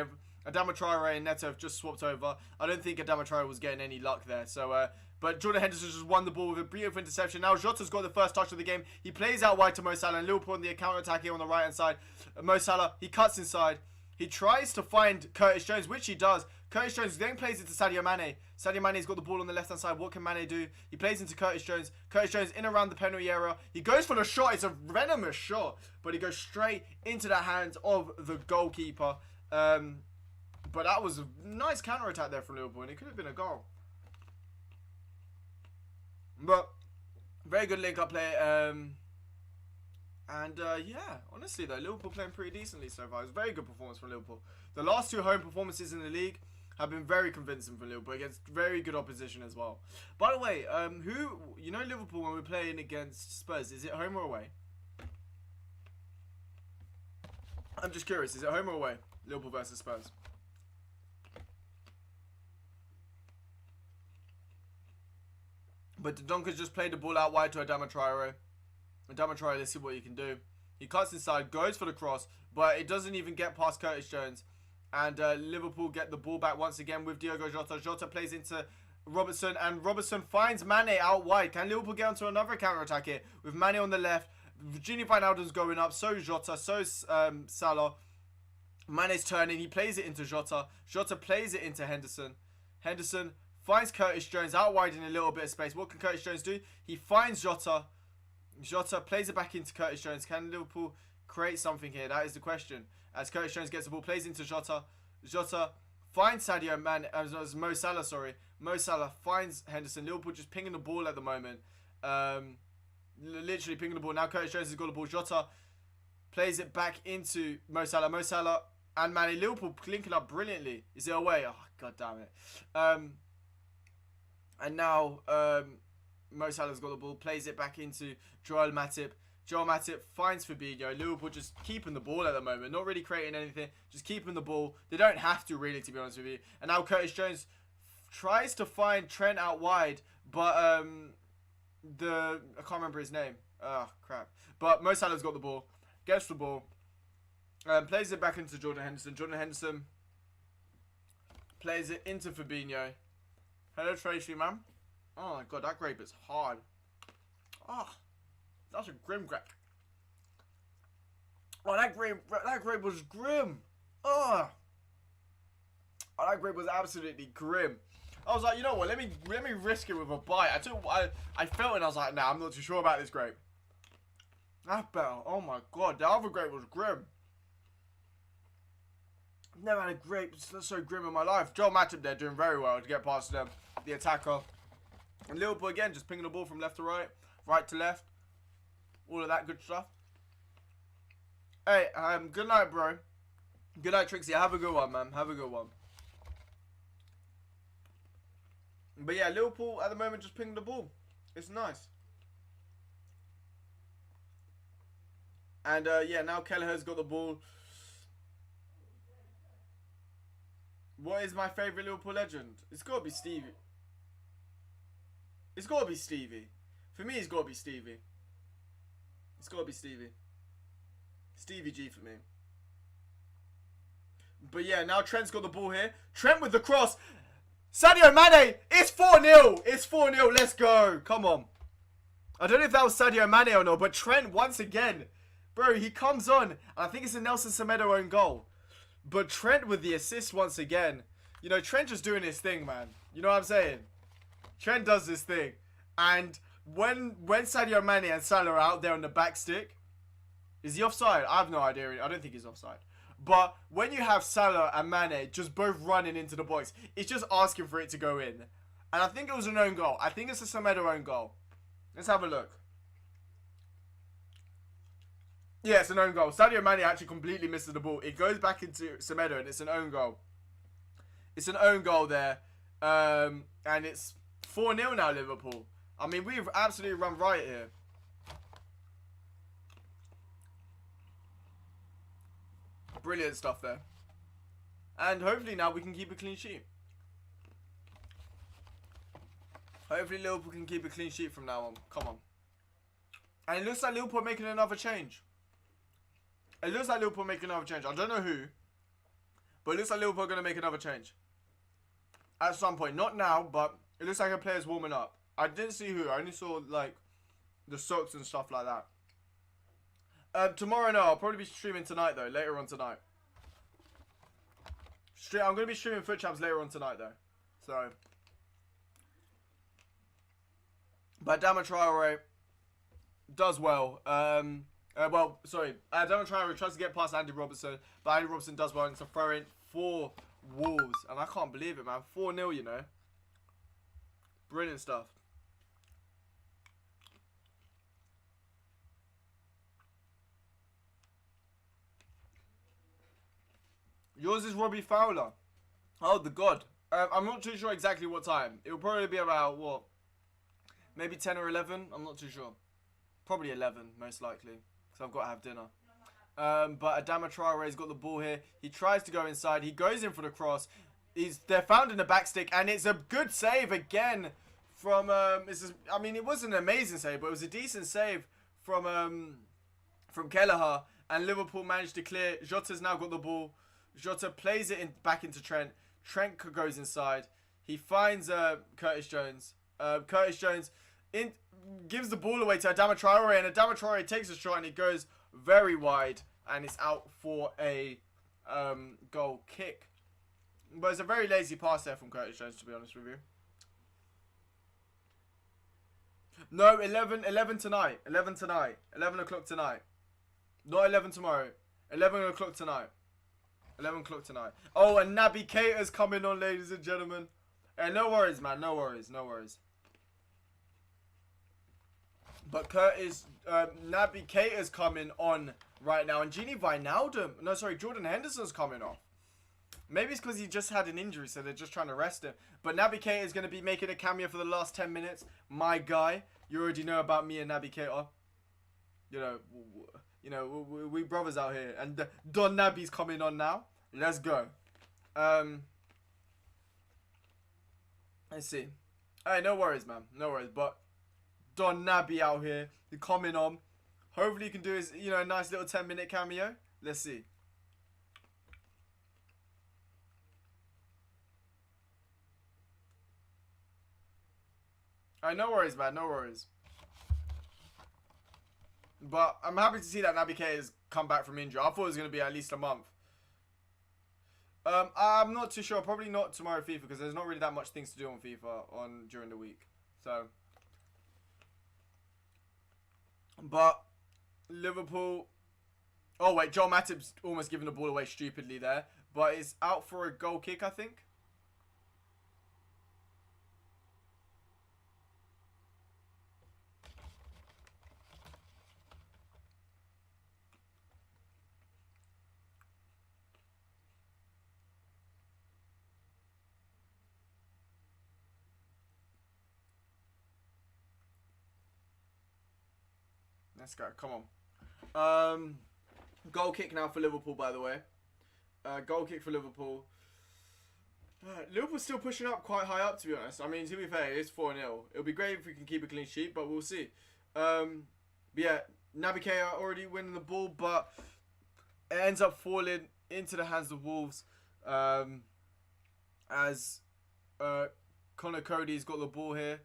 Adama Traore and Neto have just swapped over. I don't think Adama Traore was getting any luck there. So, but Jordan Henderson just won the ball with a beautiful interception. Now Jota's got the first touch of the game. He plays out wide to Mo Salah, and Liverpool on the counter-attack here on the right-hand side. Mo Salah, he cuts inside. He tries to find Curtis Jones, which he does. Curtis Jones then plays it to Sadio Mane. Sadio Mane's got the ball on the left-hand side. What can Mane do? He plays into Curtis Jones. Curtis Jones in around the penalty area. He goes for the shot. It's a venomous shot, but he goes straight into the hands of the goalkeeper. But that was a nice counter-attack there from Liverpool, and it could have been a goal. But very good link-up play. Yeah, honestly though, Liverpool playing pretty decently so far. It was a very good performance from Liverpool. The last 2 home performances in the league have been very convincing for Liverpool against very good opposition as well. By the way, you know Liverpool when we're playing against Spurs, is it home or away? I'm just curious, is it home or away? Liverpool versus Spurs. But Donker's just played the ball out wide to Adama Traore. Adama Traore, let's see what he can do. He cuts inside, goes for the cross, but it doesn't even get past Curtis Jones. And Liverpool get the ball back once again with Diogo Jota. Jota plays into Robertson, and Robertson finds Mane out wide. Can Liverpool get onto another counter-attack here? With Mane on the left, Gini Wijnaldum's going up, so Jota, so Salah. Mane's turning, he plays it into Jota. Jota plays it into Henderson. Henderson finds Curtis Jones out wide in a little bit of space. What can Curtis Jones do? He finds Jota. Jota plays it back into Curtis Jones. Can Liverpool create something here? That is the question. As Curtis Jones gets the ball, plays into Jota. Jota finds Sadio Mane, Mo Salah, sorry. Mo Salah finds Henderson. Liverpool just pinging the ball at the moment. Literally pinging the ball. Now Curtis Jones has got the ball. Jota plays it back into Mo Salah. Mo Salah and Mane. Liverpool linking up brilliantly. Is it away? Oh, god damn it. And now Mo Salah's got the ball, plays it back into Joel Matip. Joel Matip finds Fabinho. Liverpool just keeping the ball at the moment, not really creating anything, just keeping the ball. They don't have to really, to be honest with you. And now Curtis Jones tries to find Trent out wide, but I can't remember his name. Oh crap! But Mo Salah's got the ball, gets the ball, plays it back into Jordan Henderson. Jordan Henderson plays it into Fabinho. Hello Tracy, man. Oh my god, that grape is hard. Oh, that's a grim grape. Oh, that grape was grim. Oh, that grape was absolutely grim. I was like, you know what? Let me risk it with a bite. I felt it and I was like, nah, I'm not too sure about this grape. That's better. Oh my god, the other grape was grim. I've never had a grape that's so grim in my life. Joel Matip there doing very well to get past them, the attacker. And Liverpool again just pinging the ball from left to right, right to left. All of that good stuff. Hey, good night, bro. Good night, Trixie. Have a good one, man. Have a good one. But yeah, Liverpool at the moment just pinging the ball. It's nice. And yeah, now Kelleher's got the ball. What is my favourite Liverpool legend? It's got to be Stevie. It's got to be Stevie. For me, it's got to be Stevie. It's got to be Stevie. Stevie G for me. But yeah, now Trent's got the ball here. Trent with the cross. Sadio Mane. It's 4-0. It's 4-0. Let's go. Come on. I don't know if that was Sadio Mane or not, but Trent once again. Bro, he comes on. And I think it's a Nelson Semedo own goal. But Trent with the assist once again. You know, Trent just doing his thing, man. You know what I'm saying? Trent does this thing. And when Sadio Mane and Salah are out there on the back stick, is he offside? I have no idea. I don't think he's offside. But when you have Salah and Mane just both running into the box, it's just asking for it to go in. And I think it was an own goal. I think it's a Semedo own goal. Let's have a look. Yeah, it's an own goal. Sadio Mane actually completely misses the ball. It goes back into Semedo and it's an own goal. It's an own goal there. And it's 4-0 now, Liverpool. I mean, we've absolutely run riot here. Brilliant stuff there. And hopefully now we can keep a clean sheet. Hopefully Liverpool can keep a clean sheet from now on. Come on. And it looks like Liverpool are making another change. It looks like Liverpool are making another change. I don't know who. But it looks like Liverpool are going to make another change. At some point. Not now, but it looks like a player's warming up. I didn't see who. I only saw, like, the socks and stuff like that. Tomorrow, no. I'll probably be streaming tonight, though. Later on tonight. I'm going to be streaming Foot Champs later on tonight, though. So. But Adama Traore does well. Adama Traore tries to get past Andy Robertson, but Andy Robertson does well, and it's a throw-in for Wolves. And I can't believe it, man. 4-0, you know. Brilliant stuff. Yours is Robbie Fowler. Oh, the God. I'm not too sure exactly what time. It'll probably be about, what? Maybe 10 or 11? I'm not too sure. Probably 11, most likely. Because I've got to have dinner. But Adama Traore's got the ball here. He tries to go inside. He goes in for the cross. They're found in the back stick. And it's a good save again from... I mean, it wasn't an amazing save, but it was a decent save from Kelleher. And Liverpool managed to clear. Jota's now got the ball. Jota plays it back into Trent. Trent goes inside. He finds Curtis Jones. Curtis Jones gives the ball away to Adama Traore, and Adama Traore takes a shot and it goes very wide, and it's out for a goal kick. But it's a very lazy pass there from Curtis Jones, to be honest with you. No, 11 tonight. 11 tonight. 11 o'clock tonight. Not 11 tomorrow. 11 o'clock tonight. 11 o'clock tonight. Oh, and Naby Keita's coming on, ladies and gentlemen. No worries, man. No worries. No worries. But Naby Keita's coming on right now. And Jordan Henderson's coming off. Maybe it's because he just had an injury, so they're just trying to rest him. But Naby Keita is going to be making a cameo for the last 10 minutes. My guy. You already know about me and Naby Keita. You know, we brothers out here. And Don Naby's coming on now. Let's go. Let's see. Hey, no worries, man. No worries. But Don Naby out here. He's coming on. Hopefully he can do his, a nice little 10-minute cameo. Let's see. Alright, no worries, man. No worries. But I'm happy to see that Naby Keita has come back from injury. I thought it was going to be at least a month. I'm not too sure. Probably not tomorrow FIFA, because there's not really that much things to do on FIFA during the week. So, but Liverpool. Oh wait, Joel Matip's almost giving the ball away stupidly there, but it's out for a goal kick, I think. Let's go. Come on. Goal kick now for Liverpool, by the way. Goal kick for Liverpool. Liverpool's still pushing up quite high up, to be honest. I mean, to be fair, it's 4-0. It'll be great if we can keep a clean sheet, but we'll see. But yeah, Naby Keita already winning the ball, but it ends up falling into the hands of Wolves as Connor Cody's got the ball here.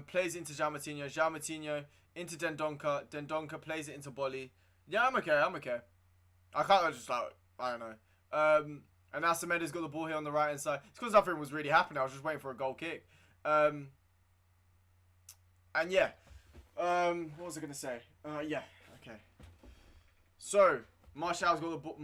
Plays it into João Moutinho into Dendoncker. Dendoncker plays it into Bolly. Yeah, I'm okay. I can't just like, I don't know. And now Semedo's got the ball here on the right hand side. It's because nothing was really happening. I was just waiting for a goal kick. And yeah. What was I going to say? Yeah, okay. So, Martial's got the ball.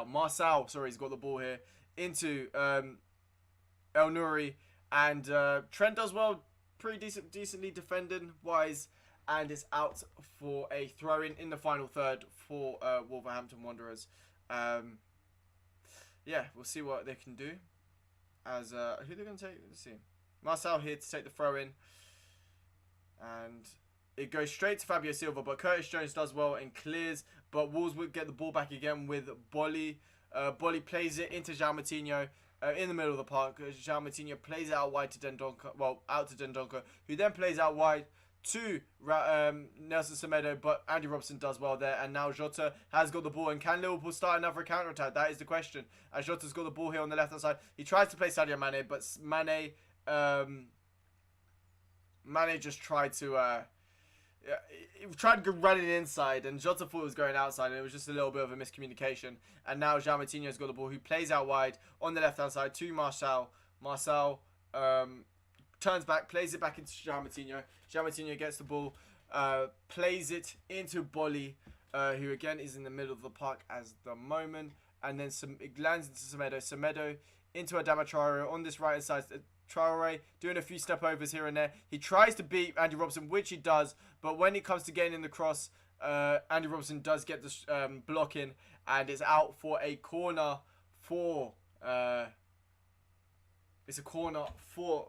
Marcel, sorry, he's got the ball here into El Nouri. And Trent does well. Pretty decently defending wise, and it's out for a throw-in in the final third for Wolverhampton Wanderers. Yeah, we'll see what they can do. As who they're going to take? Let's see. Marcel here to take the throw-in, and it goes straight to Fabio Silva, but Curtis Jones does well and clears. But Wolves would get the ball back again with Bolly. Bolly plays it into João Moutinho. In the middle of the park, João Moutinho plays it out wide to Dendoncker. Well, out to Dendoncker, who then plays out wide to Nelson Semedo, but Andy Robertson does well there, and now Jota has got the ball, and can Liverpool start another counter-attack? That is the question, as Jota's got the ball here on the left-hand side. He tries to play Sadio Mane, but Mane just tried to he tried running inside, and Jota thought it was going outside, and it was just a little bit of a miscommunication. And now João Moutinho's got the ball, who plays out wide on the left-hand side to Marcel. Marcel turns back, plays it back into João Moutinho. João Moutinho gets the ball, plays it into Bolly, who again is in the middle of the park as the moment. And then it lands into Semedo. Semedo into Adama Traore on this right-hand side. Traore doing a few step overs here and there. He tries to beat Andy Robertson, which he does, but when it comes to gaining the cross, Andy Robertson does get the block in, and is out for a corner for it's a corner for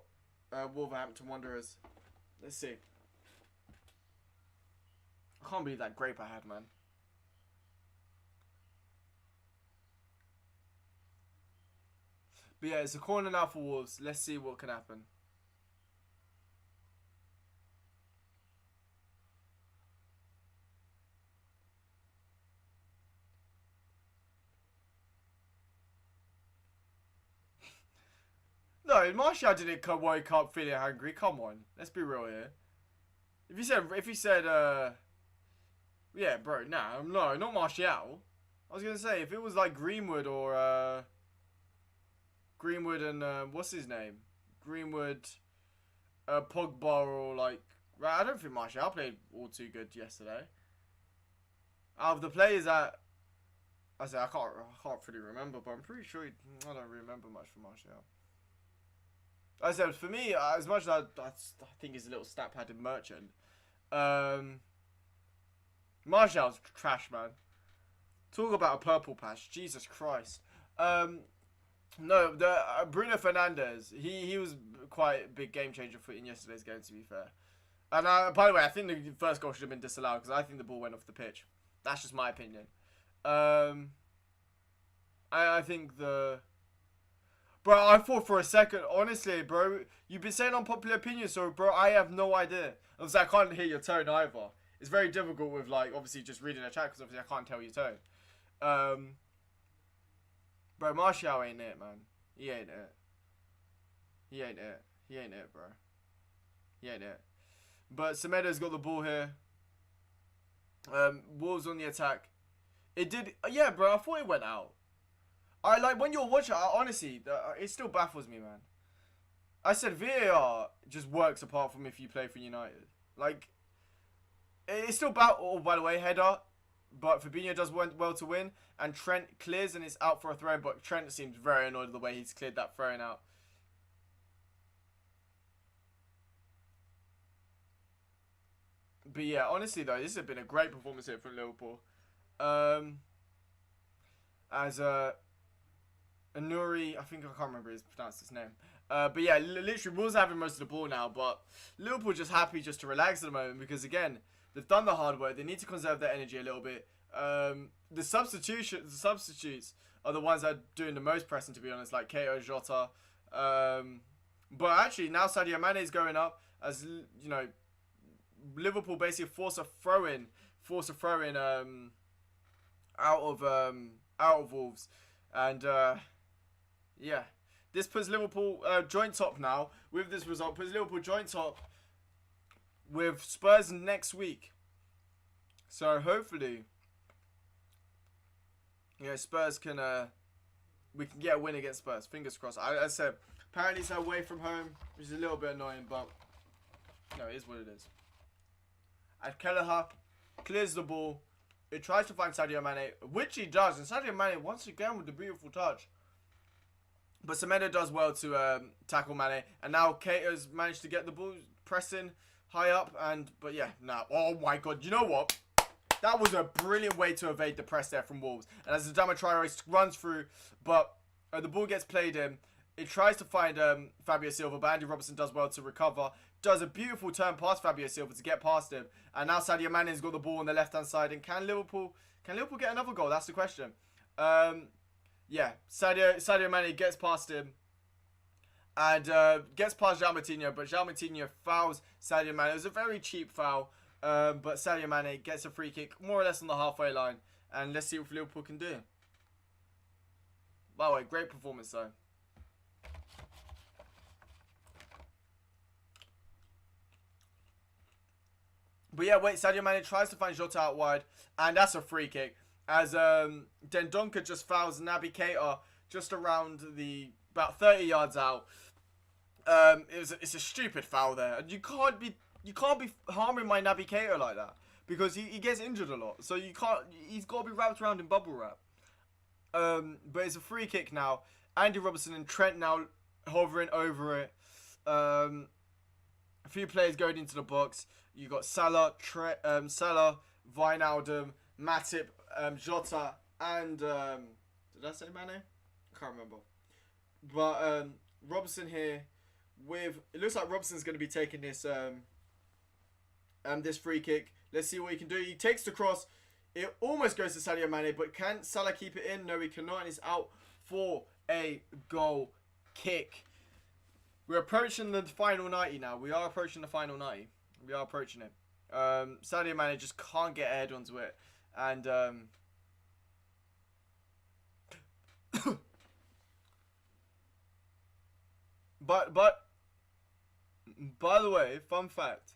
Wolverhampton Wanderers. Let's see. I can't believe that grape I had, man. But yeah, it's a corner now for Wolves. Let's see what can happen. No, Martial didn't wake up feeling hungry. Come on, let's be real here. If he said, yeah, bro, no, not Martial. I was gonna say if it was like Greenwood or Greenwood and what's his name? Greenwood, Pogba, or like, right? I don't think Martial played all too good yesterday. Out of the players that I can't really remember, but I'm pretty sure I don't remember much from Martial. I said for me, as much as I think he's a little stat-padded merchant, Martial's trash, man. Talk about a purple patch, Jesus Christ. No, Bruno Fernandes, he was quite a big game changer in yesterday's game, to be fair. And by the way, I think the first goal should have been disallowed, because I think the ball went off the pitch. That's just my opinion. I think Bro, I thought for a second, honestly, bro, you've been saying unpopular opinion, so, bro, I have no idea. Obviously, I can't hear your tone either. It's very difficult with, like, obviously just reading a chat, because obviously I can't tell your tone. Bro, Martial ain't it, man. He ain't it. He ain't it. He ain't it, bro. He ain't it. But Semedo's got the ball here. Wolves on the attack. It did, yeah, bro, I thought it went out. When you're watching, honestly, it still baffles me, man. I said VAR just works apart from if you play for United. Like, it's still oh, by the way, header. But Fabinho does well to win. And Trent clears and it's out for a throw. But Trent seems very annoyed with the way he's cleared that throwing out. But yeah, honestly though, this has been a great performance here from Liverpool. As Anuri, I think I can't remember his pronounced his name. But yeah, literally Wolves having most of the ball now, but Liverpool just happy just to relax at the moment because again, they've done the hard work. They need to conserve their energy a little bit. The substitutes are the ones that are doing the most pressing, to be honest, like Keita, Jota. But actually now Sadio Mane is going up as you know, Liverpool basically force a throw in out of Wolves, and yeah, this puts Liverpool joint top now. With this result, puts Liverpool joint top with Spurs next week. So hopefully, you know, Spurs can we can get a win against Spurs. Fingers crossed. I said apparently it's away from home, which is a little bit annoying, but no, it is what it is. And Kelleher clears the ball. It tries to find Sadio Mane, which he does, and Sadio Mane once again with the beautiful touch. But Semedo does well to tackle Mane, and now Keita's managed to get the ball pressing high up, but yeah, now, oh my god, you know what? That was a brilliant way to evade the press there from Wolves. And as Adama Traore runs through, but the ball gets played in, it tries to find Fabio Silva, but Andy Robertson does well to recover. Does a beautiful turn past Fabio Silva to get past him. And now Sadio Mane's got the ball on the left-hand side. And can Liverpool get another goal? That's the question. Yeah, Sadio Mane gets past him. and gets past João Moutinho, but João Moutinho fouls Sadio Mane. It was a very cheap foul, but Sadio Mane gets a free kick more or less on the halfway line, and let's see what Liverpool can do. By the way, great performance though. But yeah, wait, Sadio Mane tries to find Jota out wide, and that's a free kick. As Dendoncker just fouls Naby Keita just around about 30 yards out. It's a stupid foul there. And you can't be harming my Naby Keita like that, because he gets injured a lot. So he's got to be wrapped around in bubble wrap. But it's a free kick now. Andy Robertson and Trent now hovering over it. A few players going into the box. You got Salah, Salah, Wijnaldum, Matip, Jota, and did I say Mane? I can't remember. But Robertson here with, it looks like Robertson's going to be taking this this free kick. Let's see what he can do. He takes the cross. It almost goes to Sadio Mane, but can Salah keep it in? No, he cannot, and he's out for a goal kick. We're approaching the final 90 now. We are approaching the final 90. We are approaching it. Sadio Mane just can't get a head onto it. And but by the way, fun fact,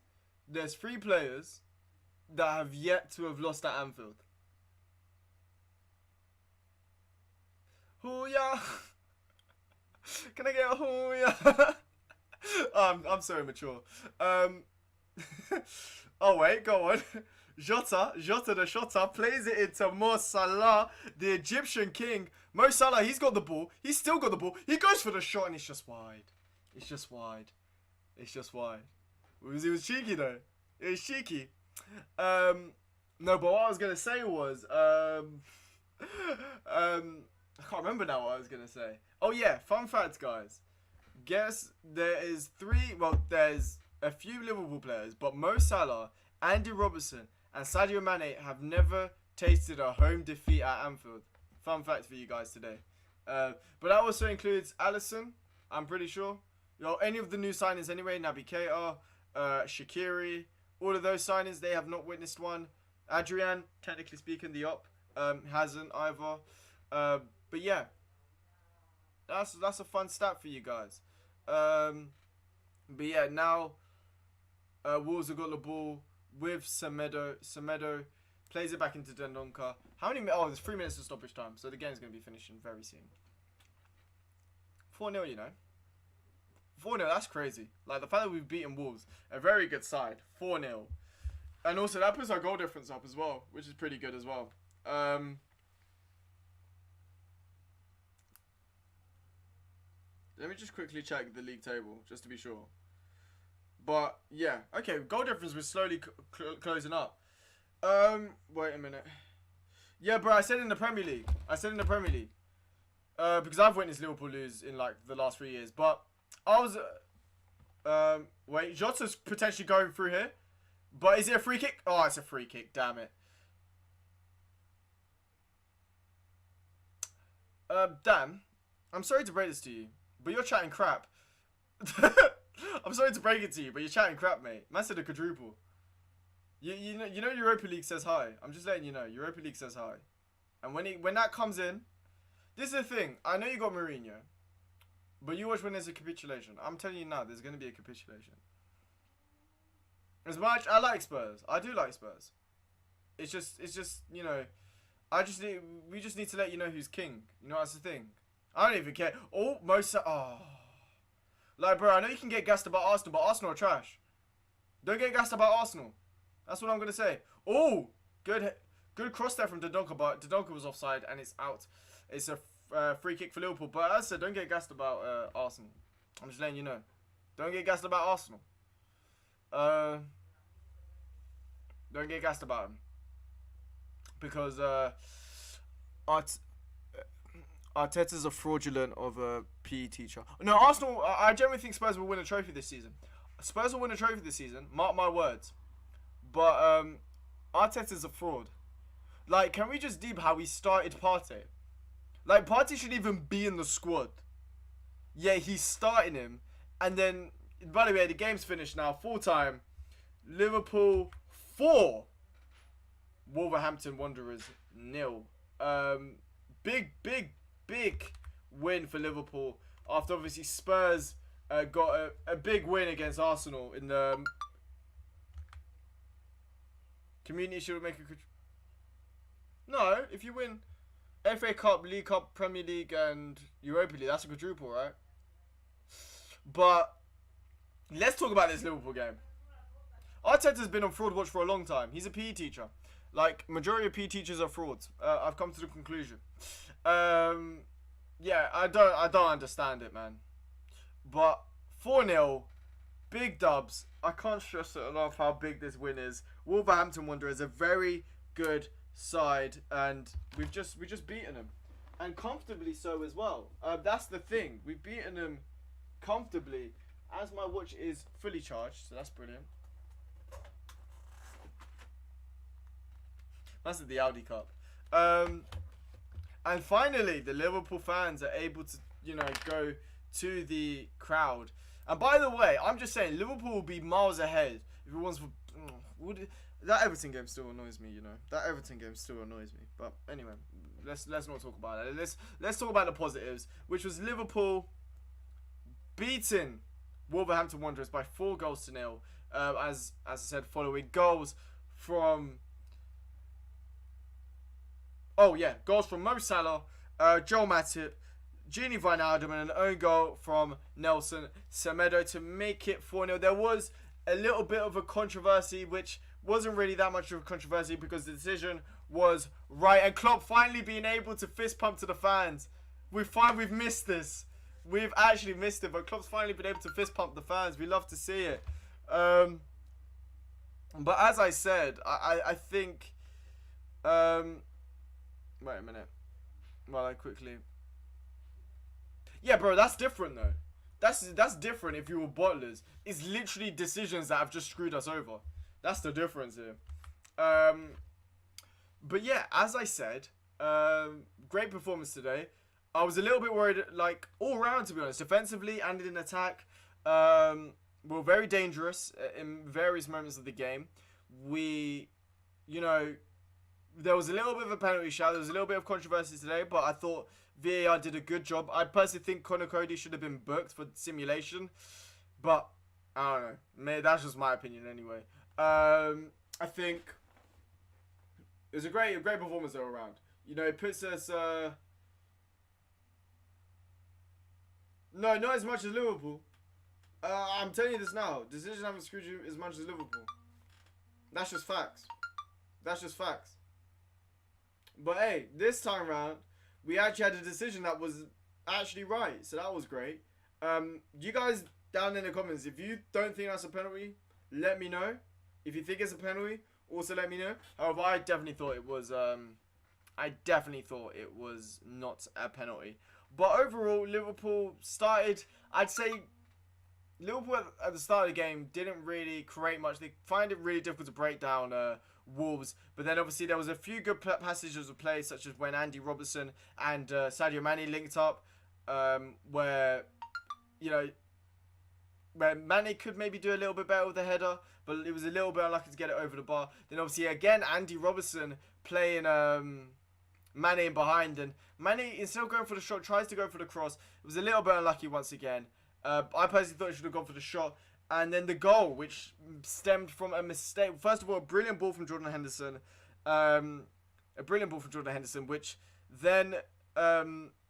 there's 3 players that have yet to have lost at Anfield. Hoo-yah! Can I get a hoo-yah? I'm so immature. Oh wait, go on. Jota the Shota plays it into Mo Salah, the Egyptian king. Mo Salah, he's got the ball. He's still got the ball. He goes for the shot and it's just wide. It's just wide. It's just wide. It was cheeky though. It was cheeky. No, but what I was gonna say was I can't remember now what I was gonna say. Oh yeah, fun fact, guys. Guess there's a few Liverpool players, but Mo Salah, Andy Robertson, and Sadio Mane have never tasted a home defeat at Anfield. Fun fact for you guys today. But that also includes Alisson, I'm pretty sure. Any of the new signings anyway, Naby Keita, Shaqiri, all of those signings, they have not witnessed one. Adrian, technically speaking, the op, hasn't either. But yeah, that's a fun stat for you guys. But yeah, now Wolves have got the ball with Semedo. Semedo plays it back into Dendoncker. How many minutes? Oh, there's 3 minutes of stoppage time, so the game's going to be finishing very soon. 4-0, you know. 4-0, that's crazy. Like, the fact that we've beaten Wolves, a very good side, 4-0. And also, that puts our goal difference up as well, which is pretty good as well. Let me just quickly check the league table, just to be sure. But, yeah. Okay, goal difference was slowly closing up. Wait a minute. Yeah, bro, I said in the Premier League. Because I've witnessed Liverpool lose in, like, the last 3 years. But I was... wait, Jota's potentially going through here. But is it a free kick? Oh, it's a free kick, damn it. Dan, I'm sorry to break this to you, but you're chatting crap. I'm sorry to break it to you, but you're chatting crap, mate. Man said a quadruple. You know Europa League says hi. I'm just letting you know. Europa League says hi. And when that comes in, this is the thing. I know you got Mourinho, but you watch when there's a capitulation. I'm telling you now, there's going to be a capitulation. As much I like Spurs, I do like Spurs. It's just you know, we just need to let you know who's king. You know, that's the thing. I don't even care. Like, bro, I know you can get gassed about Arsenal, but Arsenal are trash. Don't get gassed about Arsenal. That's what I'm gonna say. Oh, good cross there from Dendoncker, but Dendoncker was offside and it's out. It's a free kick for Liverpool. But as I said, don't get gassed about Arsenal. I'm just letting you know. Don't get gassed about Arsenal. Don't get gassed about him. Because Arteta's a fraudulent of a PE teacher. No, Arsenal, I genuinely think Spurs will win a trophy this season. Spurs will win a trophy this season. Mark my words. But Arteta's a fraud. Like, can we just deep how we started Partey? Like, Partey should even be in the squad. Yeah, he's starting him. And then, by the way, the game's finished now. Full time. Liverpool 4. Wolverhampton Wanderers 0. Big win for Liverpool. After obviously Spurs got a big win against Arsenal in the Community Shield. No, if you win FA Cup, League Cup, Premier League, and Europa League, that's a quadruple, right? But let's talk about this Liverpool game. Arteta's been on fraud watch for a long time. He's a PE teacher. Like, majority of PE teachers are frauds. I've come to the conclusion. Yeah, I don't understand it, man. But 4-0, big dubs. I can't stress it enough how big this win is. Wolverhampton Wanderers a very good side, and we've just beaten them, and comfortably so as well. That's the thing. We've beaten them comfortably, as my watch is fully charged, so that's brilliant. That's at the Audi Cup. And finally, the Liverpool fans are able to, go to the crowd. And by the way, I'm just saying, Liverpool will be miles ahead if it wasn't for... That Everton game still annoys me, That Everton game still annoys me. But anyway, let's not talk about that. Let's talk about the positives, which was Liverpool beating Wolverhampton Wanderers by 4-0. As I said, following goals from... goals from Mo Salah, Joel Matip, Gini Wijnaldum, and an own goal from Nelson Semedo to make it 4-0. There was a little bit of a controversy, which wasn't really that much of a controversy because the decision was right. And Klopp finally being able to fist pump to the fans. We've missed this. We've actually missed it, but Klopp's finally been able to fist pump the fans. We love to see it. But as I said, I think... Wait a minute. Well, I quickly... Yeah, bro, that's different, though. That's different if you were bottlers. It's literally decisions that have just screwed us over. That's the difference here. But yeah, as I said, great performance today. I was a little bit worried, like, all round, to be honest. Defensively and in attack. We're very dangerous in various moments of the game. We, there was a little bit of a penalty shout. There was a little bit of controversy today, but I thought VAR did a good job. I personally think Conor Cody should have been booked for simulation, but I don't know. That's just my opinion anyway. I think it was a great performance all around. It puts us... No, not as much as Liverpool. I'm telling you this now. Decisions haven't screwed you as much as Liverpool. That's just facts. That's just facts. But hey, this time round, we actually had a decision that was actually right. So that was great. You guys down in the comments, if you don't think that's a penalty, let me know. If you think it's a penalty, also let me know. However, I definitely thought it was not a penalty. But overall, Liverpool started, I'd say, Liverpool at the start of the game didn't really create much. They find it really difficult to break down Wolves. But then obviously there was a few good passages of play, such as when Andy Robertson and Sadio Mane linked up, where Mane could maybe do a little bit better with the header, but it was a little bit unlucky to get it over the bar. Then obviously again Andy Robertson playing Mane in behind, and Mane, instead of going for the shot, tries to go for the cross. It was a little bit unlucky once again. I personally thought he should have gone for the shot. And then the goal, which stemmed from a mistake. First of all, a brilliant ball from Jordan Henderson. Which then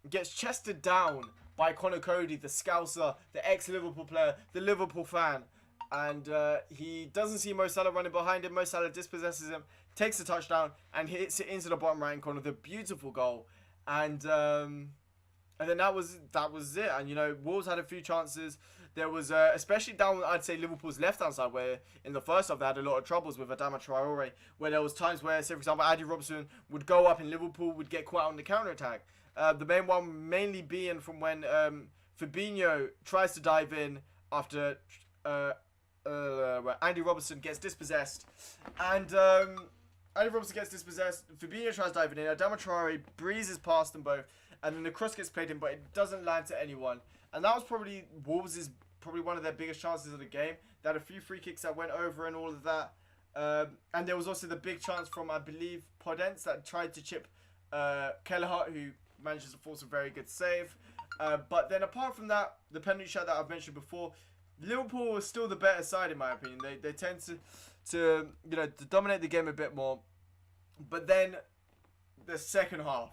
gets chested down by Conor Cody, the Scouser, the ex-Liverpool player, the Liverpool fan. And he doesn't see Mo Salah running behind him. Mo Salah dispossesses him, takes a touchdown, and hits it into the bottom right corner. The beautiful goal. And then that was it. And, Wolves had a few chances. There was, especially down, I'd say, Liverpool's left-hand side, where in the first half they had a lot of troubles with Adama Traore, where there was times where, say, for example, Andy Robertson would go up and Liverpool would get caught out on the counter-attack. The main one mainly being from when Fabinho tries to dive in after Andy Robertson gets dispossessed. And Andy Robertson gets dispossessed, Fabinho tries diving in, Adama Traore breezes past them both, and then the cross gets played in, but it doesn't land to anyone. And that was probably Wolves' probably one of their biggest chances of the game. They had a few free kicks that went over and all of that. And there was also the big chance from, I believe, Podence that tried to chip Kelleher, who manages to force a very good save. But then apart from that, the penalty shot that I've mentioned before, Liverpool was still the better side in my opinion. They tend to dominate the game a bit more. But then the second half,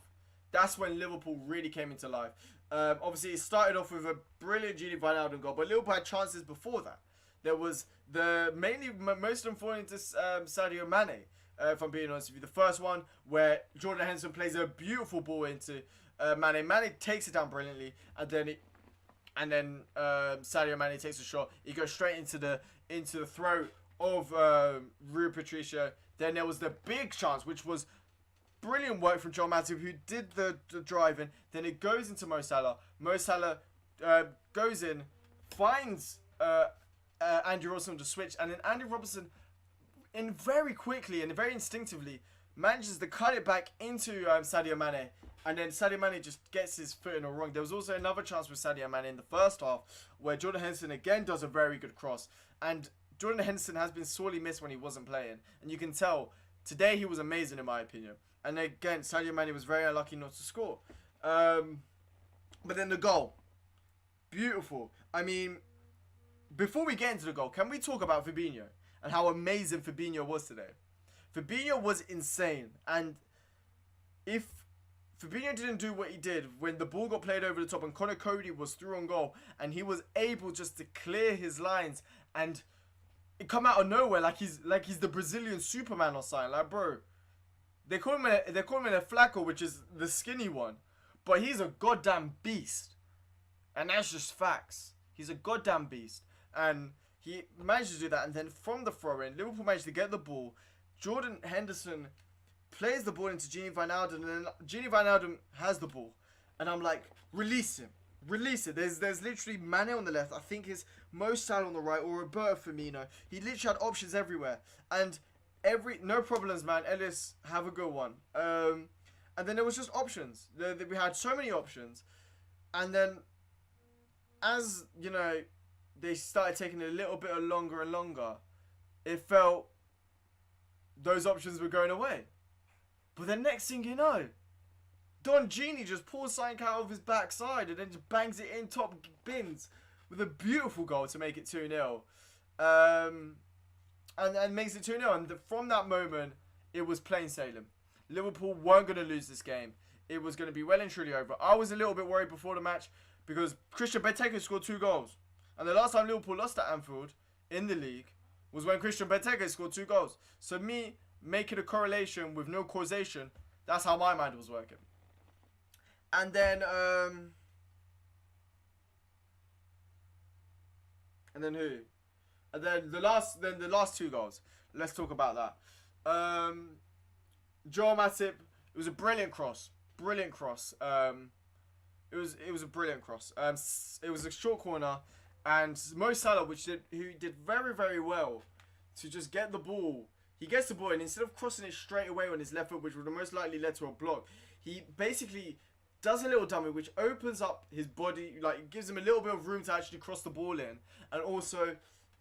that's when Liverpool really came into life. Obviously, it started off with a brilliant Gini Wijnaldum goal, but Liverpool had chances before that. There was most of them falling to Sadio Mane, if I'm being honest with you. The first one where Jordan Henderson plays a beautiful ball into Mane. Mane takes it down brilliantly, and then Sadio Mane takes a shot. He goes straight into the throat of Rui Patricio. Then there was the big chance, which was brilliant work from John Matip, who did the driving. Then it goes into Mo Salah. Mo Salah goes in, finds Andy Robertson to switch, and then Andy Robertson, very quickly and very instinctively, manages to cut it back into Sadio Mane. And then Sadio Mane just gets his foot in the wrong. There was also another chance with Sadio Mane in the first half where Jordan Henderson again does a very good cross. And Jordan Henderson has been sorely missed when he wasn't playing. And you can tell, today he was amazing in my opinion. And again, Sadio Mane was very unlucky not to score. But then the goal. Beautiful. I mean, before we get into the goal, can we talk about Fabinho and how amazing Fabinho was today? Fabinho was insane. And if Fabinho didn't do what he did when the ball got played over the top and Conor Cody was through on goal and he was able just to clear his lines and it come out of nowhere like he's the Brazilian Superman or something. Like, bro, they call him a Flacco, which is the skinny one, but he's a goddamn beast, and that's just facts. He's a goddamn beast, and he managed to do that. And then from the throw-in, Liverpool managed to get the ball. Jordan Henderson plays the ball into Gini Wijnaldum, and then Gini Wijnaldum has the ball. And I'm like, release him. Release it. There's literally Mane on the left. I think it's Mo Salah on the right, or Roberto Firmino. He literally had options everywhere. And no problems, man. Ellis, have a good one. And then there was just options. We had so many options. And then, as, they started taking a little bit longer and longer, it felt those options were going away. But the next thing you know, Don Gini just pulls something out of his backside and then just bangs it in top bins with a beautiful goal to make it 2-0. And makes it 2-0. And from that moment, it was plain sailing. Liverpool weren't going to lose this game. It was going to be well and truly over. I was a little bit worried before the match because Christian Benteke scored 2 goals. And the last time Liverpool lost at Anfield in the league was when Christian Benteke scored 2 goals. So me making a correlation with no causation, that's how my mind was working. And then, the last 2 goals. Let's talk about that. Joel Matip, it was a brilliant cross. It was a brilliant cross. It was a short corner, and Mo Salah, who did very, very well to just get the ball. He gets the ball, and instead of crossing it straight away on his left foot, which would have most likely led to a block, he basically does a little dummy, which opens up his body, like gives him a little bit of room to actually cross the ball in, and also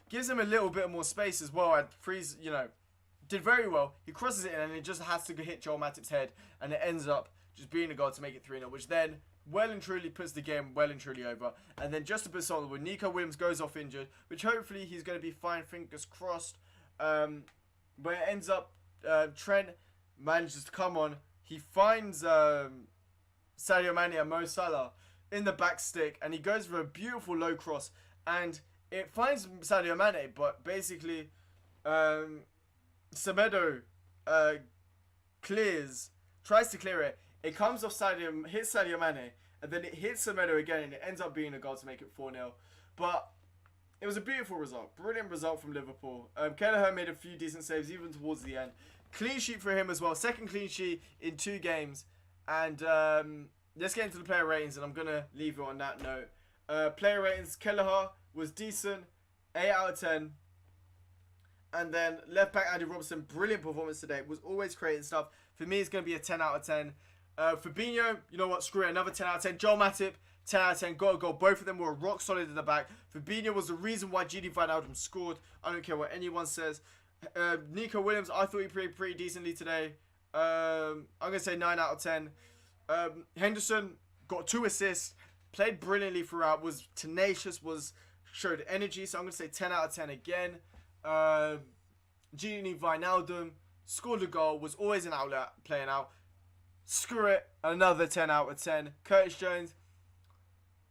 gives him a little bit more space as well. And frees, did very well. He crosses it in, and it just has to hit Joel Matip's head, and it ends up just being a goal to make it 3-0, which then well and truly puts the game well and truly over. And then just a bit solid when Nico Williams goes off injured, which hopefully he's going to be fine, fingers crossed. But it ends up Trent manages to come on. He finds Sadio Mane and Mo Salah in the back stick, and he goes for a beautiful low cross, and it finds Sadio Mane, but basically Semedo tries to clear it. It comes off Sadio, hits Sadio Mane, and then it hits Semedo again, and it ends up being a goal to make it 4-0. But it was a beautiful result. Brilliant result from Liverpool. Kelleher made a few decent saves even towards the end. Clean sheet for him as well. Second clean sheet in 2 games. And let's get into the player ratings, and I'm going to leave it on that note. Player ratings, Kelleher was decent, 8 out of 10. And then left back Andy Robertson, brilliant performance today. Was always creating stuff. For me, it's going to be a 10 out of 10. Fabinho, you know what? Screw it, another 10 out of 10. Joel Matip, 10 out of 10, got a goal. Both of them were rock solid in the back. Fabinho was the reason why Gini Wijnaldum scored. I don't care what anyone says. Nico Williams, I thought he played pretty decently today. I'm going to say 9 out of 10. Henderson got 2 assists, played brilliantly throughout, was tenacious, showed energy. So I'm going to say 10 out of 10 again. Gini Wijnaldum scored a goal, was always an outlet playing out. Screw it, another 10 out of 10. Curtis Jones,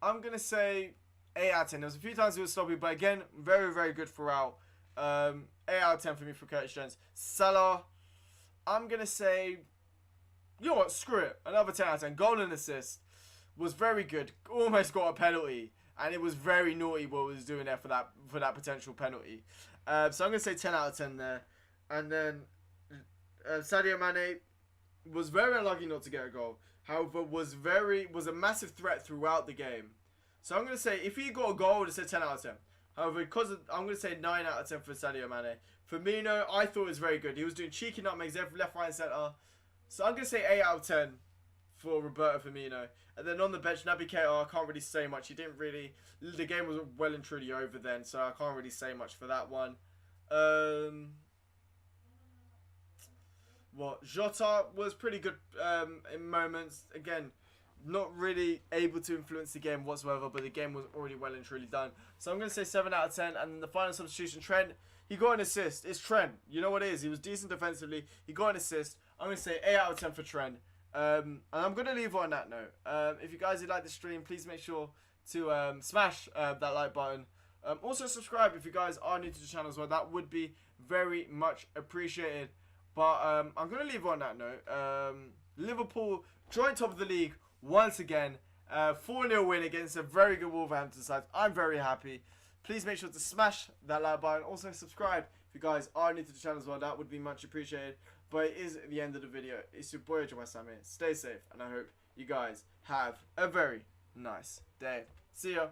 I'm going to say 8 out of 10. There was a few times he was sloppy, but again, very, very good throughout. 8 out of 10 for me for Curtis Jones. Salah, I'm going to say, you know what, screw it. Another 10 out of 10. Goal and assist. Was very good. Almost got a penalty. And it was very naughty what he was doing there for that potential penalty. So I'm going to say 10 out of 10 there. And then Sadio Mane was very unlucky not to get a goal. However, was a massive threat throughout the game. So I'm going to say, if he got a goal, I would have said 10 out of 10. However, I'm going to say 9 out of 10 for Sadio Mane. Firmino, I thought was very good. He was doing cheeky nutmegs every left, right, and centre. So I'm going to say 8 out of 10 for Roberto Firmino. And then on the bench, Naby Keita, I can't really say much. The game was well and truly over then, so I can't really say much for that one. Jota was pretty good in moments. Again, not really able to influence the game whatsoever, but the game was already well and truly done. So I'm going to say 7 out of 10. And the final substitution, Trent, he got an assist. It's Trent. You know what it is. He was decent defensively. He got an assist. I'm going to say 8 out of 10 for Trent. And I'm going to leave on that note. If you guys did like the stream, please make sure to smash that like button. Also subscribe if you guys are new to the channel as well. That would be very much appreciated. But I'm going to leave on that note. Liverpool joint top of the league once again. 4-0 win against a very good Wolverhampton side. I'm very happy. Please make sure to smash that like button. Also subscribe if you guys are new to the channel as well. That would be much appreciated. But it is the end of the video. It's your boy ojaysam here. Stay safe, and I hope you guys have a very nice day. See ya.